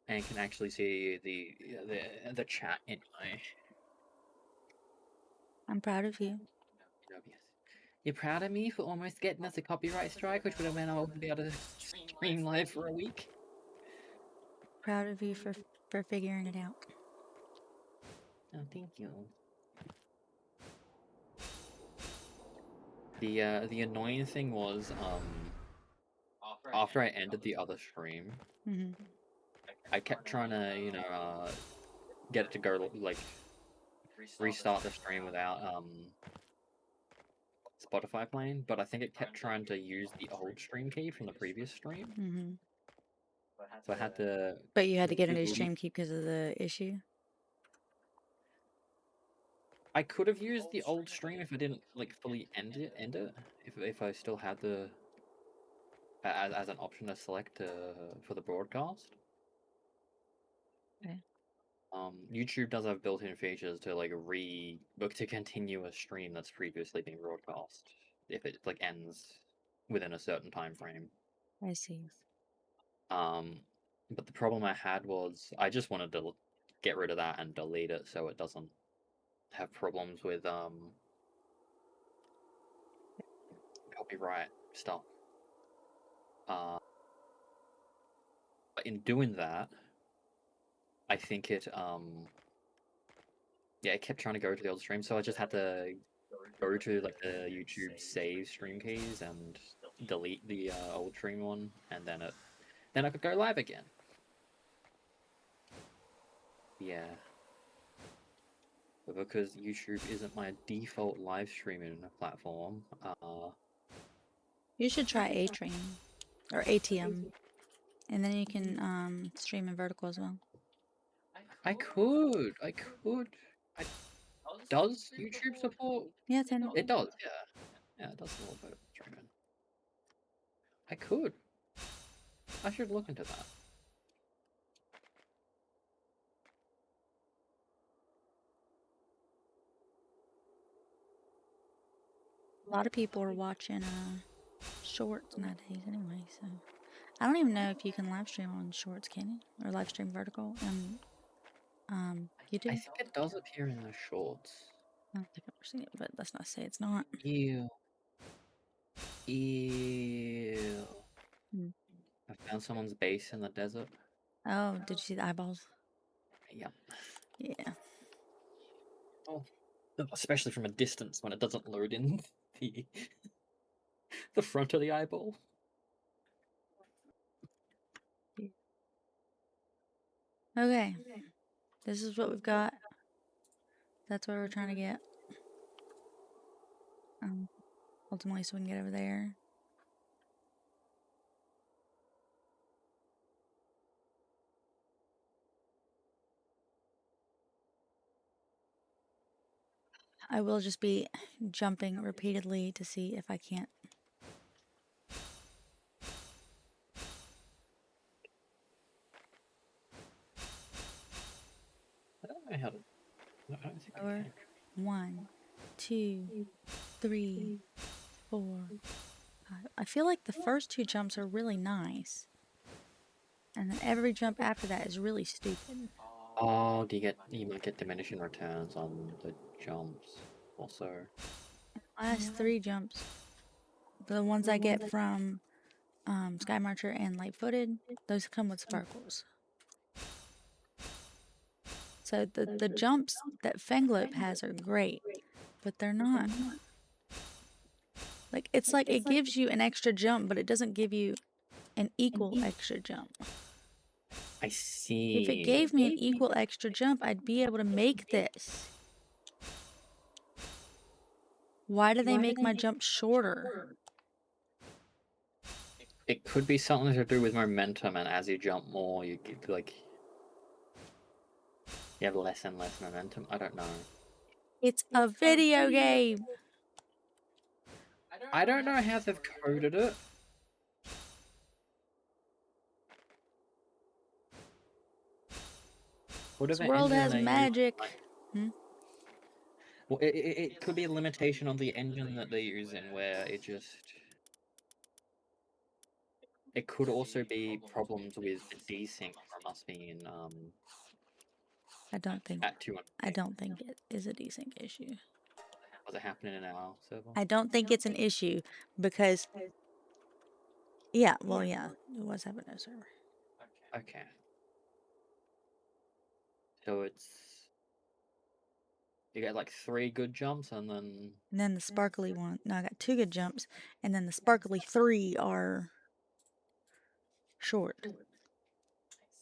And can actually see the chat anyway. I'm proud of you. You're proud of me for almost getting us a copyright strike, which would have meant I wouldn't be able to stream live for a week. Proud of you for figuring it out. Oh, thank you. The annoying thing was, after I ended the other stream, I kept trying to, get it to go, like, restart the stream without, Spotify playing, but I think it kept trying to use the old stream key from the previous stream. So I had to... But you had to get a new stream key because of the issue? I could have used the old stream if I didn't, like, fully end it, if I still had the... as an option to select for the broadcast. Okay. YouTube does have built-in features to, like, to continue a stream that's previously been broadcast if it, like, ends within a certain time frame. I see. But the problem I had was I just wanted to get rid of that and delete it so it doesn't have problems with copyright stuff. But in doing that, I think it it kept trying to go to the old stream, so I just had to go to, like, the YouTube save stream keys and delete the old stream one, and then I could go live again. Yeah. But because YouTube isn't my default live streaming platform, You should try A-Train or ATM, and then you can stream in vertical as well. I could. Does YouTube support? Yeah, It does, yeah. Yeah, it does a little bit of trimming. I could. I should look into that. A lot of people are watching shorts nowadays anyway, so I don't even know if you can live stream on shorts, can you? Or live stream vertical on YouTube? I think it does appear in the shorts. I don't think I've ever seen it, but let's not say it's not. Ew. Ew. Hmm. I found someone's base in the desert. Oh, did you see the eyeballs? Yep. Yeah. Oh, especially from a distance when it doesn't load in the the front of the eyeball. Okay. This is what we've got. That's where we're trying to get. Ultimately, so we can get over there. I will just be jumping repeatedly to see if I can't. I don't know how to. I don't think I Or can. 1, 2, 3, 4, 5. I feel like the first 2 jumps are really nice. And then every jump after that is really stupid. Oh, you might get diminishing returns on the jumps also. Last 3 jumps, the ones I get from Sky Marcher and Light Footed, those come with sparkles. So the jumps that Fanglope has are great, but they're not. Like, it's like it gives you an extra jump, but it doesn't give you an equal extra jump. I see. If it gave me an equal extra jump, I'd be able to make this. Why do they make my jump shorter? It could be something to do with momentum, and as you jump more, you get like you have less and less momentum. I don't know. It's a video game. I don't know how they've coded it. This world has magic. Well, it could be a limitation on the engine that they're using, where it just. It could also be problems with the desync from us being I don't think at 200. it is a desync issue. Was it happening in our server? I don't think it's an issue because yeah, well yeah, it was happening on a server. Okay. So it's you get like 3 good jumps and then the sparkly one. No, I got 2 good jumps, and then the sparkly 3 are short.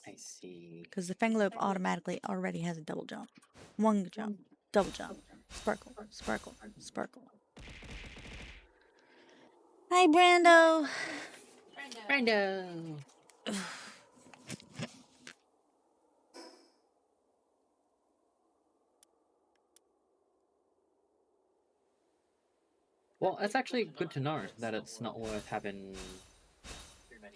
I see. Because the Fanglope automatically already has a double jump. 1 jump, double jump, sparkle, sparkle, sparkle. Hi, Brando. Brando. Well, it's actually good to know that it's not worth having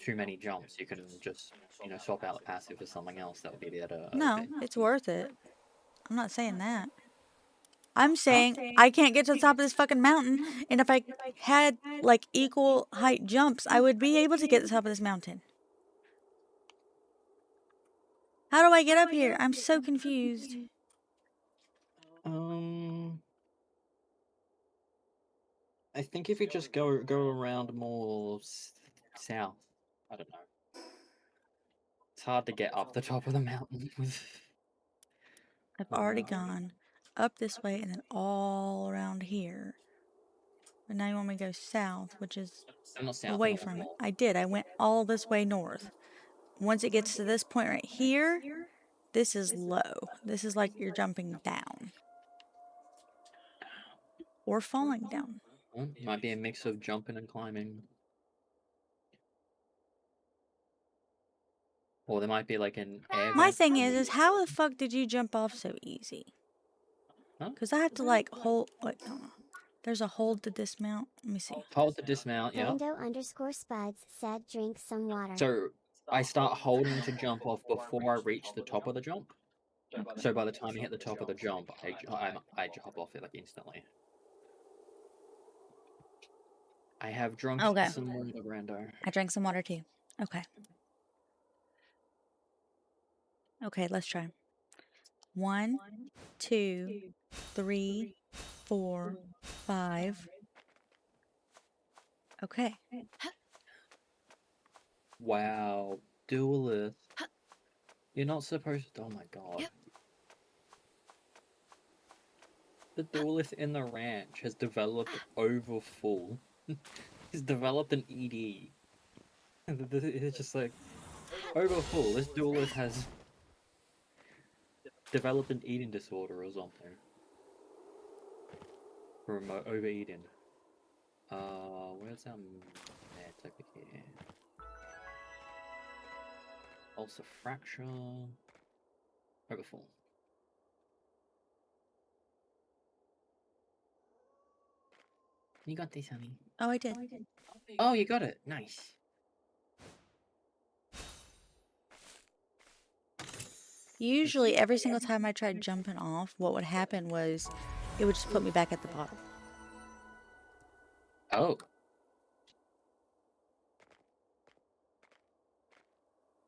too many jumps. You can just, swap out the passive for something else that would be the other. No, it's worth it. I'm not saying that. I'm saying I can't get to the top of this fucking mountain, and if I had, like, equal height jumps, I would be able to get to the top of this mountain. How do I get up here? I'm so confused. I think if you just go around more south, I don't know. It's hard to get up the top of the mountain. I've already gone up this way and then all around here. But now you want me to go south, which is Not south, away north, from it. north. I did. I went all this way north. Once it gets to this point right here, this is low. This is like you're jumping down. Or falling down. Well, might be a mix of jumping and climbing. Or there might be like an air My vent. thing is how the fuck did you jump off so easy? Huh? Because I have to like hold, like, I don't know. There's a hold to dismount. Let me see. Hold to dismount, yeah. Brando_Spuds said drink some water. So I start holding to jump off before I reach the top of the jump. So by the time I hit the top of the jump, I jump off it like instantly. I have drunk Okay. some water, Brando. I drank some water too. Okay. Okay, let's try. 1, 2, 3, 4, 5. Okay. Wow, duelist. You're not supposed to. Oh my god. The duelist in the ranch has developed overfull. He's developed an ED. It's just like overfull. This duelist has developed an eating disorder or something from overeating. Where's meds over here? Also fracture. Overfull. You got this, honey. Oh, I did. Oh, you got it. Nice. Usually, every single time I tried jumping off, what would happen was it would just put me back at the bottom. Oh.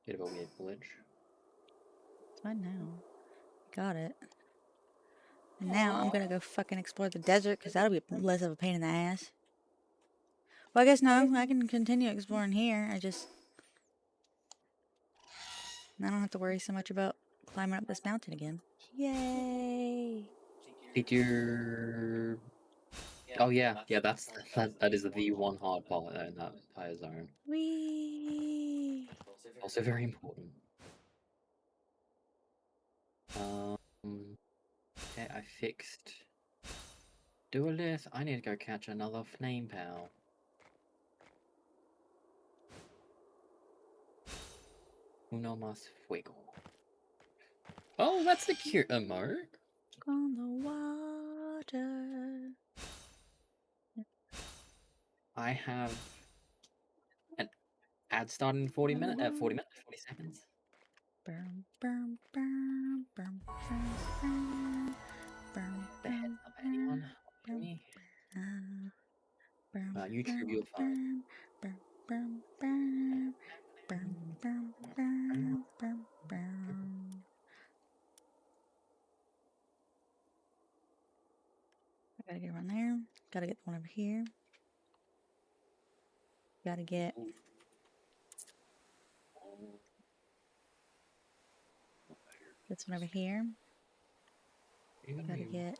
Bit of a weird glitch. It's fine now. Got it. And now I'm gonna go fucking explore the desert because that'll be less of a pain in the ass. Well, I guess no. I can continue exploring here. I don't have to worry so much about climbing up this mountain again. Yay! Did you? Oh yeah, that is the V1 hard part in that entire zone. Whee! Also very important. Okay, I fixed duelist. I need to go catch another flame pal. Uno más fuego. Oh, that's the cute emote. On the water. I have an ad starting in 40 minutes. 40 seconds. Bum, bum, bum, bum, bum, bum, The heads up, anyone? Watching me? YouTube, you'll find. I gotta get one there. Gotta get the one over here. Gotta get this one over here. Gotta get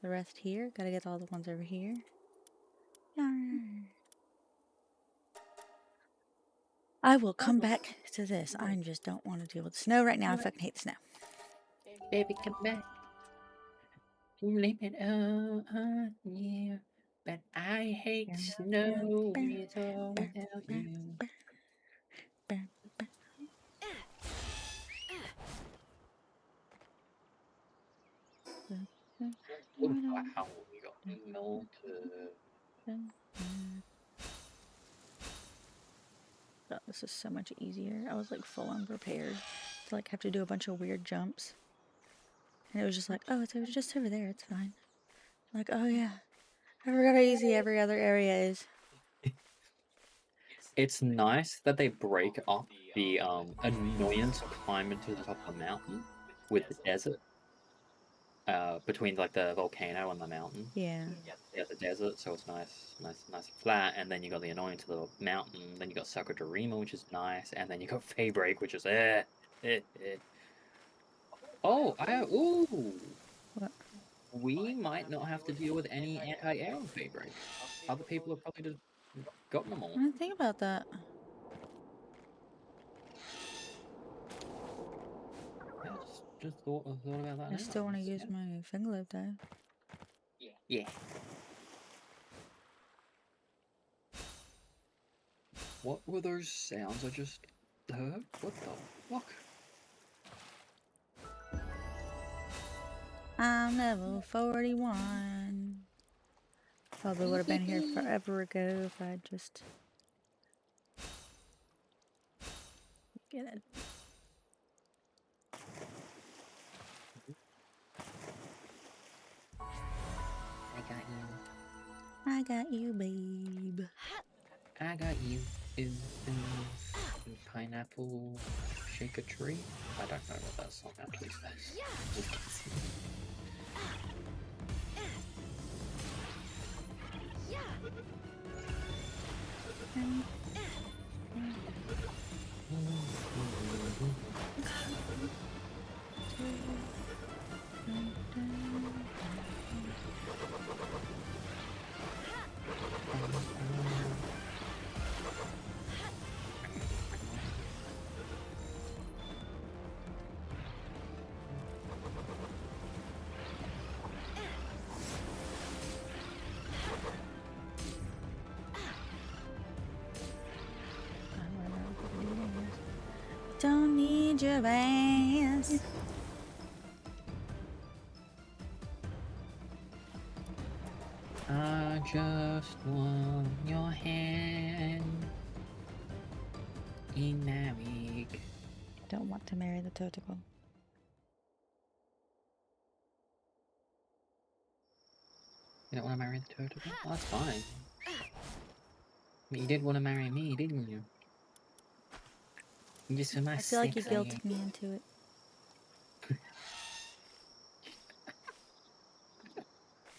the rest here. Gotta get all the ones over here. I will come back to this. I just don't want to deal with snow right now. I fucking hate the snow. Baby, come back. Blame it on you. But I hate snow with or without you. Wow, we got melted. God, this is so much easier. I was like full unprepared to like have to do a bunch of weird jumps. And it was just like, oh, it's just over there. It's fine. Like, oh yeah. I forgot how easy every other area is. It's nice that they break up the annoyance of climbing to the top of the mountain with the desert. Between like the volcano and the mountain. Yeah. Yeah, the desert, so it's nice and flat, and then you got the annoyance of the mountain, then you got Sakura, which is nice, and then you got Faybreak, which is Oh, ooh. What? We might not have to deal with any anti-air on Faybreak. Other people have probably just gotten them all. I didn't think about that. Yeah, just thought about that. I still want to use my finger loop though. Yeah. What were those sounds I just heard? What the fuck? I'm level 41. Probably would have been here forever ago if I just get it. I got you, babe. I got you. Ooh, pineapple shake a tree? I don't know what that song actually says. Just kidding. Don't need your ass. I just want your hand in that week. Don't want to marry the tentacle. You don't want to marry the turtle? Oh, that's fine. But you did want to marry me, didn't you? You just for my I feel like you sexy- guilted me into it.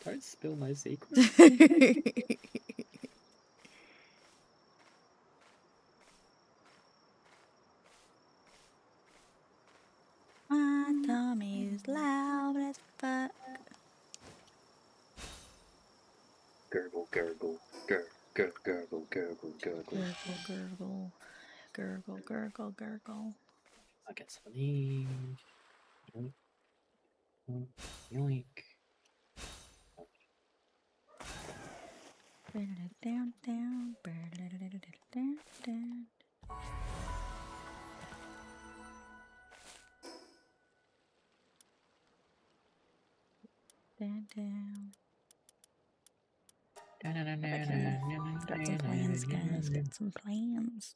Don't spill my secret. My tummy's loud as fuck. Gurgle, gurgle, gurgle, gurgle, gurgle, gurgle. Gurgle, gurgle, gurgle, gurgle, gurgle. I'll get some of these. Yoink. Yoink. Down, down, down, down. Down, down. Got some plans, guys. Got some plans.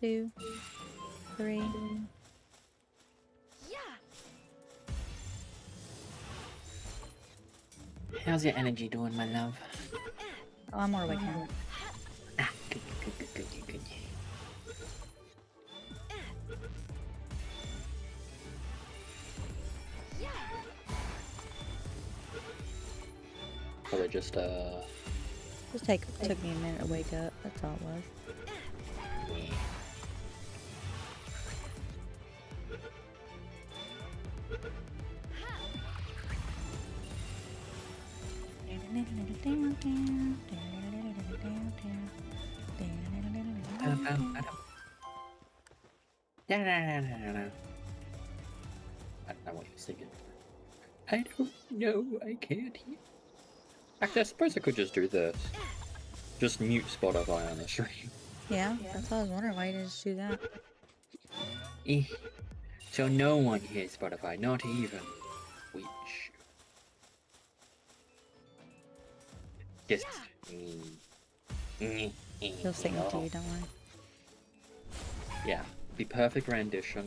Two, three. How's your energy doing, my love? Oh, I'm more awake now. Ah, good, good, good, good, good, good. Probably just Just took me a minute to wake up. That's all it was. I don't know what you're singing. I don't know, I can't hear. Actually, I suppose I could just do this. Just mute Spotify on the stream. Yeah, that's what I was wondering. Why you didn't just do that? So no one hears Spotify, not even Twitch. Just He'll sing it to you, don't worry. Yeah, the perfect rendition.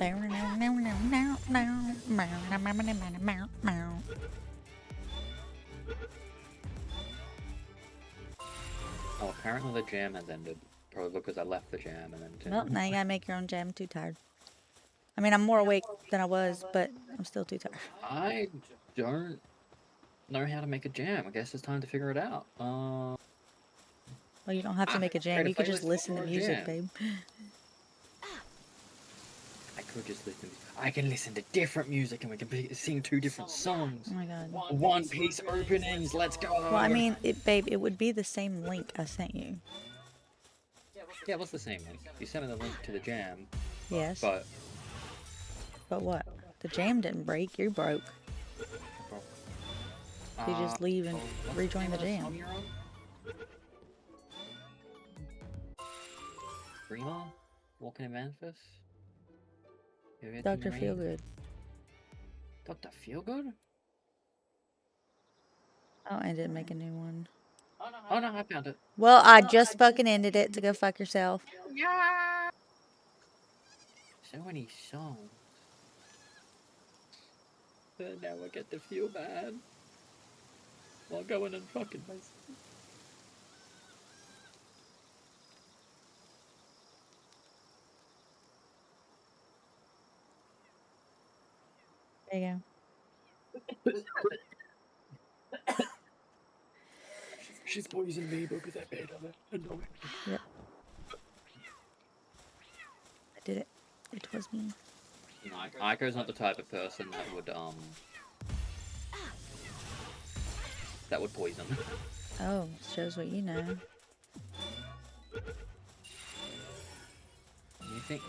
Oh, apparently the jam has ended. Probably because I left the jam and then... Well, now you gotta make your own jam. I'm too tired. I mean, I'm more awake than I was, but I'm still too tired. I don't know how to make a jam. I guess it's time to figure it out. Well, you don't have to make a jam. create a You could just playlist listen to for a music, jam. babe. I could just listen. I can listen to different music and we can sing two different songs. Oh my god. One Piece openings, let's go! Well, I mean, babe, it would be the same link I sent you. Yeah, what's the same link? You sent me the link to the jam, Yes. but But what? The jam didn't break. You broke. You just leave and what's rejoin the name of jam. song you're on? Dreamer? Walking in Memphis? Dr. Feelgood. Dr. Feelgood? I'll end it and make a new one. Oh no, I found it. Well, I just fucking ended it to go fuck yourself. Yeah. So many songs. And now I get to feel bad. While going and fucking myself. There you go. She's poisoned me because I made her annoying. Yep. I did it. It was me. Aiko's not the type of person that would poison. Oh, shows what you know. You think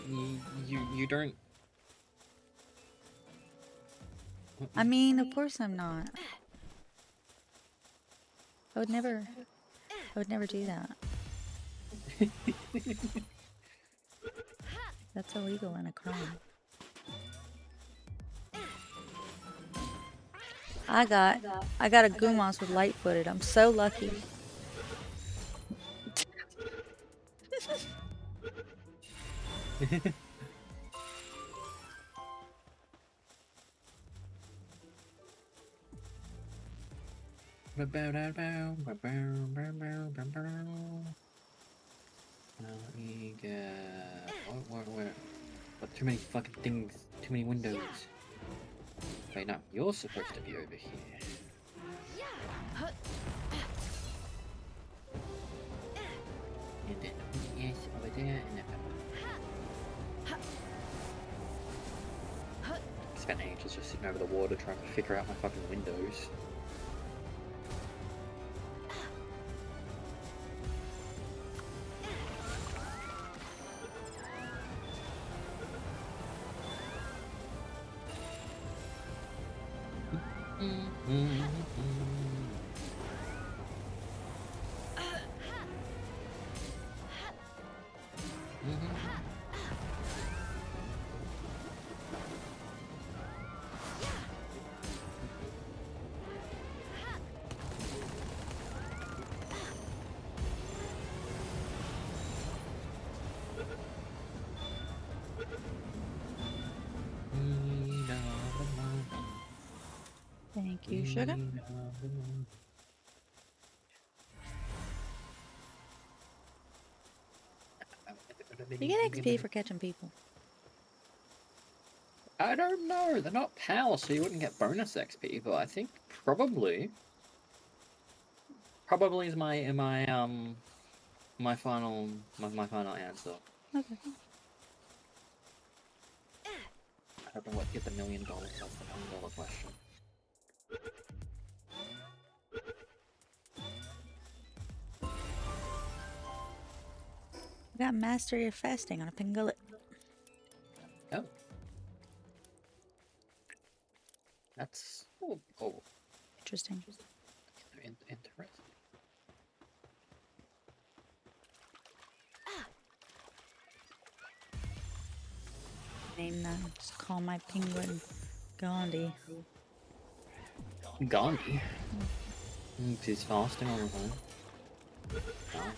you don't? I mean, of course I'm not. I would never do that. That's illegal and a crime. I got a Gumas with light-footed. I'm so lucky. Let me get... What? But too many fucking things, too many windows. Wait, no, you're supposed to be over here. And then, yes, over there, and then... Spent ages just sitting over the water trying to figure out my fucking windows. Thank you, sugar. You get XP for catching people. I don't know. They're not power, so you wouldn't get bonus XP. But I think probably is my final answer. Okay. I don't know what get the $1 million. That's the $1 million question. I got mastery of fasting on a pingullet. Oh. That's Interesting. interesting. Name that. Just call my penguin Gandhi. Gandhi. He's fasting all the time. Oh.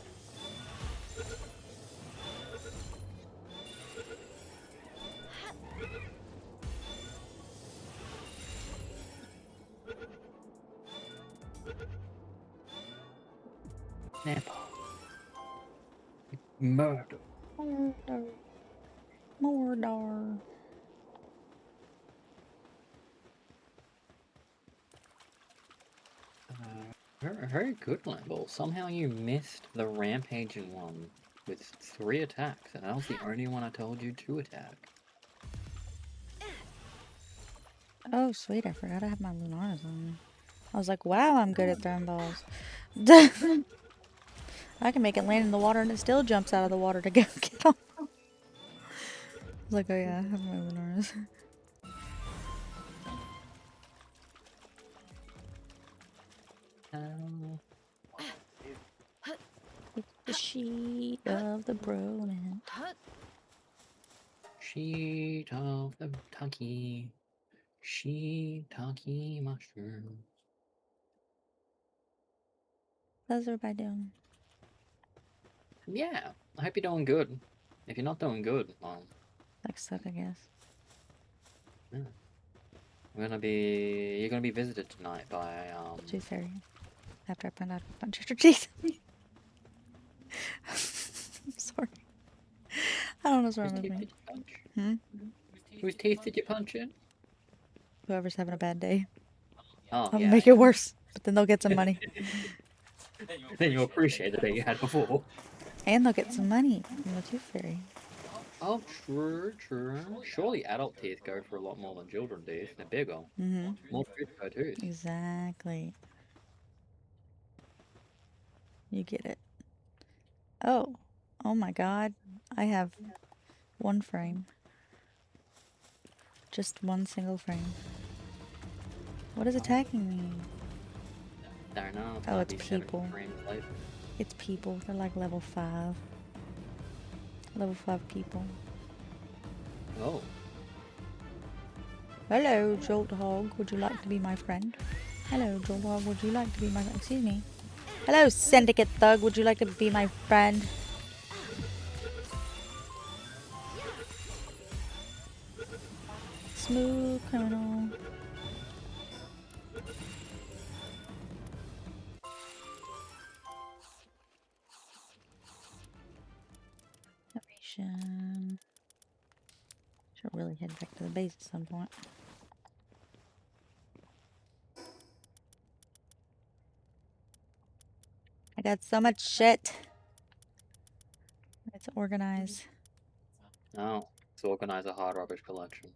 Never. Murder. Mordor. Very good, Lamble. Somehow you missed the rampaging one with 3 attacks, and I was the only one I told you to attack. Oh, sweet. I forgot I have my Lunaris on me. I was like, wow, I'm good at throwing balls. I can make it land in the water and it still jumps out of the water to go get him. I was like, oh yeah, I have my webinars. The sheet of the bromance. Sheet of the shiitake mushroom. How's everybody doing? Yeah, I hope you're doing good. If you're not doing good, well, Like suck, I guess. yeah. You're gonna be visited tonight by 2:30. After I found out a bunch of cheese. I'm sorry. I don't know what's wrong whose with teeth me. did you punch? Hmm? Whose teeth did you punch in? Whoever's having a bad day. Oh, I'll yeah. make it worse, but then they'll get some money. Then you'll appreciate the day you had before. And they'll get some money from the Tooth Fairy. Oh, true. Surely adult teeth go for a lot more than children teeth. They're bigger. Mm-hmm. More food per tooth. Exactly. You get it. Oh. Oh my god. I have one frame. Just one single frame. What is attacking me? Don't know. Oh, might it's be 7 people. frames later. It's people. They're like level 5. Level 5 people. Oh. Hello, Jolt Hog. Would you like to be my friend? Hello, Jolt Hog. Would you like to be my friend? Excuse me. Hello, Syndicate Thug. Would you like to be my friend? Smooth criminal. Narration. Should really head back to the base at some point. I got so much shit. Let's organize. Oh. Let's organize a hard rubbish collection.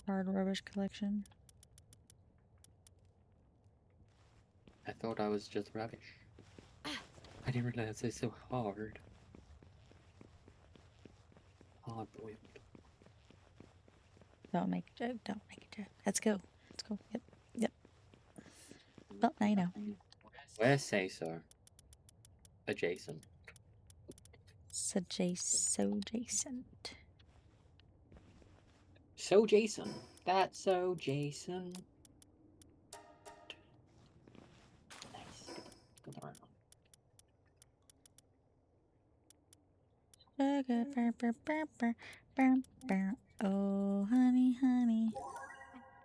Hard rubbish collection. I thought I was just rubbish. I didn't realize it's so hard. Hard boiled. Don't make a joke. Don't make a joke. Let's go. Let's go. Yep. Yep. Well, now you know. Where say so? Adjacent. So adjacent. So Jason. That's so Jason. Nice. Good around. Sugar, burr, burr, burr, burr, burr, burr. Oh, honey, honey,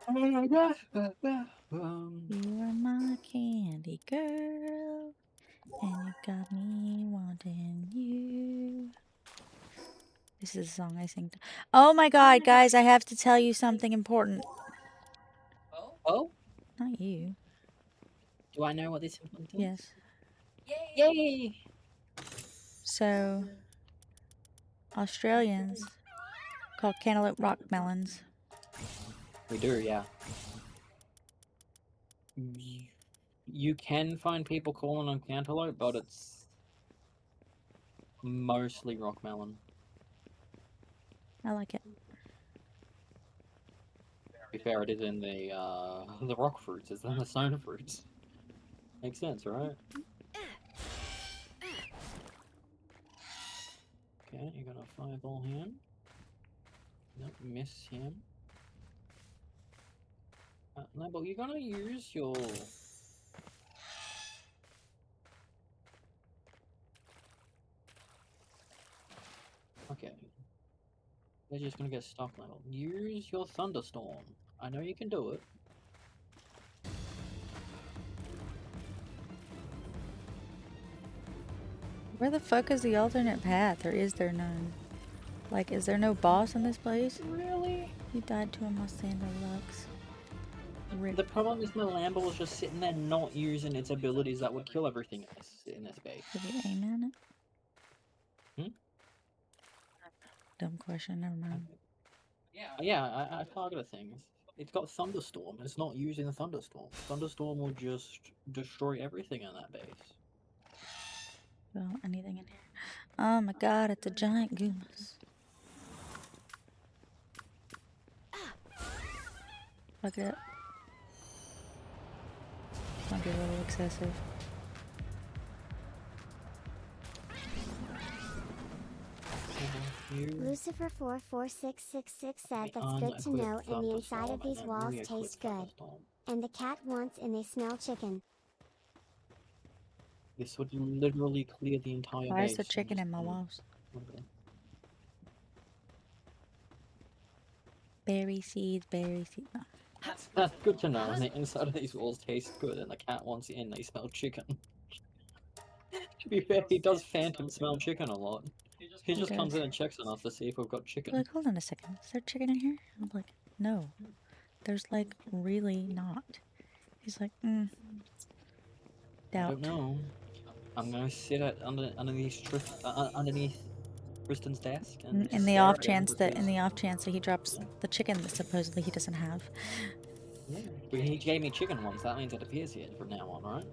you are my candy girl, and you got me wanting you. This is a song I sing. Oh my god, guys, I have to tell you something important. Oh? Not you. Do I know what this is? Yes. Yay! So, Australians call cantaloupe rock melons. We do, yeah. You can find people calling them cantaloupe, but it's mostly rock melon. I like it. To be fair, it is in the rock fruits, it's in the stone fruits. Makes sense, right? Okay, you got a fireball him. Nope, miss him. No, but you're gonna use your... Okay. They're just gonna get stock level. Use your thunderstorm. I know you can do it. Where the fuck is the alternate path, or is there none? Like, is there no boss in this place? Really? You died to a Mustang Lux. Rip. The problem is my Lambo was just sitting there not using its abilities that would kill everything else in this base. Did you aim at it? Hmm? Dumb question, never mind. Yeah, I targeted things. It's got thunderstorm. It's not using the thunderstorm. Thunderstorm will just destroy everything in that base. Well, anything in here? Oh my god, it's a giant Goomas. Fuck it up. Might be a little excessive. Lucifer 44666 said that's good to know, and the inside of these walls taste good. And the cat wants and they smell chicken. This would literally clear the entire base. Why is there chicken in my walls? Okay. Berry seeds, berry seeds. No. That's good to know. And the inside of these walls taste good, and the cat wants it in. They smell chicken. To be fair, he does phantom smell chicken a lot. He just comes in and checks on us to see if we've got chicken. Like, hold on a second. Is there chicken in here? I'm like, no. There's like really not. He's like, I doubt. don't know. I'm gonna sit underneath Tristan's desk and In the off chance that he drops the chicken that supposedly he doesn't have. Yeah, but he gave me chicken once. That means it appears here from now on, right?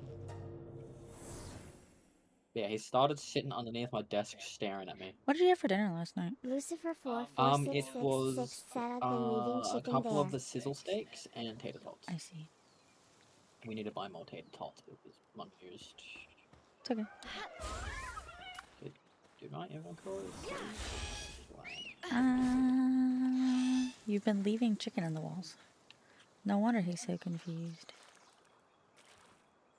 Yeah, he started sitting underneath my desk staring at me. What did you have for dinner last night? Lucifer It 44666 was said I've been leaving a chicken couple there. of the sizzle steaks and tater tots. I see. We need to buy more tater tots because one used. It's okay. Did my inventory? You've been leaving chicken in the walls. No wonder he's so confused.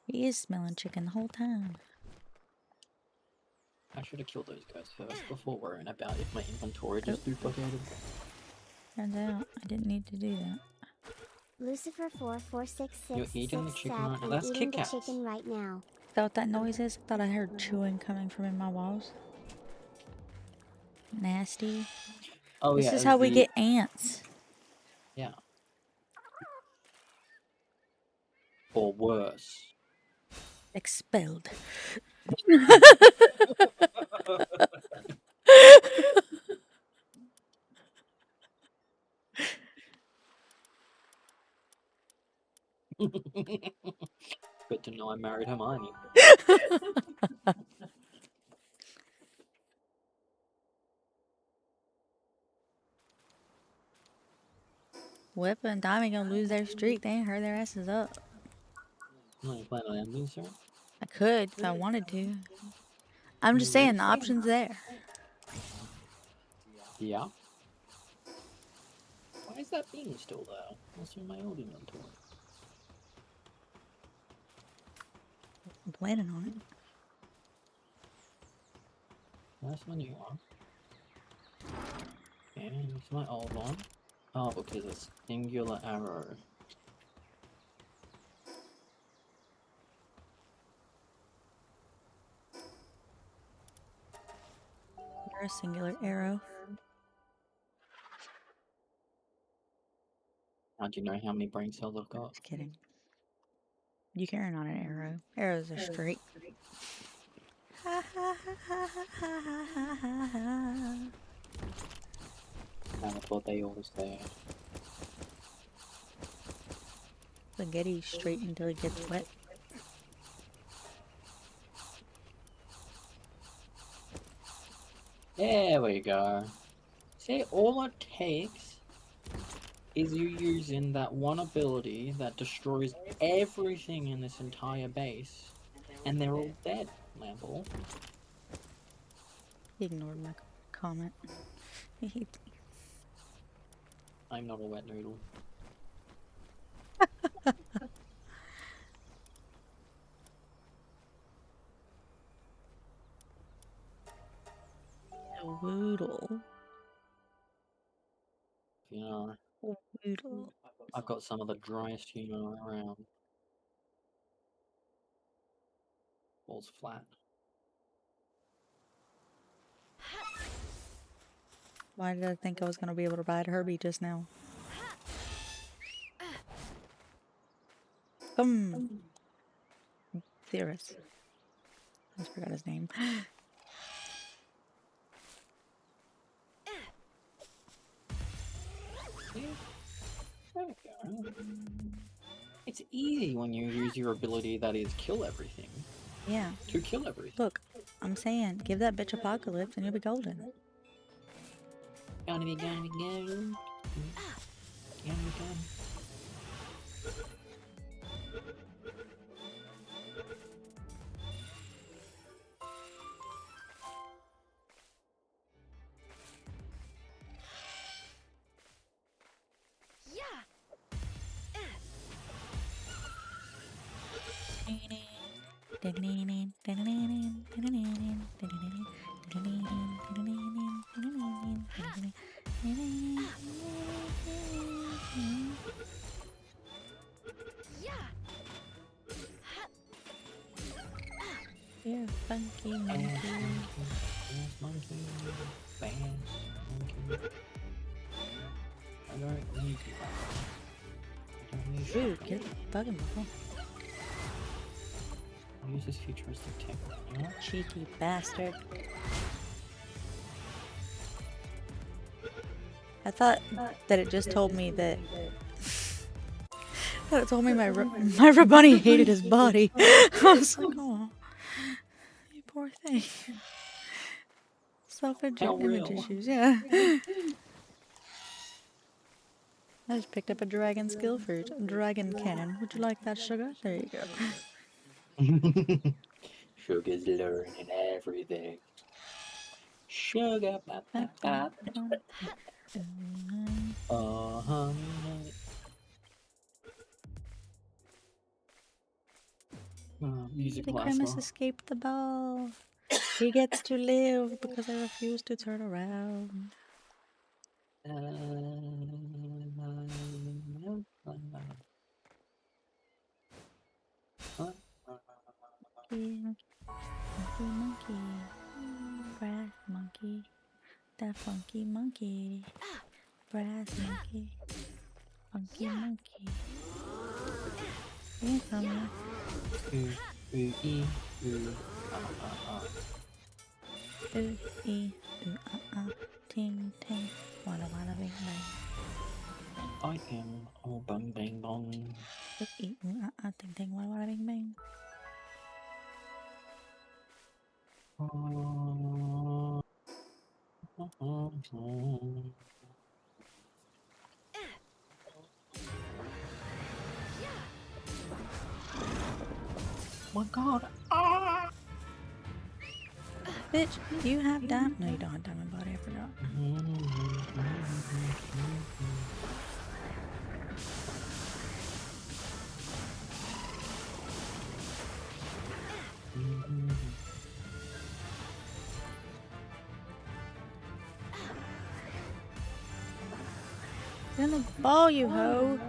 He is smelling chicken the whole time. I should have killed those guys first before worrying about if my inventory just duplicated. Turns out I didn't need to do that. Lucifer 44666 You're eating the chicken said right now. I'm That's eating Kit the Kats. chicken right now. Is that what that noise is? I thought I heard chewing coming from in my walls. Nasty. Oh This yeah. is how we get ants. Yeah. Or worse. Expelled. Good to know I married Hermione. Whip and Diamond gonna lose their streak. They ain't hurt their asses up. No, you plan on ending, sir? I could if I wanted to. I'm just saying the option's there. Yeah. Why is that bean still there? What's in my old inventory? I'm planning on it. That's my new one. And it's my old one. Oh, because it's singular arrow. You're a singular arrow. How do you know how many brain cells I've got? Just kidding. You carrying on an arrow. Arrows are straight. Ha ha ha ha ha ha ha ha. That's what they always say. Spaghetti's straight until it gets wet. There we go. See, all it takes is you using that one ability that destroys everything in this entire base, and they're all dead, Lamble. He ignored my comment. He hates me. I'm not a wet noodle. A woodle. You know, Woodle. I've got some of the driest humor around. Falls flat. Why did I think I was gonna be able to ride Herbie just now? Theorist. I forgot his name. There we go. It's easy when you use your ability that is kill everything. Yeah. To kill everything. Look, I'm saying, give that bitch Apocalypse and you'll be golden. Gonna be. Gonna be. You're funky monkey. Monkey. Fast monkey. I don't need to. Dude, get the fucking ball. I'll use this futuristic tech. Yeah. Cheeky bastard. I thought that it just told me that. I thought it told me my Rabunny hated his body. I was like, oh, you poor thing. Self-image real. issues, yeah. I just picked up a dragon skill fruit, a dragon cannon. Would you like that, sugar? There you go. Sugar's learning everything. Sugar, pop, pop, pop. Oh, honey. Music The last grimace long. escaped the ball. He gets to live because I refuse to turn around. Monkey, brass monkey, that funky monkey, brass monkey, funky monkey. Here coming. Ting ting, walla walla bing bang. I am all bang bang bong. Ting ting, walla walla bing bang. My God! Bitch, you have diamond. No, you don't have diamond body. I forgot. Get in the ball, you hoe.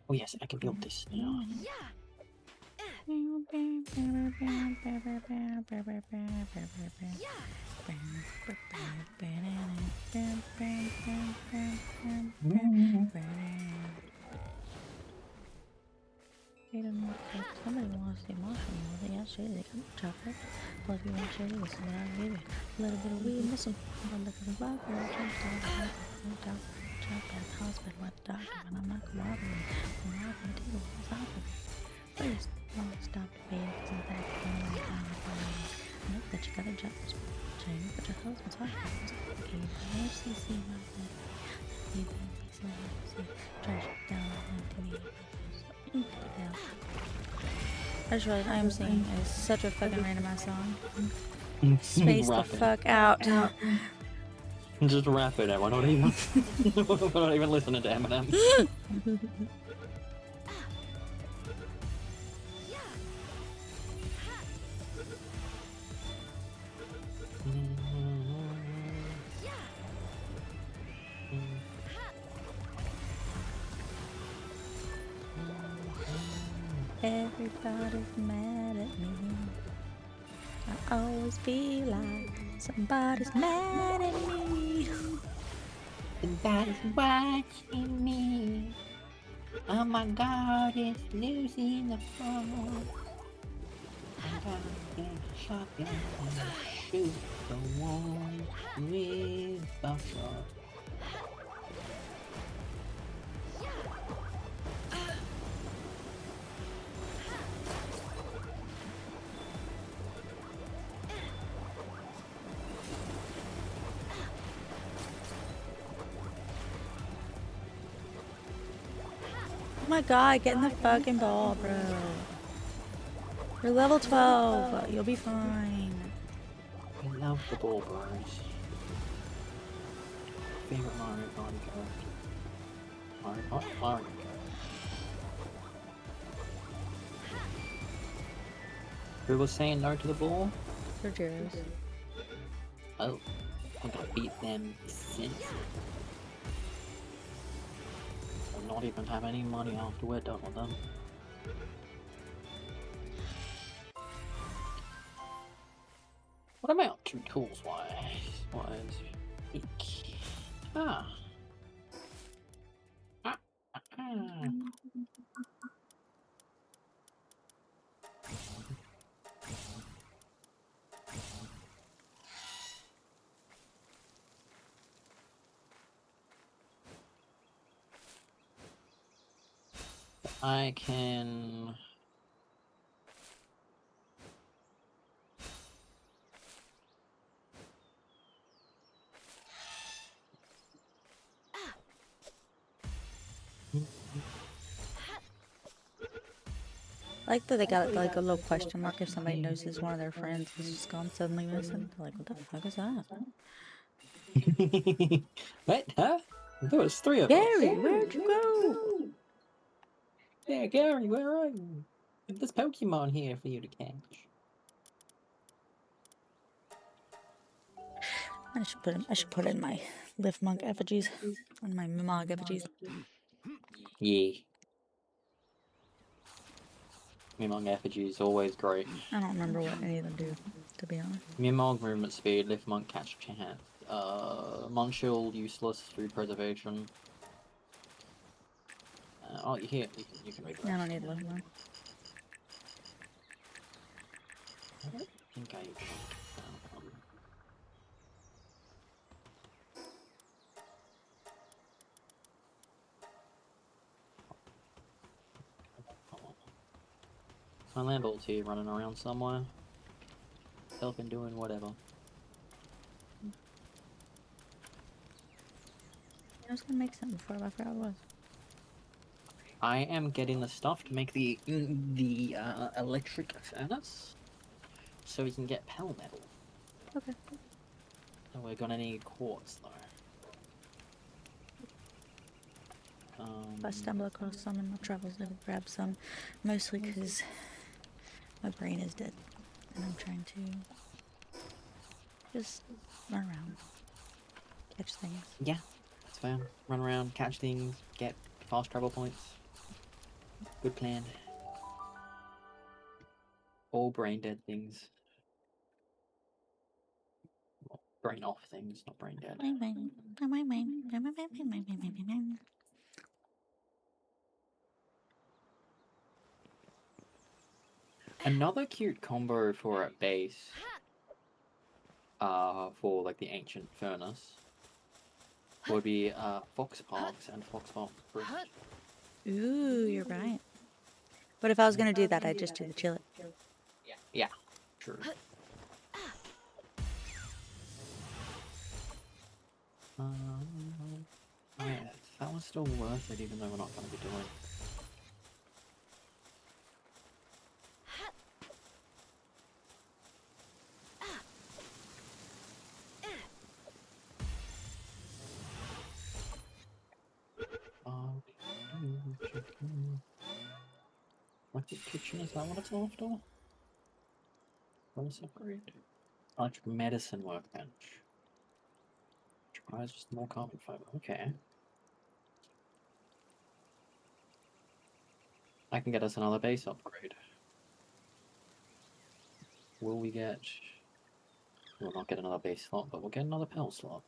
Oh yes, I can build this now. Somebody wants the marshmallow. They got shady. They got chocolate. Well, if you want shady, this is what I'll give you. A little bit of weed, missile. I'm looking for black girl. Chocolate hospital at the doctor, and I'm not cooperating. I'm not going to do what's happening. Please, Stop debating because in fact, nope, that you gotta jump. Change, but your husband's hot. FCC, trash down on TV. I just realized I am singing is such a fucking random ass song. Space the fuck out. Just rap it out. We're not even, we're not even listening to Eminem. Everybody's mad at me. I always feel like somebody's mad at me. Somebody's watching me. Oh my God, it's losing the phone. I gotta get shotgun and shoot the one with the shot. Oh my god, get in the fucking ball, bro. You're level 12. You'll be fine. I love the ball bros. Favorite Mario Party character. Mario character. Who was saying no to the ball? For Zeros. Oh, I'm gonna beat them since. I'll not even have any money after we're done with them. What am I up to tools wise? Eek. Ah. I can... I like that they got like a little question mark if somebody notices one of their friends is just gone suddenly missing. They're like, what the fuck is that? What? Huh? There was 3 of us. Gary, where'd you go? Yeah, Gary, where are you? There's Pokemon here for you to catch. I should put in my Lift Monk effigies and my Mimog effigies. Yeah. Mimog effigy is always great. I don't remember what any of them do, to be honest. Mimog movement speed, Lift Monk catch chance. Munchill useless through preservation. Oh, you here? You can read the rest. I don't need Lift Monk. I don't think I. My landlord's here running around somewhere. Helping doing whatever. I was gonna make something before, but I forgot what it was. I am getting the stuff to make the electric furnace, so we can get Pal metal. Okay. So we're gonna need quartz though. If I stumble across some in my travels, I will grab some. Mostly because my brain is dead. And I'm trying to just run around. Catch things. Yeah, that's fair. Run around, catch things, get fast travel points. Good plan. All brain dead things. Well, brain off things, not brain dead. Another cute combo for a base, for like the ancient furnace, would be Fox Parks and Fox Park Bridge. Ooh, you're right. But if I was gonna do that, I'd just do the chili. Yeah, true. Yeah, that was still worth it, even though we're not going to be doing. Electric kitchen, is that what it's after? Let's upgrade. Electric medicine workbench. Requires just more carbon fiber. Okay. I can get us another base upgrade. Will we get... We'll not get another base slot, but we'll get another PAL slot.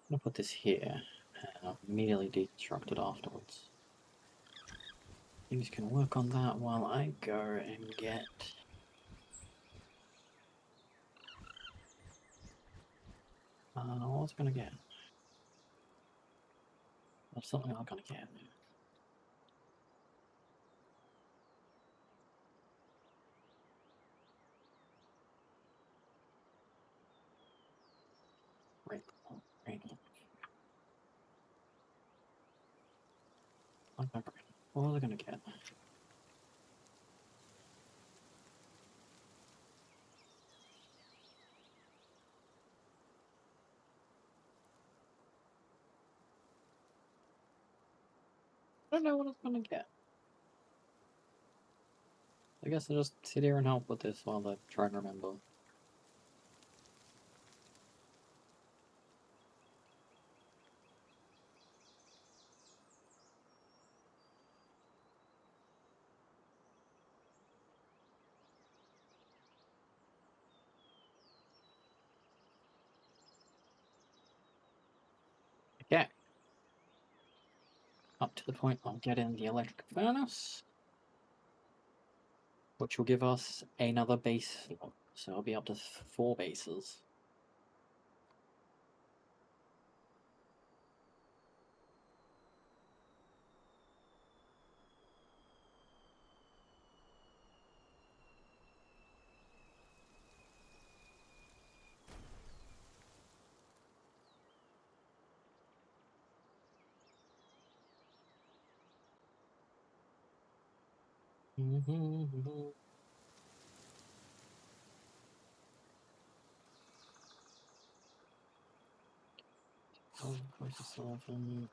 I'm gonna put this here, and I'll immediately deconstruct it afterwards. Things can work on that while I go and get... what was I gonna get? There's something I'm gonna get. Right. What was I gonna get? I don't know what I was gonna get. I guess I'll just sit here and help with this while I try and remember. Okay. Up to the point I'll get in the electric furnace, which will give us another base, so I'll be up to 4 bases. Process 11.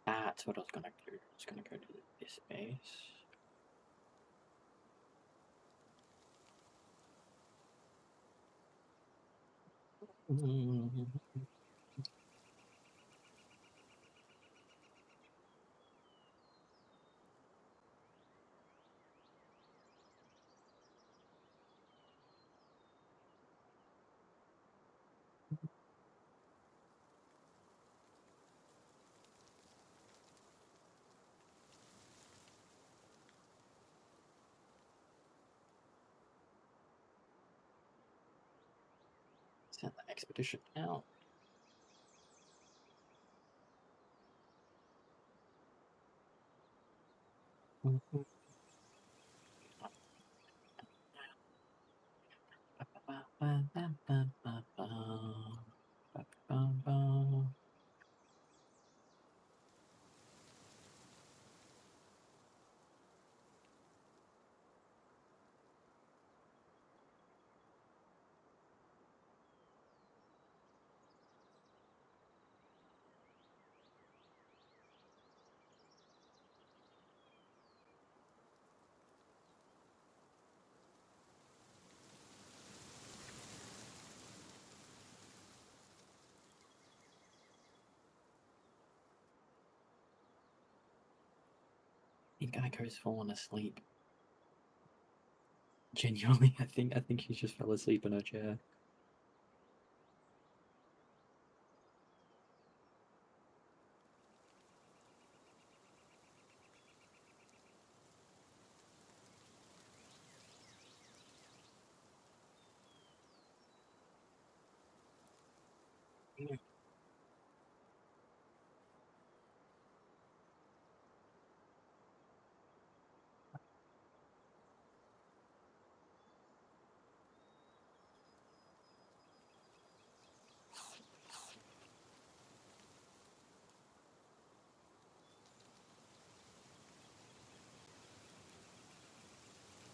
That's what I was gonna do. I was gonna go to this base. Send the expedition out. I think Aiko's fallen asleep. Genuinely, I think she just fell asleep in her chair.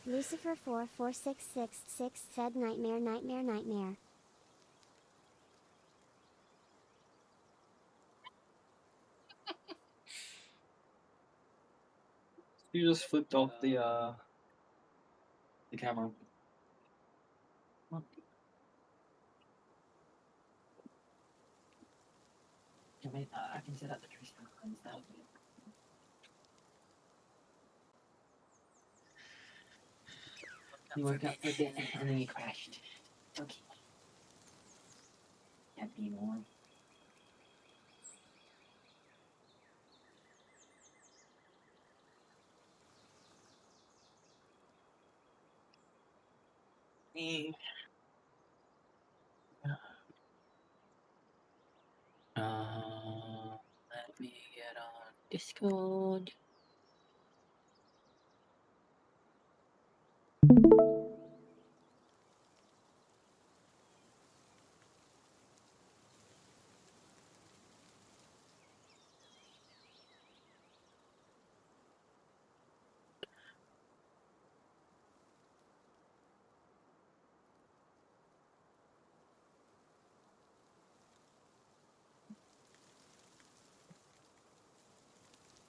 Lucifer44666 said nightmare nightmare nightmare. You just flipped off the camera. What? I can set up the Tristan instead. You woke up for dinner and then you crashed. Okay. Can't be more. Let me get on Discord.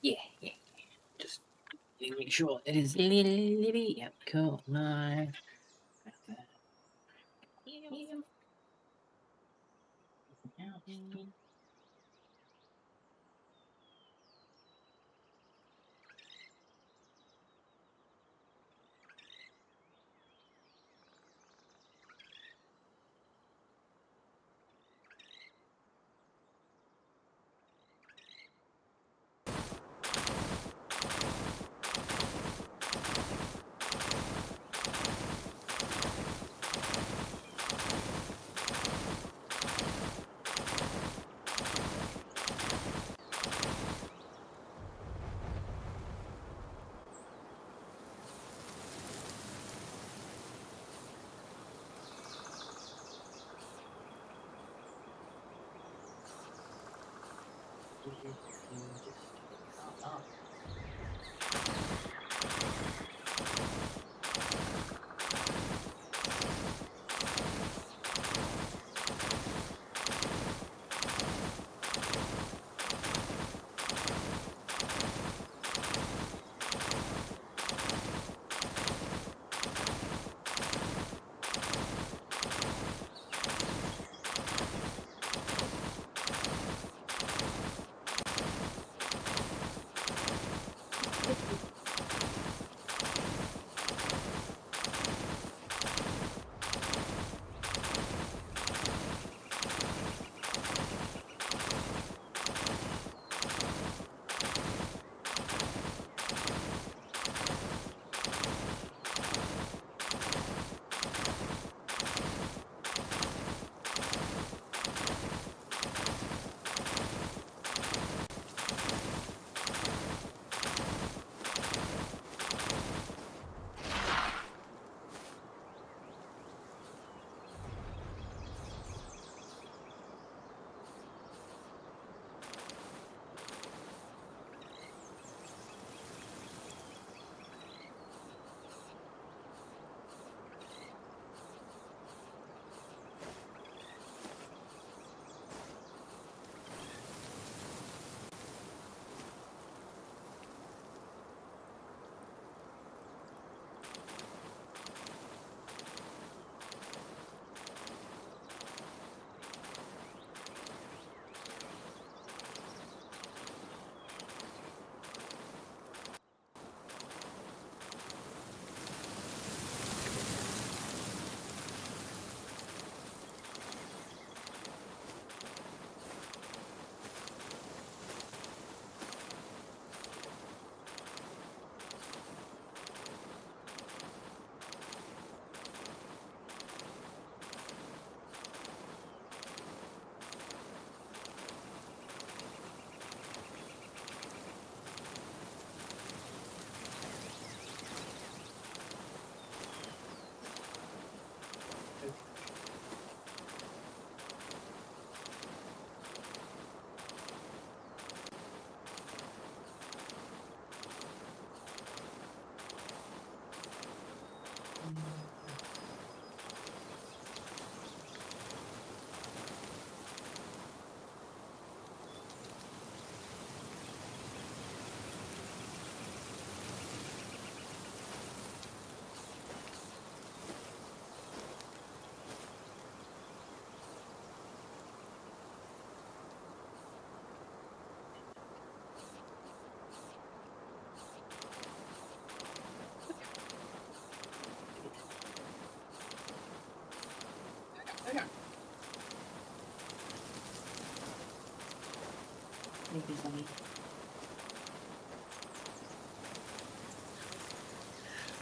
Yeah. Just make sure it is Libby. Yep, cool. No.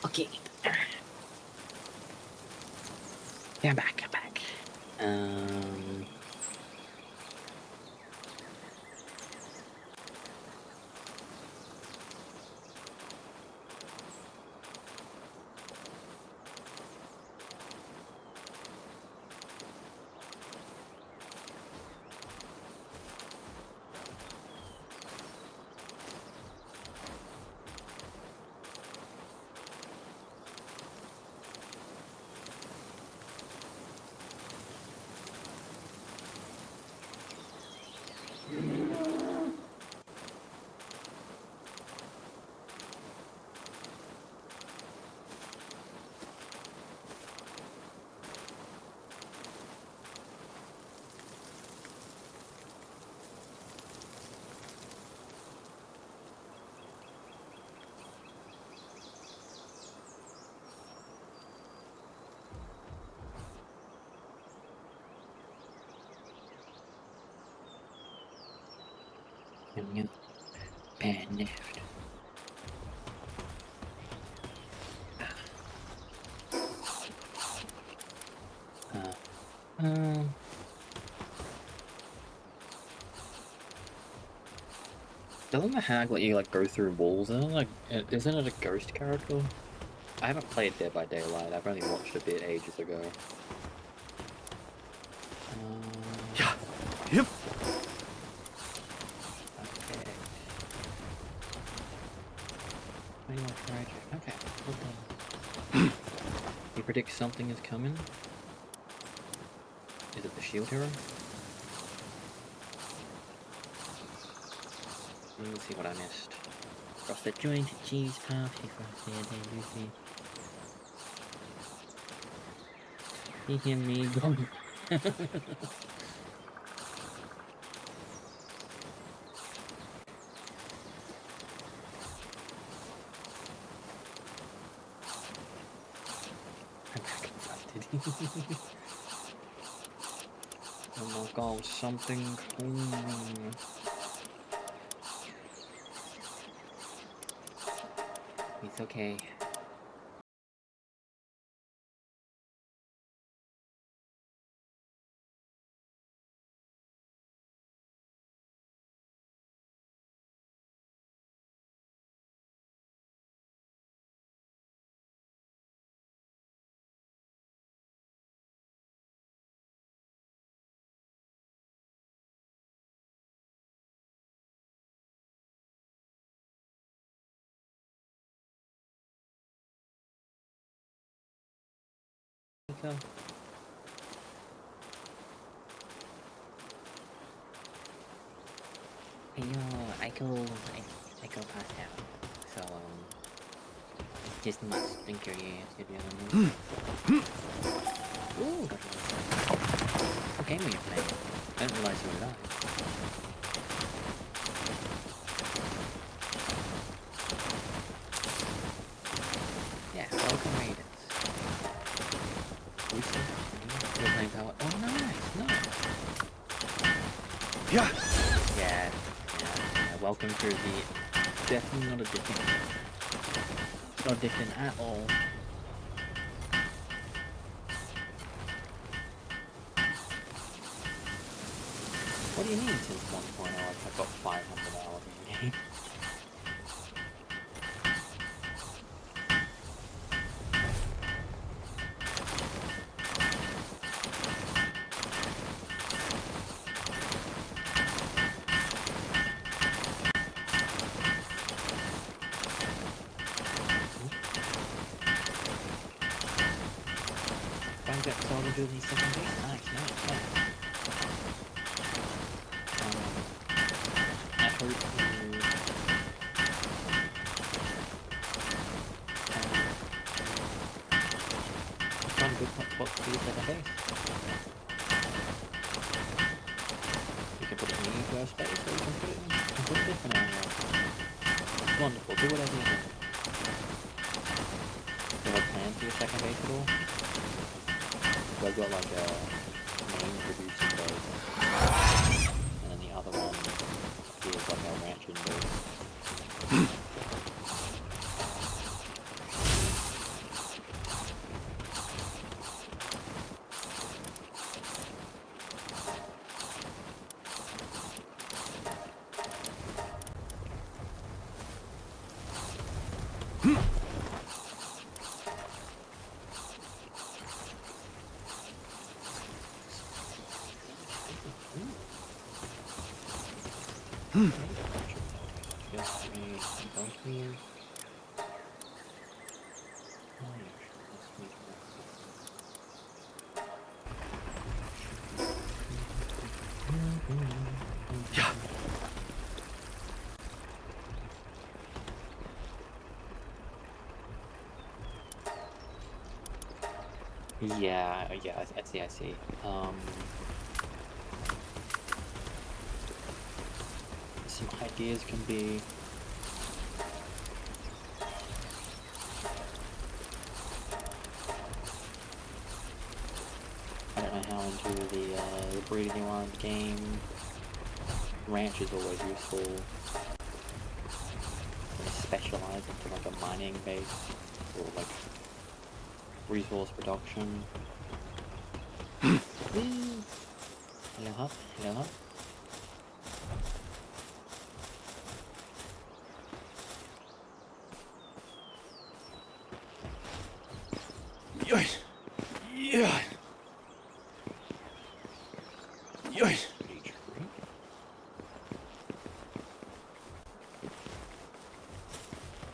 Okay. Yeah, I'm back. Panicked. Doesn't the hag let you like go through walls? Isn't it a ghost character? I haven't played Dead by Daylight. I've only watched a bit ages ago. Yeah. Yep. Okay. Pretty much tragic. Okay. Okay. You predict something is coming? Is it the shield hero? Let's see what I missed. Across the jointed cheese puff, you hear me going. I'm back infected. Oh my god, something coming. It's okay. Aiko. Aiko passed out. So, just must think your ass, you know what I mean? Ooh, what game were you playing? I didn't realize you were alive. Yeah, welcome Raiders. You're playing Palworld. Oh, nice, nice. Yeah. Yeah. Welcome to the definitely not addicting. Not addicting at all. What do you mean since 1.0? I've got 500 hours in the game. Don't get started with these second base. Nice. I hope you find a good spot for your second base. You can put it in the first base, or you can put it in a different area. Wonderful. Do whatever you want. Do you have plans for your second base at all? So I've got like a main producing base, and then the other one feels like our ranch in there. Yeah, I see. Some ideas can be... I don't know how into the breeding you are in the game. Ranch is always useful. Specialize into like a mining base or like resource production. Hello, Hub. Hello, Hub. Yeah.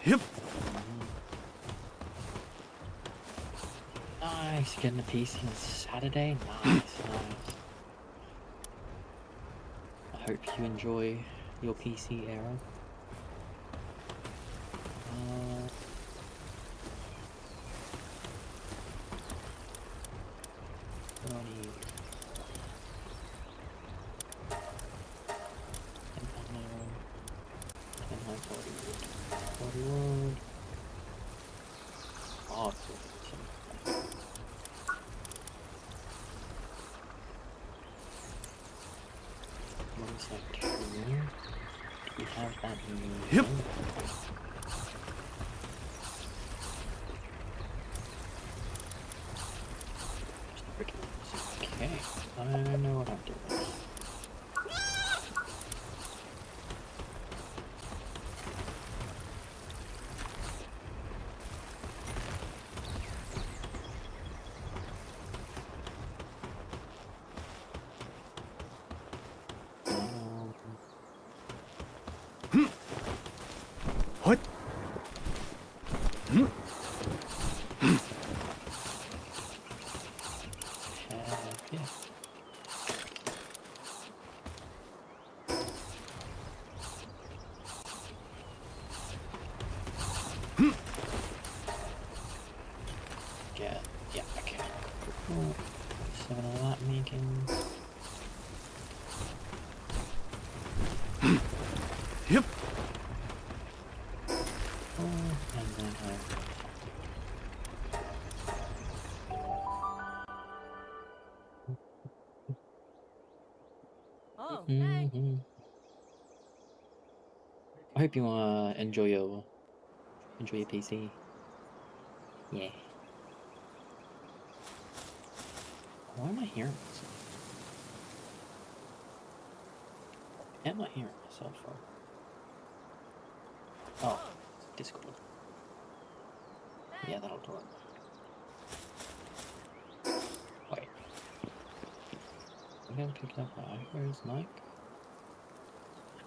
Yep. Nice, getting a PC on Saturday. Nice. I hope you enjoy your PC era. Palworld. Awesome. One sec. Do we have that in? Yep. Okay, I know what I'm doing. What? Yeah. Yeah, okay. Cool. 7 of that making. Yep. And then I hope you enjoy your PC. Yeah. Why am I hearing myself? Am I hearing myself from? Oh, Discord. Yeah, that'll do it. Wait. I'm getting picked up by Aiko's mic?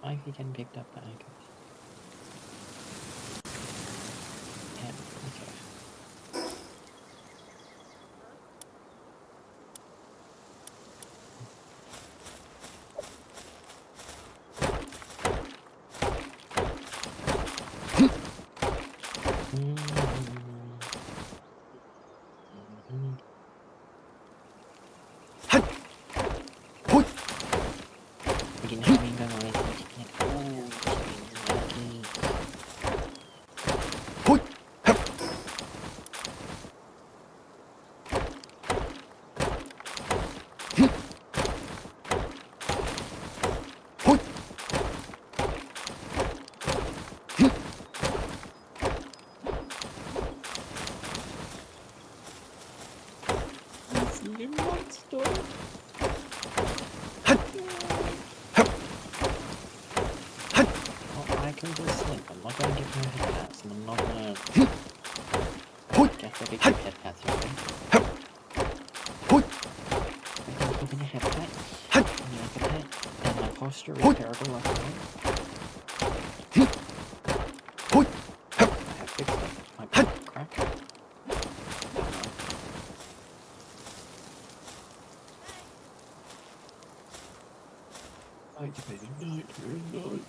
Mic getting picked up by Aiko's. Yeah, okay. Stop. Oh, I can just sleep. I'm not gonna give her head pats, and I'm not gonna guess I could give head pats already. I'm giving a head pat, and like a pet, and my posture is terrible right now. I have fixed it. My crack. Night, baby, night, night.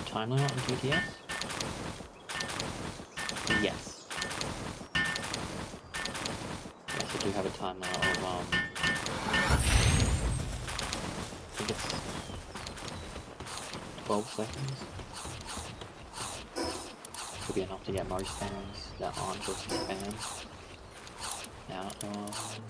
Time limit on GTS? Yes. Yes, I do have a time limit of, I think it's 12 seconds. Should be enough to get most things that aren't just spam out of...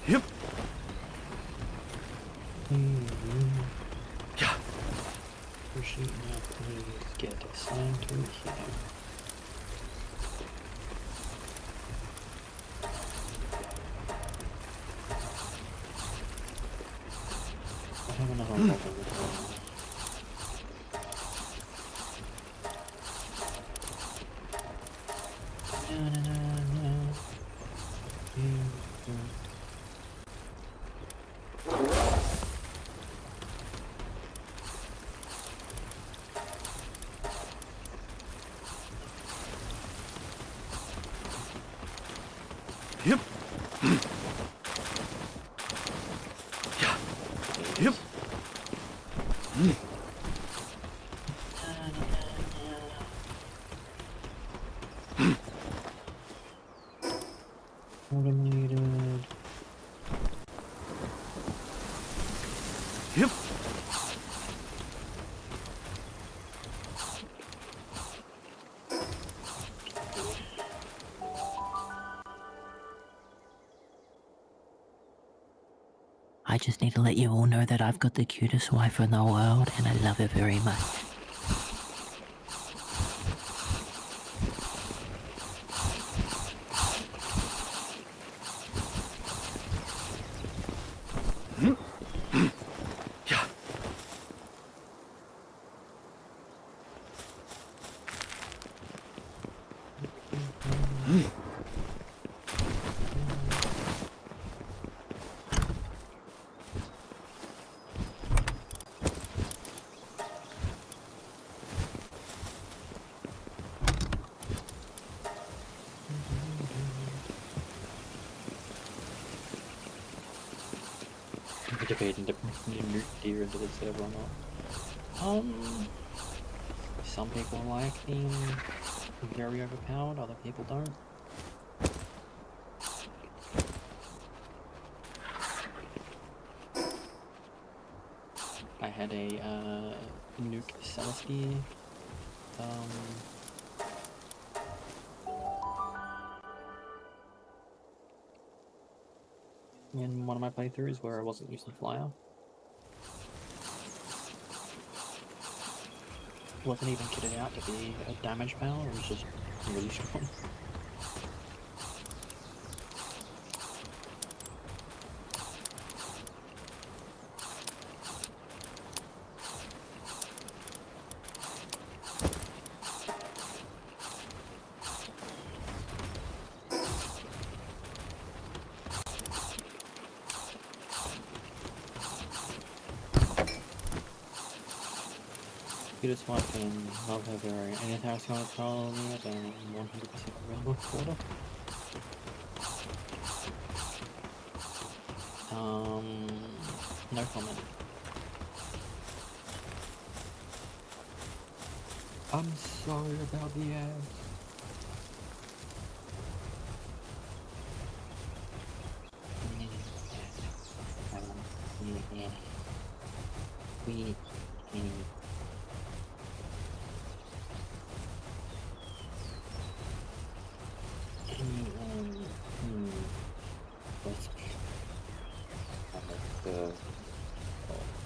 Yep. Yeah. Pushing up, please get assigned to here. I have another one over there. Yep. Yeah. Yep. Automated. Yep. I just need to let you all know that I've got the cutest wife in the world and I love her very much. Yeah. debating to nuke deer into the server or not. Some people like being very overpowered, other people don't. I had a nuke Celestia in one of my playthroughs where I wasn't using flyer. Wasn't even kitted out to be a damage power, it was just really strong. Cutest wife and love her very. Anything else you want to tell me about 100% real quarter? No comment. I'm sorry about the ads.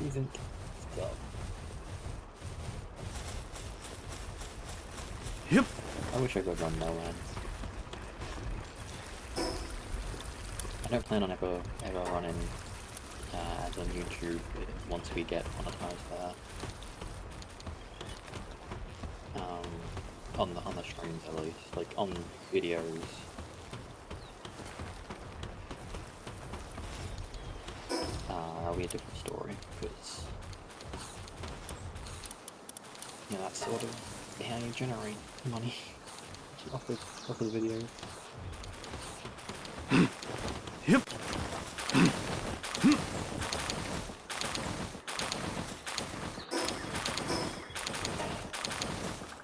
Isn't stuff. Yep. I wish I could run no land. I don't plan on ever running as on YouTube once we get monetized there. On the streams at least, like on videos. That'll be a different story because yeah, that's sort of how you generate money off of the videos. Yep.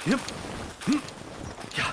Yep. Yeah. Yeah.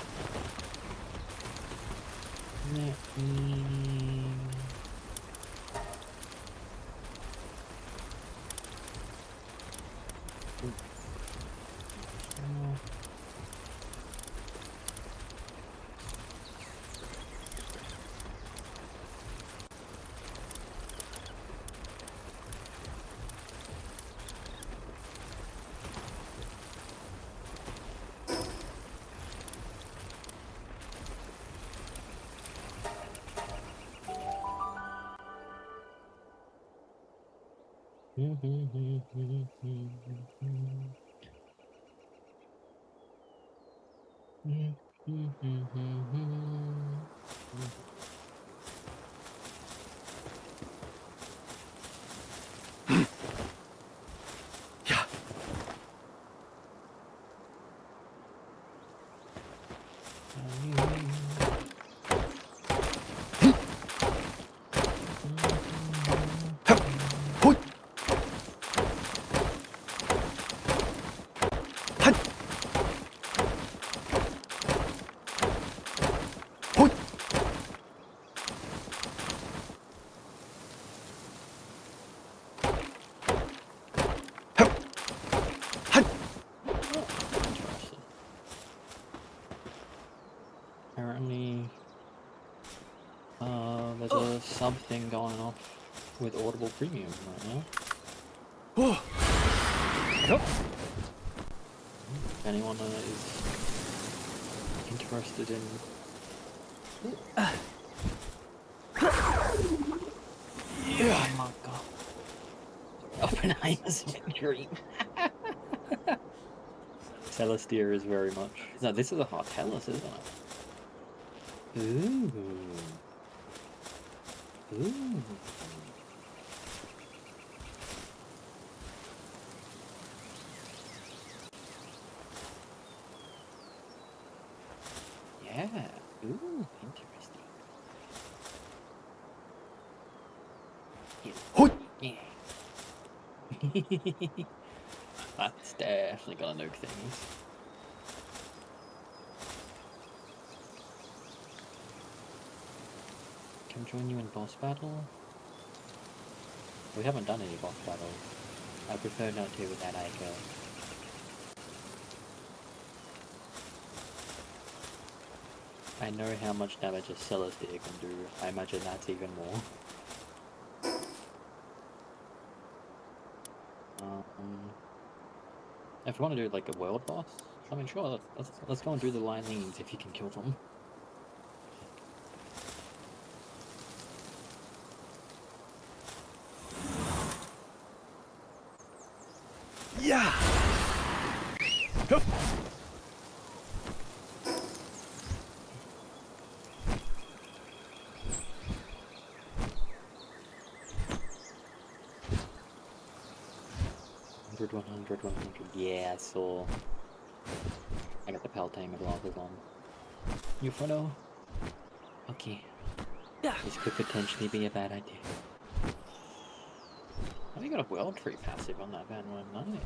Apparently, there's a sub thing going off with Audible Premium right now. Oh. Yep. If anyone is interested in... Oh my god. Oppenheimer's dream. Celestia is very much... No, this is a Heartblossom, isn't it? Ooh. Ooh. Yeah. Ooh, interesting. Yeah. Hoi. Yeah. That's definitely gonna nuke things. Can join you in boss battle? We haven't done any boss battles. I prefer not to with that Aiko. I know how much damage a Celestia can do. I imagine that's even more. If you want to do like a world boss, I mean sure, let's go and do the Lines if you can kill them. Yeah. 100, 100. Yeah, I saw. I got the Paltamer glasses on. You follow? Okay. Yeah. This could potentially be a bad idea. Oh, you got a World Tree passive on that bad one, nice.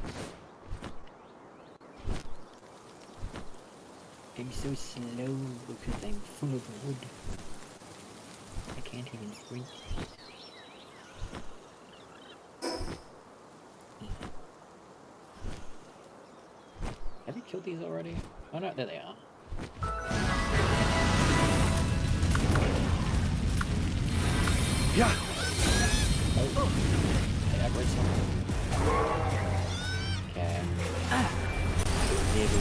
I'm so slow because I'm full of wood. I can't even sprint. Have you killed these already? Oh no, there they are. Yeah. Oh. They aggro something. Okay. Here we go.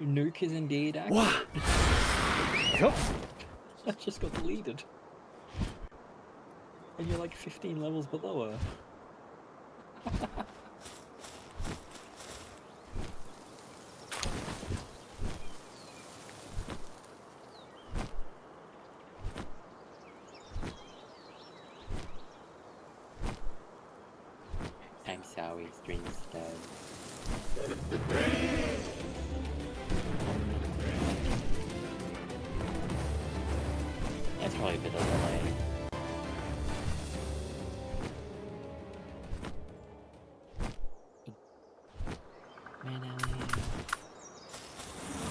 Nuke is indeed active. What? Yep. I just got deleted. And you're like 15 levels below her. I'm sorry, stream slow. That's probably a bit of a delay.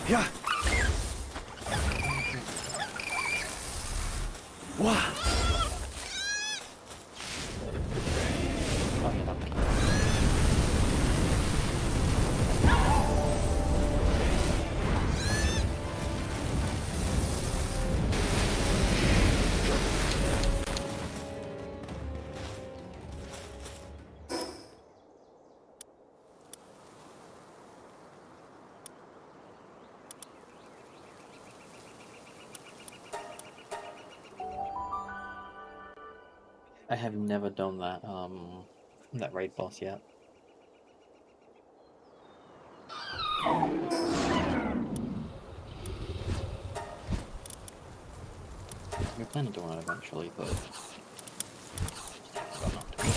Yeah. What? Oh, yeah, okay. I have never done that raid boss yet. We plan on doing it eventually, but I'm not doing it.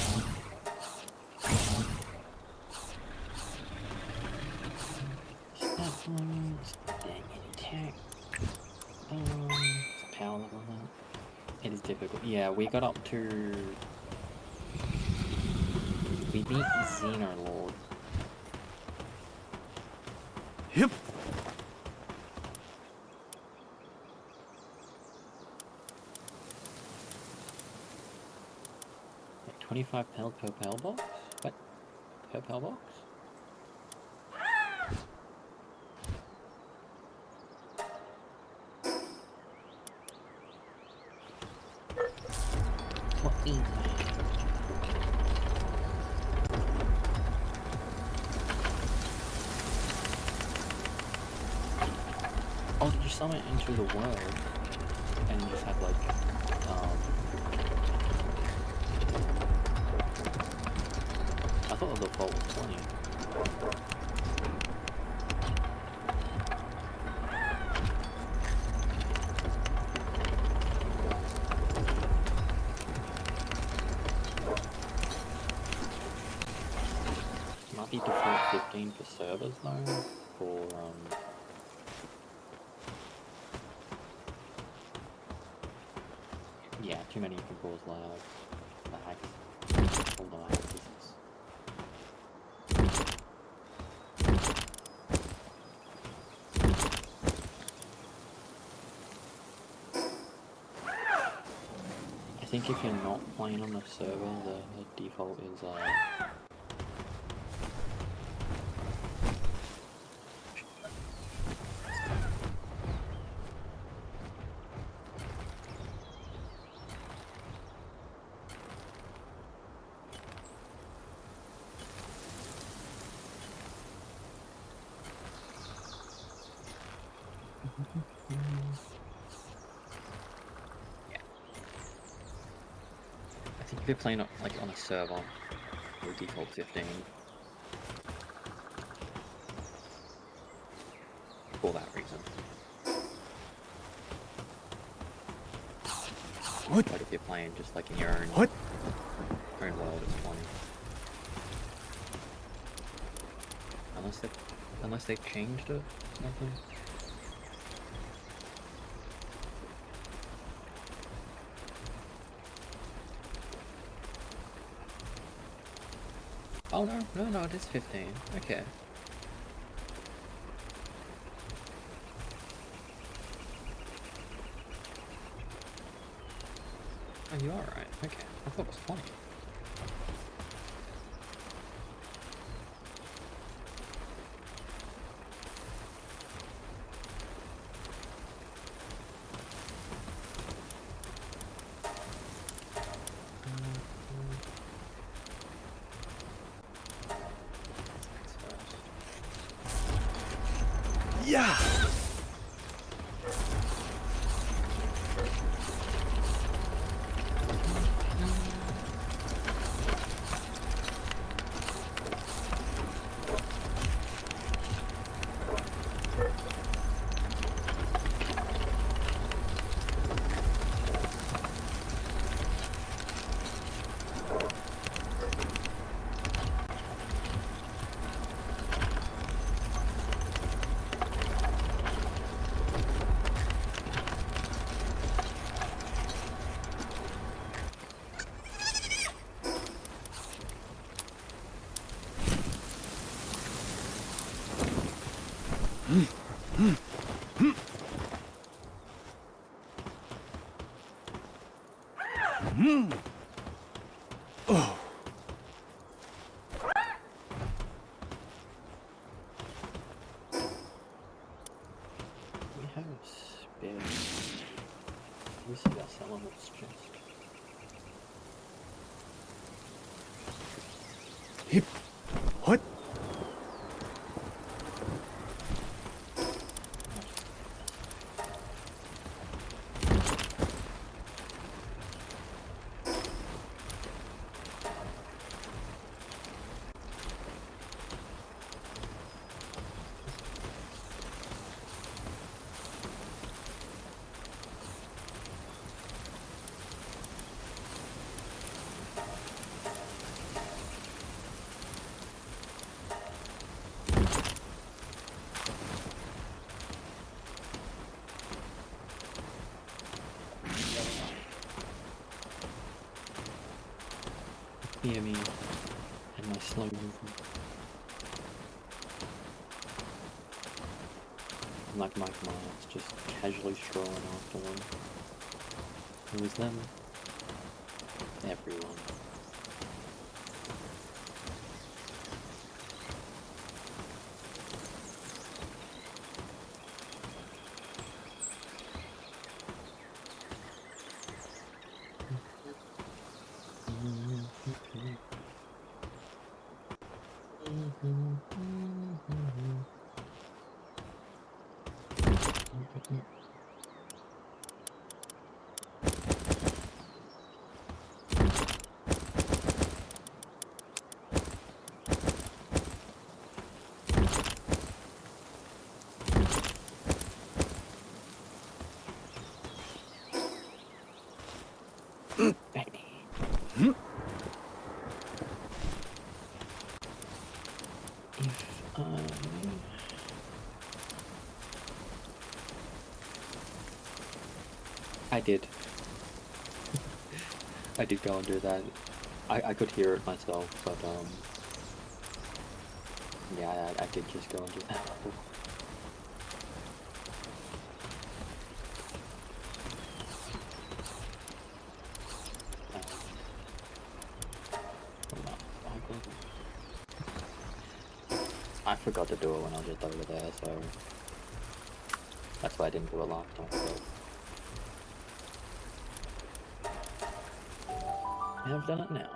Stat points, dang it, attack. It's a power level now. It is difficult. Yeah, we got up to. We beat Xenorlord. Yep. Like 25 pelt per pal box? What? Per pal box? What is that? Oh, did you summon it into the world and you just have like, I thought the default was 20. 15 for servers though. For yeah, too many can cause lags. All the lag business. I think if you're not playing on a server, the default is yeah. I think if you're playing like on a server, your default 15. For that reason. What? But if you're playing just like in your own What? own world, it's 20. Unless they've changed it or something. Oh no, it is 15. Okay. Oh, you are right. Okay. I thought it was 20. Yeah! Oh. We have space. We see that someone that's just. Hip. What? Hear me and my slow movement. I'm like Mike Myers, just casually strolling after them. Who is them? Everyone. I did. I did go and do that. I could hear it myself, but yeah, I did just go and do that. I forgot to do it when I was just over there, so that's why I didn't do it last time. But I've done it now.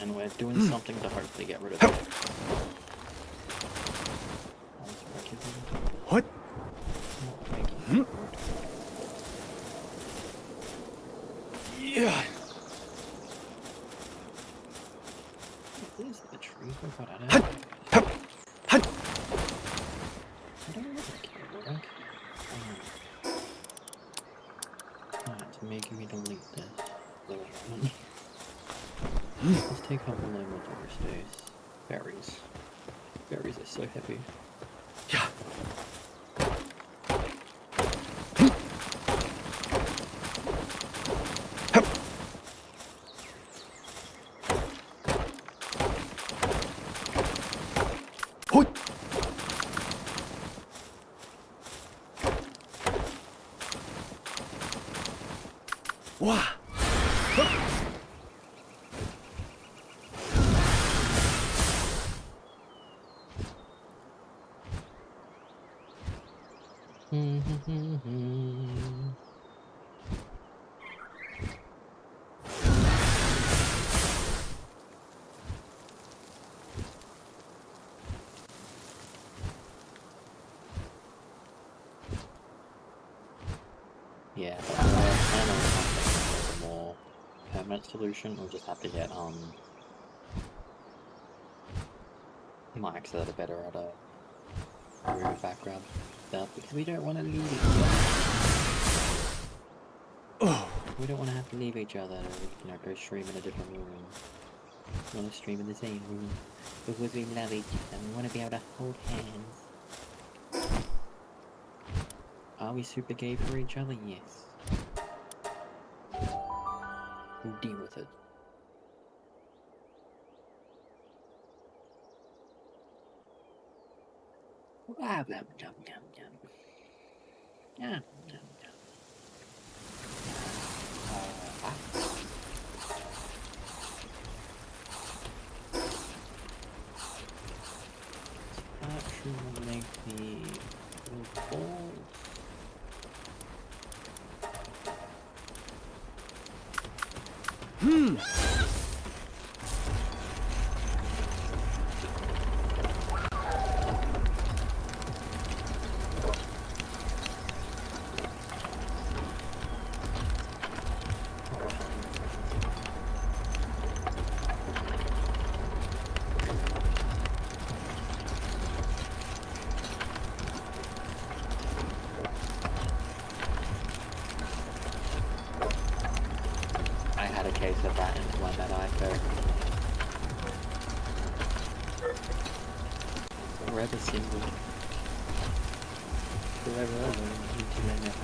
And we're doing something to hopefully get rid of it. What? Yeah. Is the tree? What I don't know. I don't know if it can work. It's making me delete this. Let's take up a little more space. Berries. Berries are so heavy. Yeah. Wow. Yeah, but I know something a more permanent solution. We'll just have to get mics that are better at remove background stuff because we don't want to leave each other. We don't want to have to leave each other to go stream in a different room. We want to stream in the same room because we love each other. We want to be able to hold hands. Are we super gay for each other? Yes. We'll deal with it. Blah, blah, blah, blah, blah. Yeah, blah, blah. That should make me bold. I had a case of that in one that Aiko. Forever single. Forever alone. Until I never.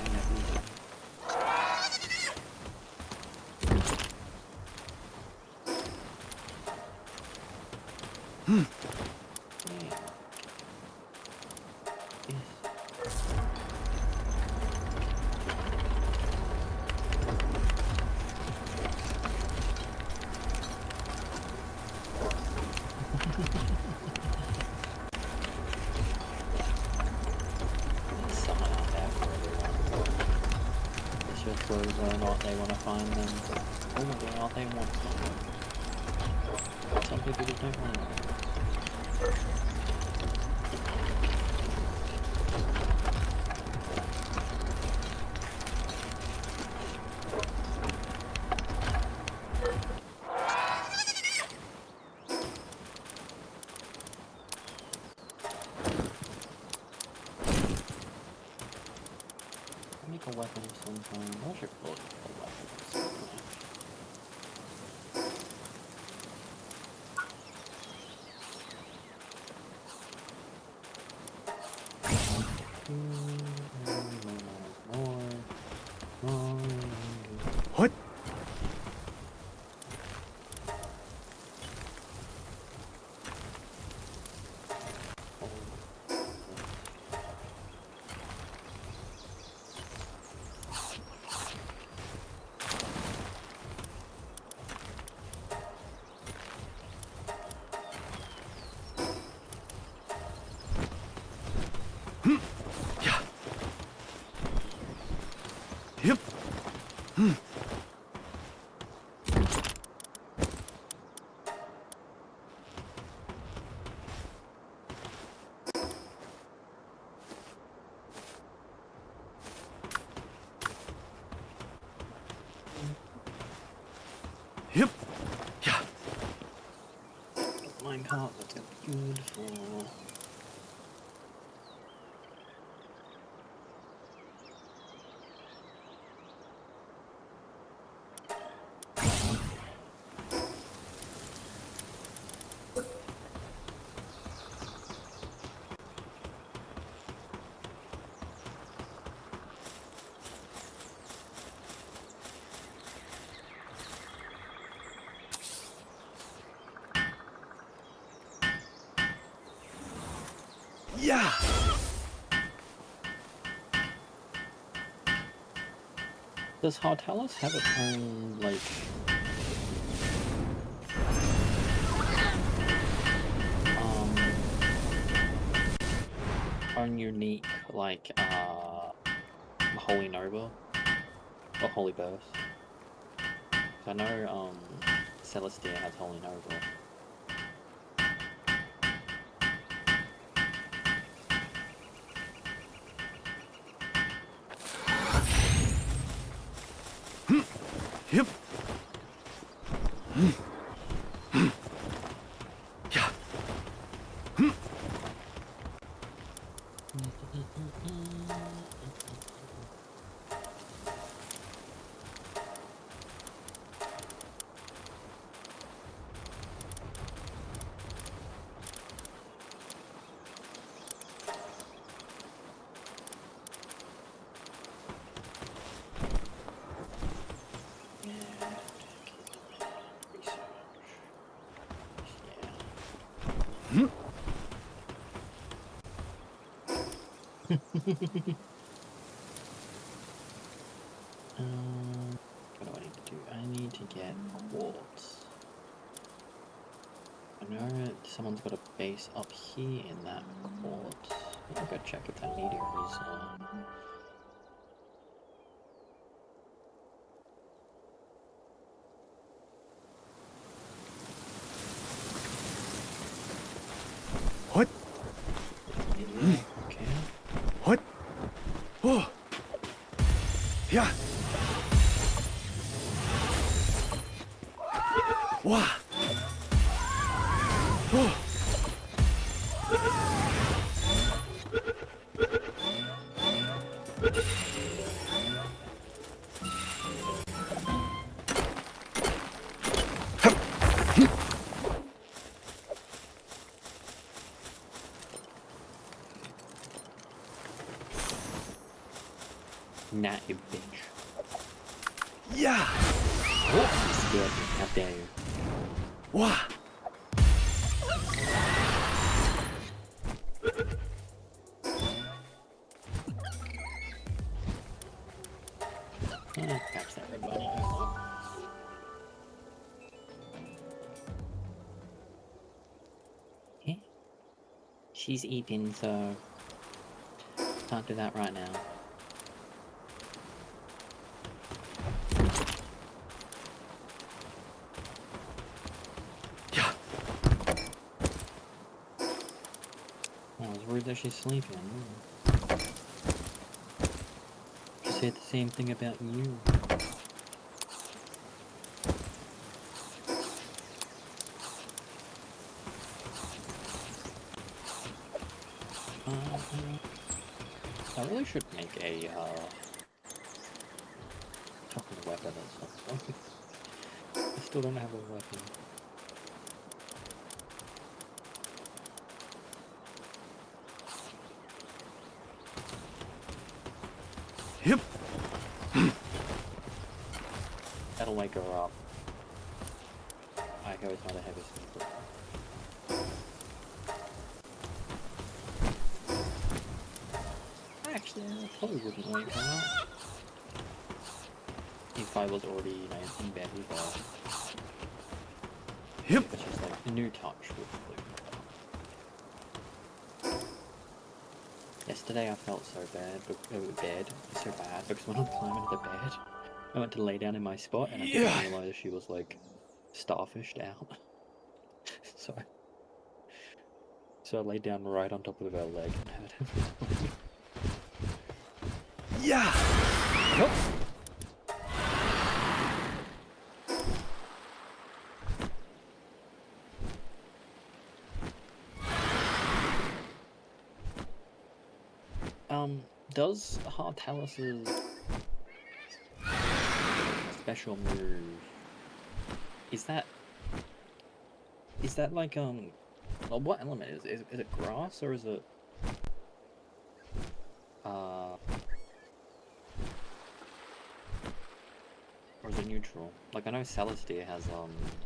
Whether or not they want to find them, or whether or not they want someone. Some people just don't want to know. make a weapon of some kind. I should call it a weapon of some kind. What? Yep. Yep. Yeah. Minecart, that's beautiful. Yeah. Does Heartblossom have its own, like... own unique, like, Holy Nova? Or Holy Burst? 'Cause I know, Celestia has Holy Nova. Yep. Yeah. What do I need to do? I need to get quartz. I know someone's got a base up here in that quartz. I'll go check if that meteor is, What? okay. What? Oh. Yeah. Wow. Oh. Nah, you bitch. Yeah. Oh, you scared me. How dare you? Wow. Catch that red bunny. Oh, yeah. She's eating, so can't do that right now. Yeah. Oh, it's rude that she's sleeping. She said the same thing about you. I really should make a Fucking weapon at some point. I still don't have a weapon. Yep. That'll wake her up. Aiko is not a heavy sleeper. Actually, I probably wouldn't wake her up. If I was already, you know, in bed with her. Yep. It's just like a new touch with the Yesterday I felt so bad, so bad because when I'm climbing to the bed, I went to lay down in my spot and I didn't realize she was like starfished out. So I laid down right on top of her leg and hurt her. Yeah. Nope. Does Heartblossom special move is that like well, what element is it grass or is it or is it neutral? Like I know Celestia has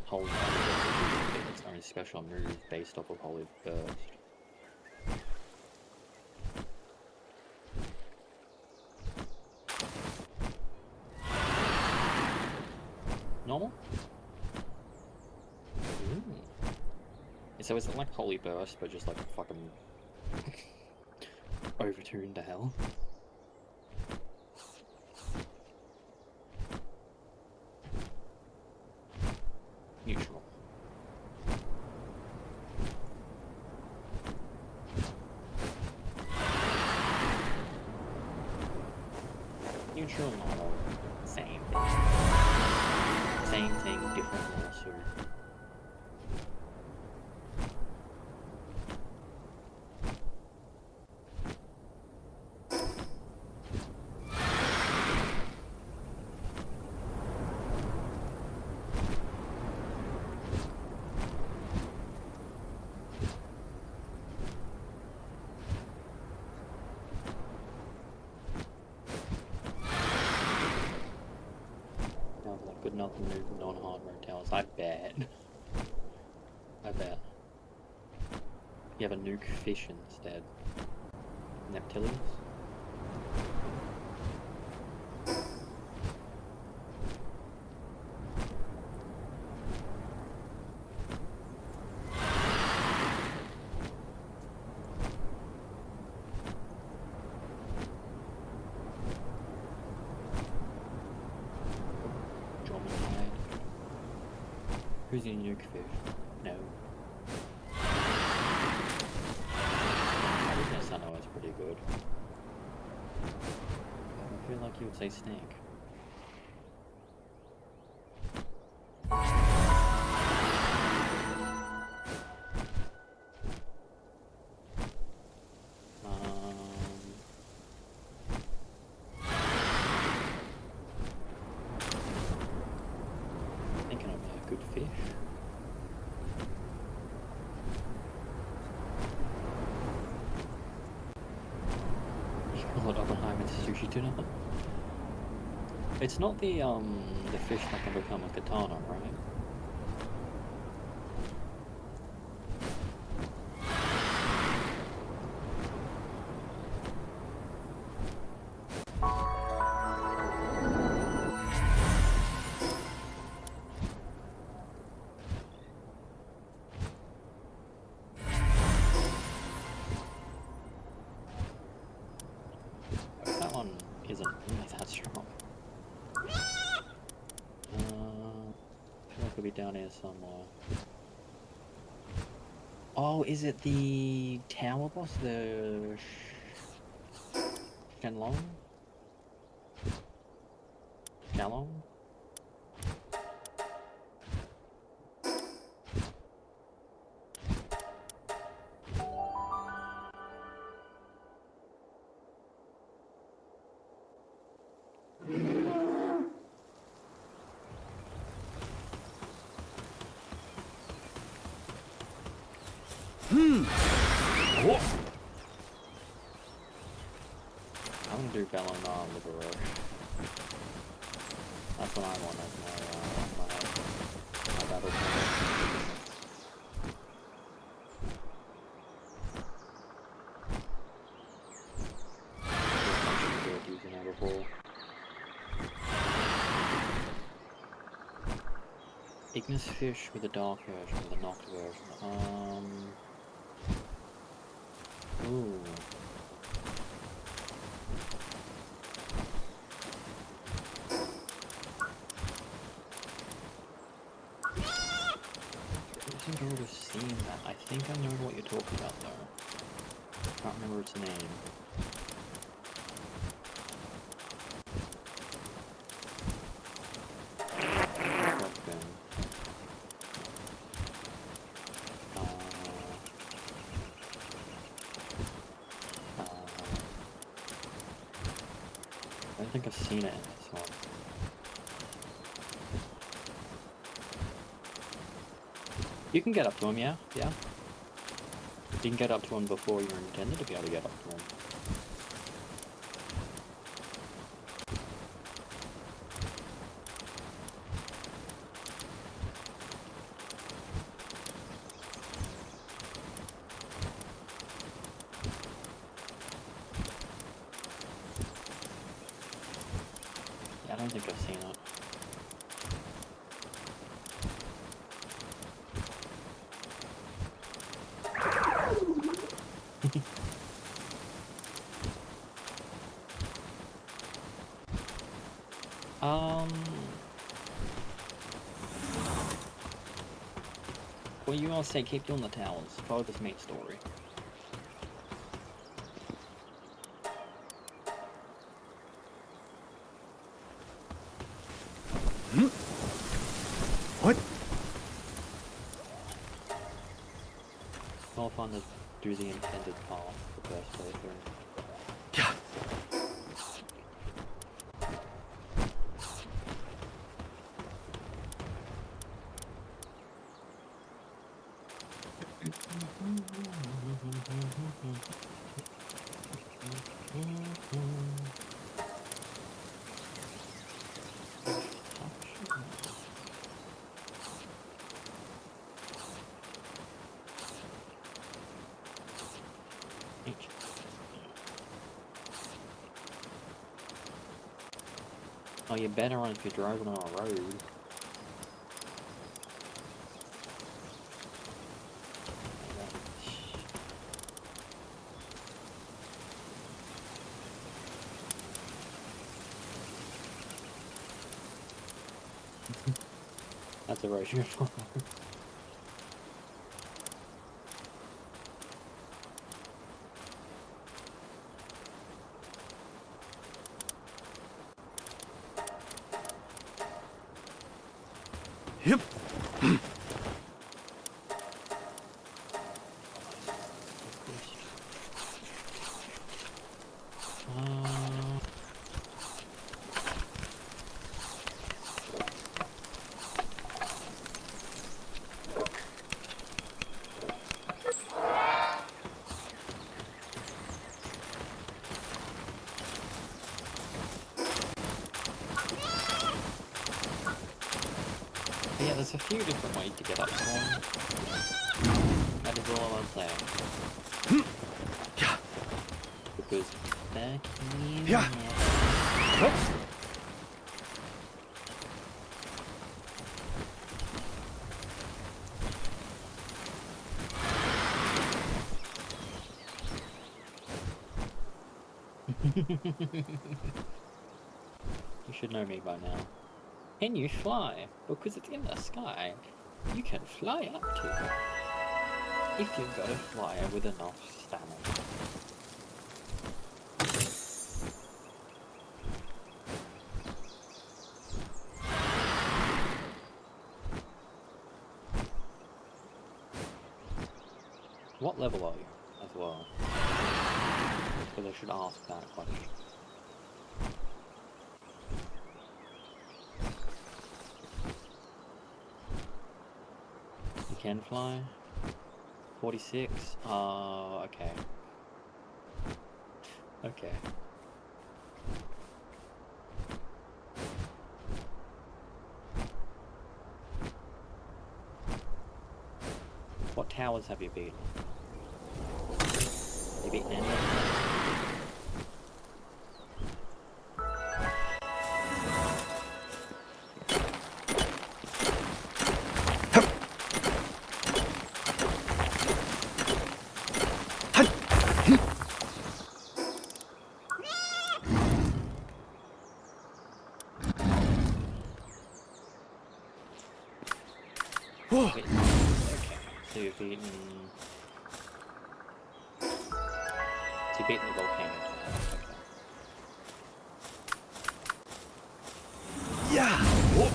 Holy Burst, its own special move based off of Holy Burst. Normal? Ooh. So is it like Holy Burst, but just like fucking overtuned to hell? Neutral. Neutral, normal, same. Same thing, different also. Good nothing new non-hard road towers. I bet. I bet. You have a nuke fish instead. Neptilius? Who's your nuke fish? No. I guess I know it's pretty good. I feel like you would say snake. Thinking of a good fish. What Oppenheimer sushi tuna? It's not the fish that can become a katana, right? That one isn't really that strong. I feel like it'll be down here somewhere. Oh, is it the tower boss? The Shenlong? Shalong? Oh. I'm gonna do Bellonar Libero. That's what I want as my battle plan. Using that before. Ignis Fish with a dark version, with a knocked version. Ooh. I think I would have seen that. I think I know what you're talking about though. I can't remember its name. I don't think I've seen it in this one. You can get up to him, yeah? Yeah. You can get up to him before you're intended to be able to get up to him. Yeah, I don't think I've seen it. Well, you all say keep doing the towers. Follow this main story. What? All fun to do the intended path the first playthrough. Yeah. Oh, you better run if you're driving on a road. That's a road you're on. Yep. Yeah, there's a few different ways to get up to one. That is all I'm saying. Yeah. Because back in Yeah. You should know me by now. Can you fly? Because it's in the sky. You can fly up to it. If you've got a flyer with enough stamina. What level are you, as well? Because I should ask that question. You can fly? 46. Okay. Okay. What towers have you beaten? Have you beaten any of them? Okay, so you've beaten... So you've beaten the volcano. Okay. Yeah. Wah.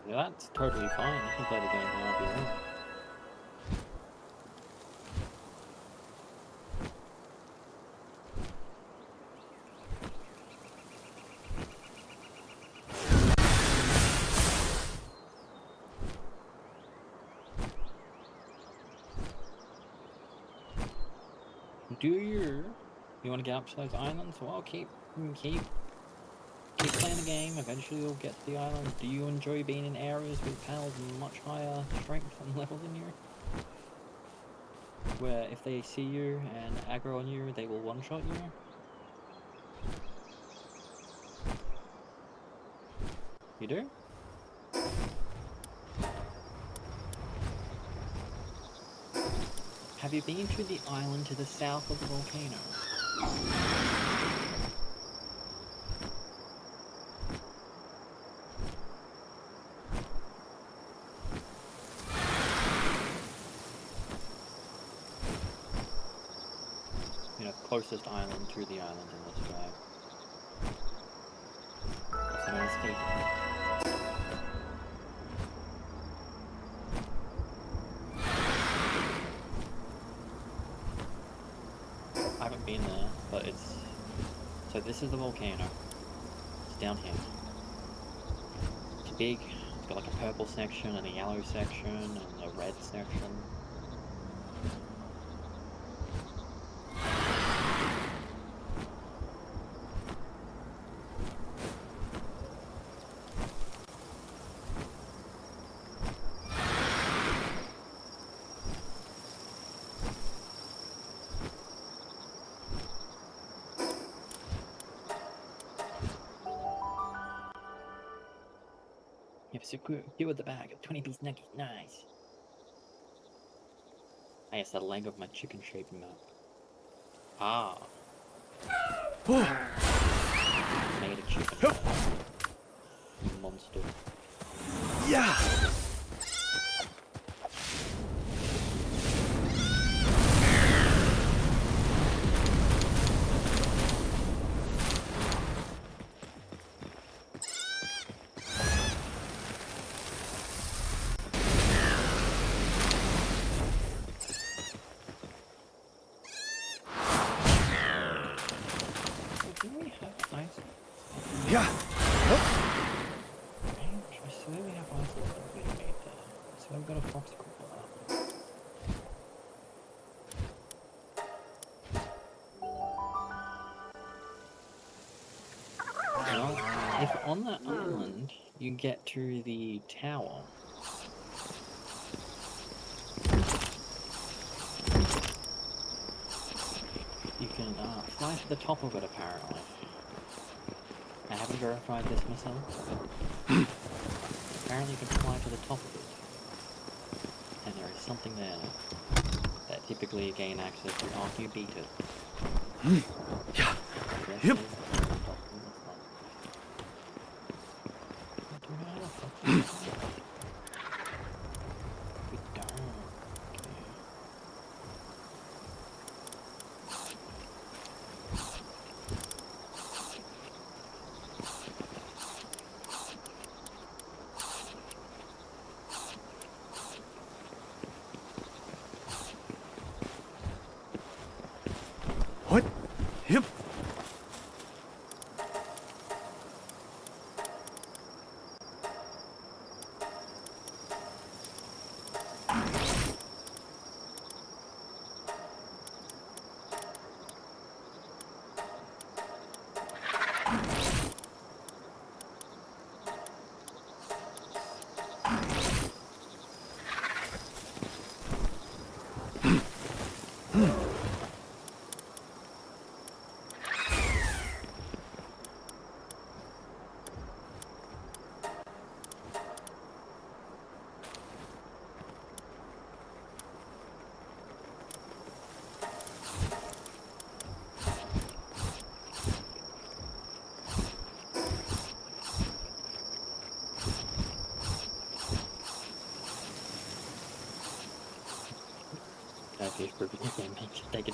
That's totally fine. You can play the game however you want. You want to get up to those islands? Well, keep playing the game. Eventually you'll get to the islands. Do you enjoy being in areas with pals much higher strength and level than you? Where if they see you and aggro on you, they will one-shot you? You do? Have you been to the island to the south of the volcano? You know, closest island to the island in this flag. Also known as Fate. I haven't been there, but it's... So this is the volcano. It's down here. It's big. It's got like a purple section and a yellow section and a red section. You have secured the bag of 20-piece nuggets. Nice. I guess the leg of my chicken-shaped map. Ah. Made a chicken. Monster. Yeah. Yeah. I swear we have ice that we made there. I swear we've got a popsicle for that. Well, if on that island you get to the tower, you can fly to the top of it apparently. I haven't verified this myself. Apparently you can fly to the top of it. And there is something there that typically you gain access to after you beat it. Yeah. Yep.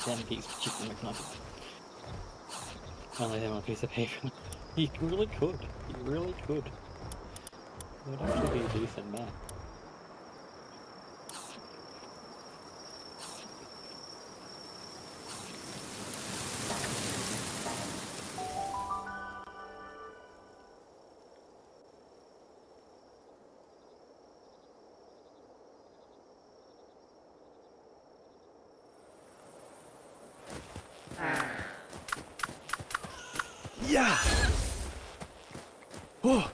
10 piece of chicken McNuggets. Only them on a piece of paper. You really could. You really could. It would actually be a decent map. Yeah. Oh.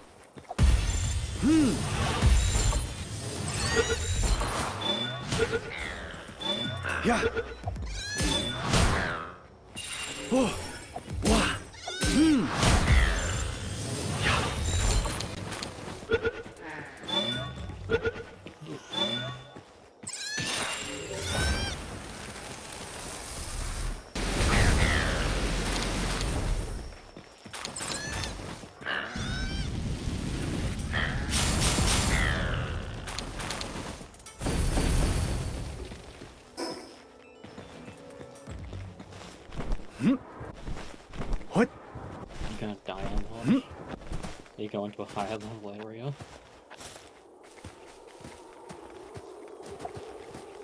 Yeah. Oh. Wow. Yeah. What? You're gonna die on launch. You go into a higher level area.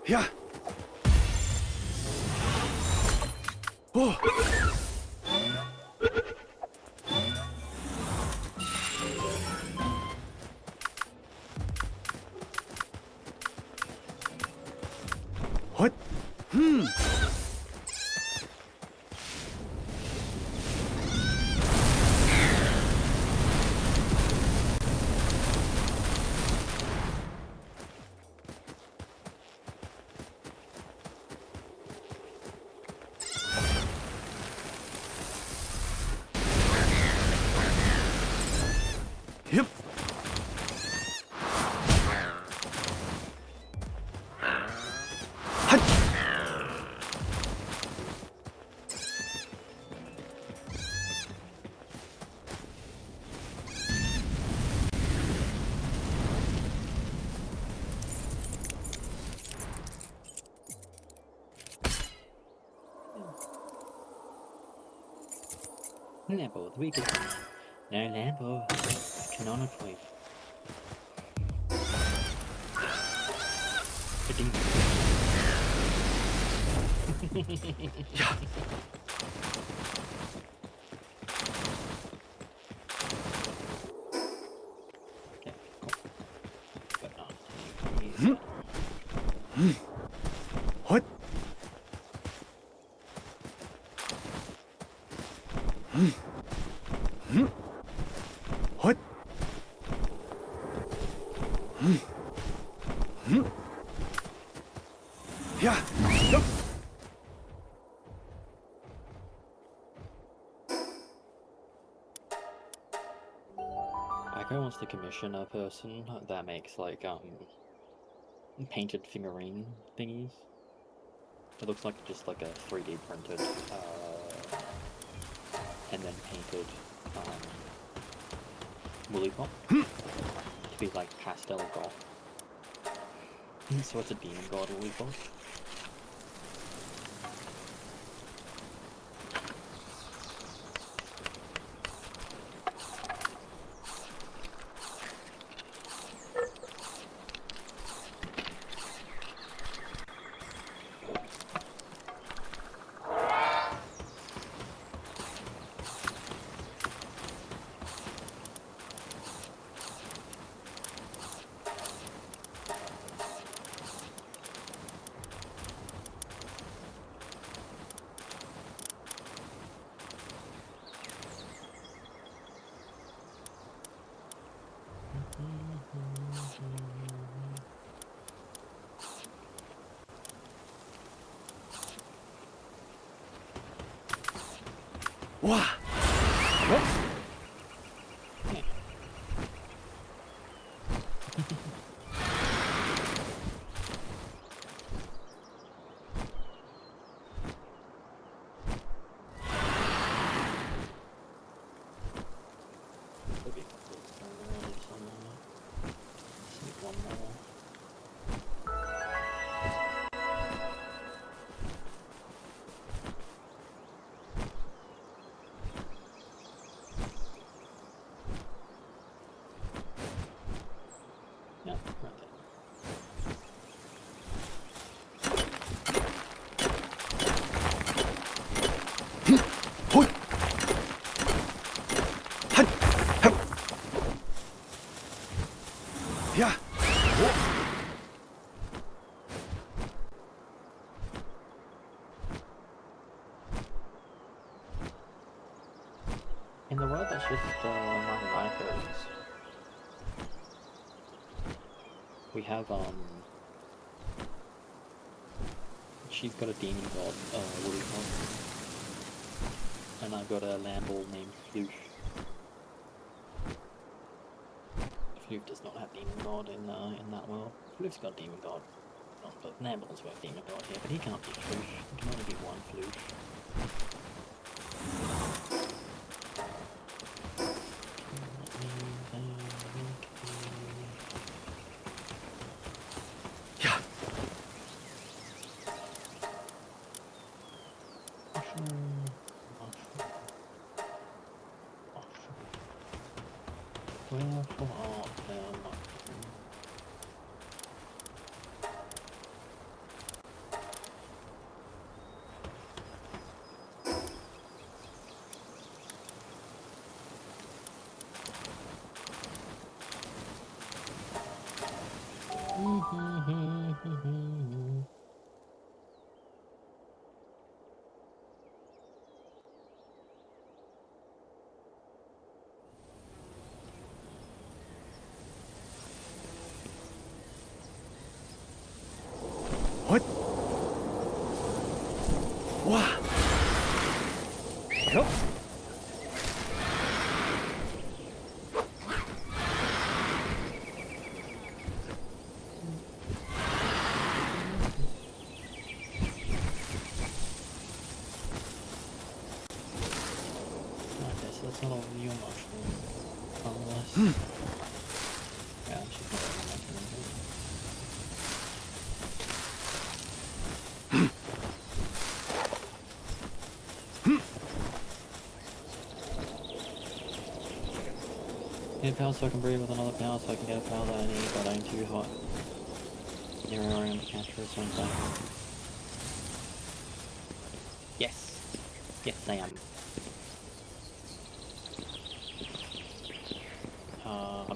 Yeah. Oh. What? Yep. Lambo, the weakest man. No Lambo, canonically. Yeah. Okay, cool. But not What? What? Yeah. Nope. Aiko wants to commission a person that makes like painted figurine thingies. It looks like just like a 3D printed and then painted woolly pop to be like pastel goth. So it's a demon god woolly pop. Wow. In the world that's just my Aiko's, we have she's got a demon god, what do you call it? And I've got a Lamble named Floof. Floof does not have demon god in that world. Floof's got demon god. Oh, but Lamble's got demon god here, but he can't be Floof. He can only be one Floof. Wherefore art thou mushroom? What? Wow. Nope. Okay, so that's not all your mushroom. Unless... yeah, she's not really mushroom. Need power so I can breathe with another power so I can get a power that I need, but I'm too hot. You're around the catcher or something. Yes. Yes, I am.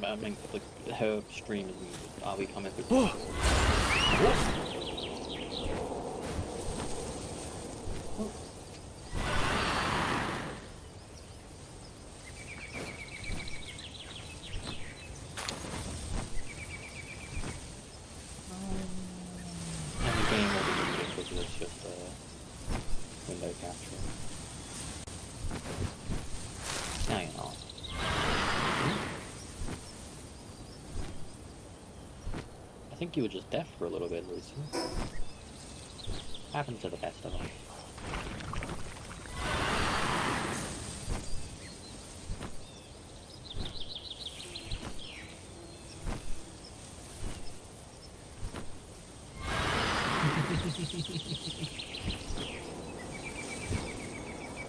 I mean, like, her stream is muted. Are we coming through? Whoa. And the game will be muted because it's just window capture. Now you're not. I think you were just deaf for a little bit, Lucy. Happens to the best of us.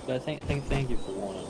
But thank you for warning.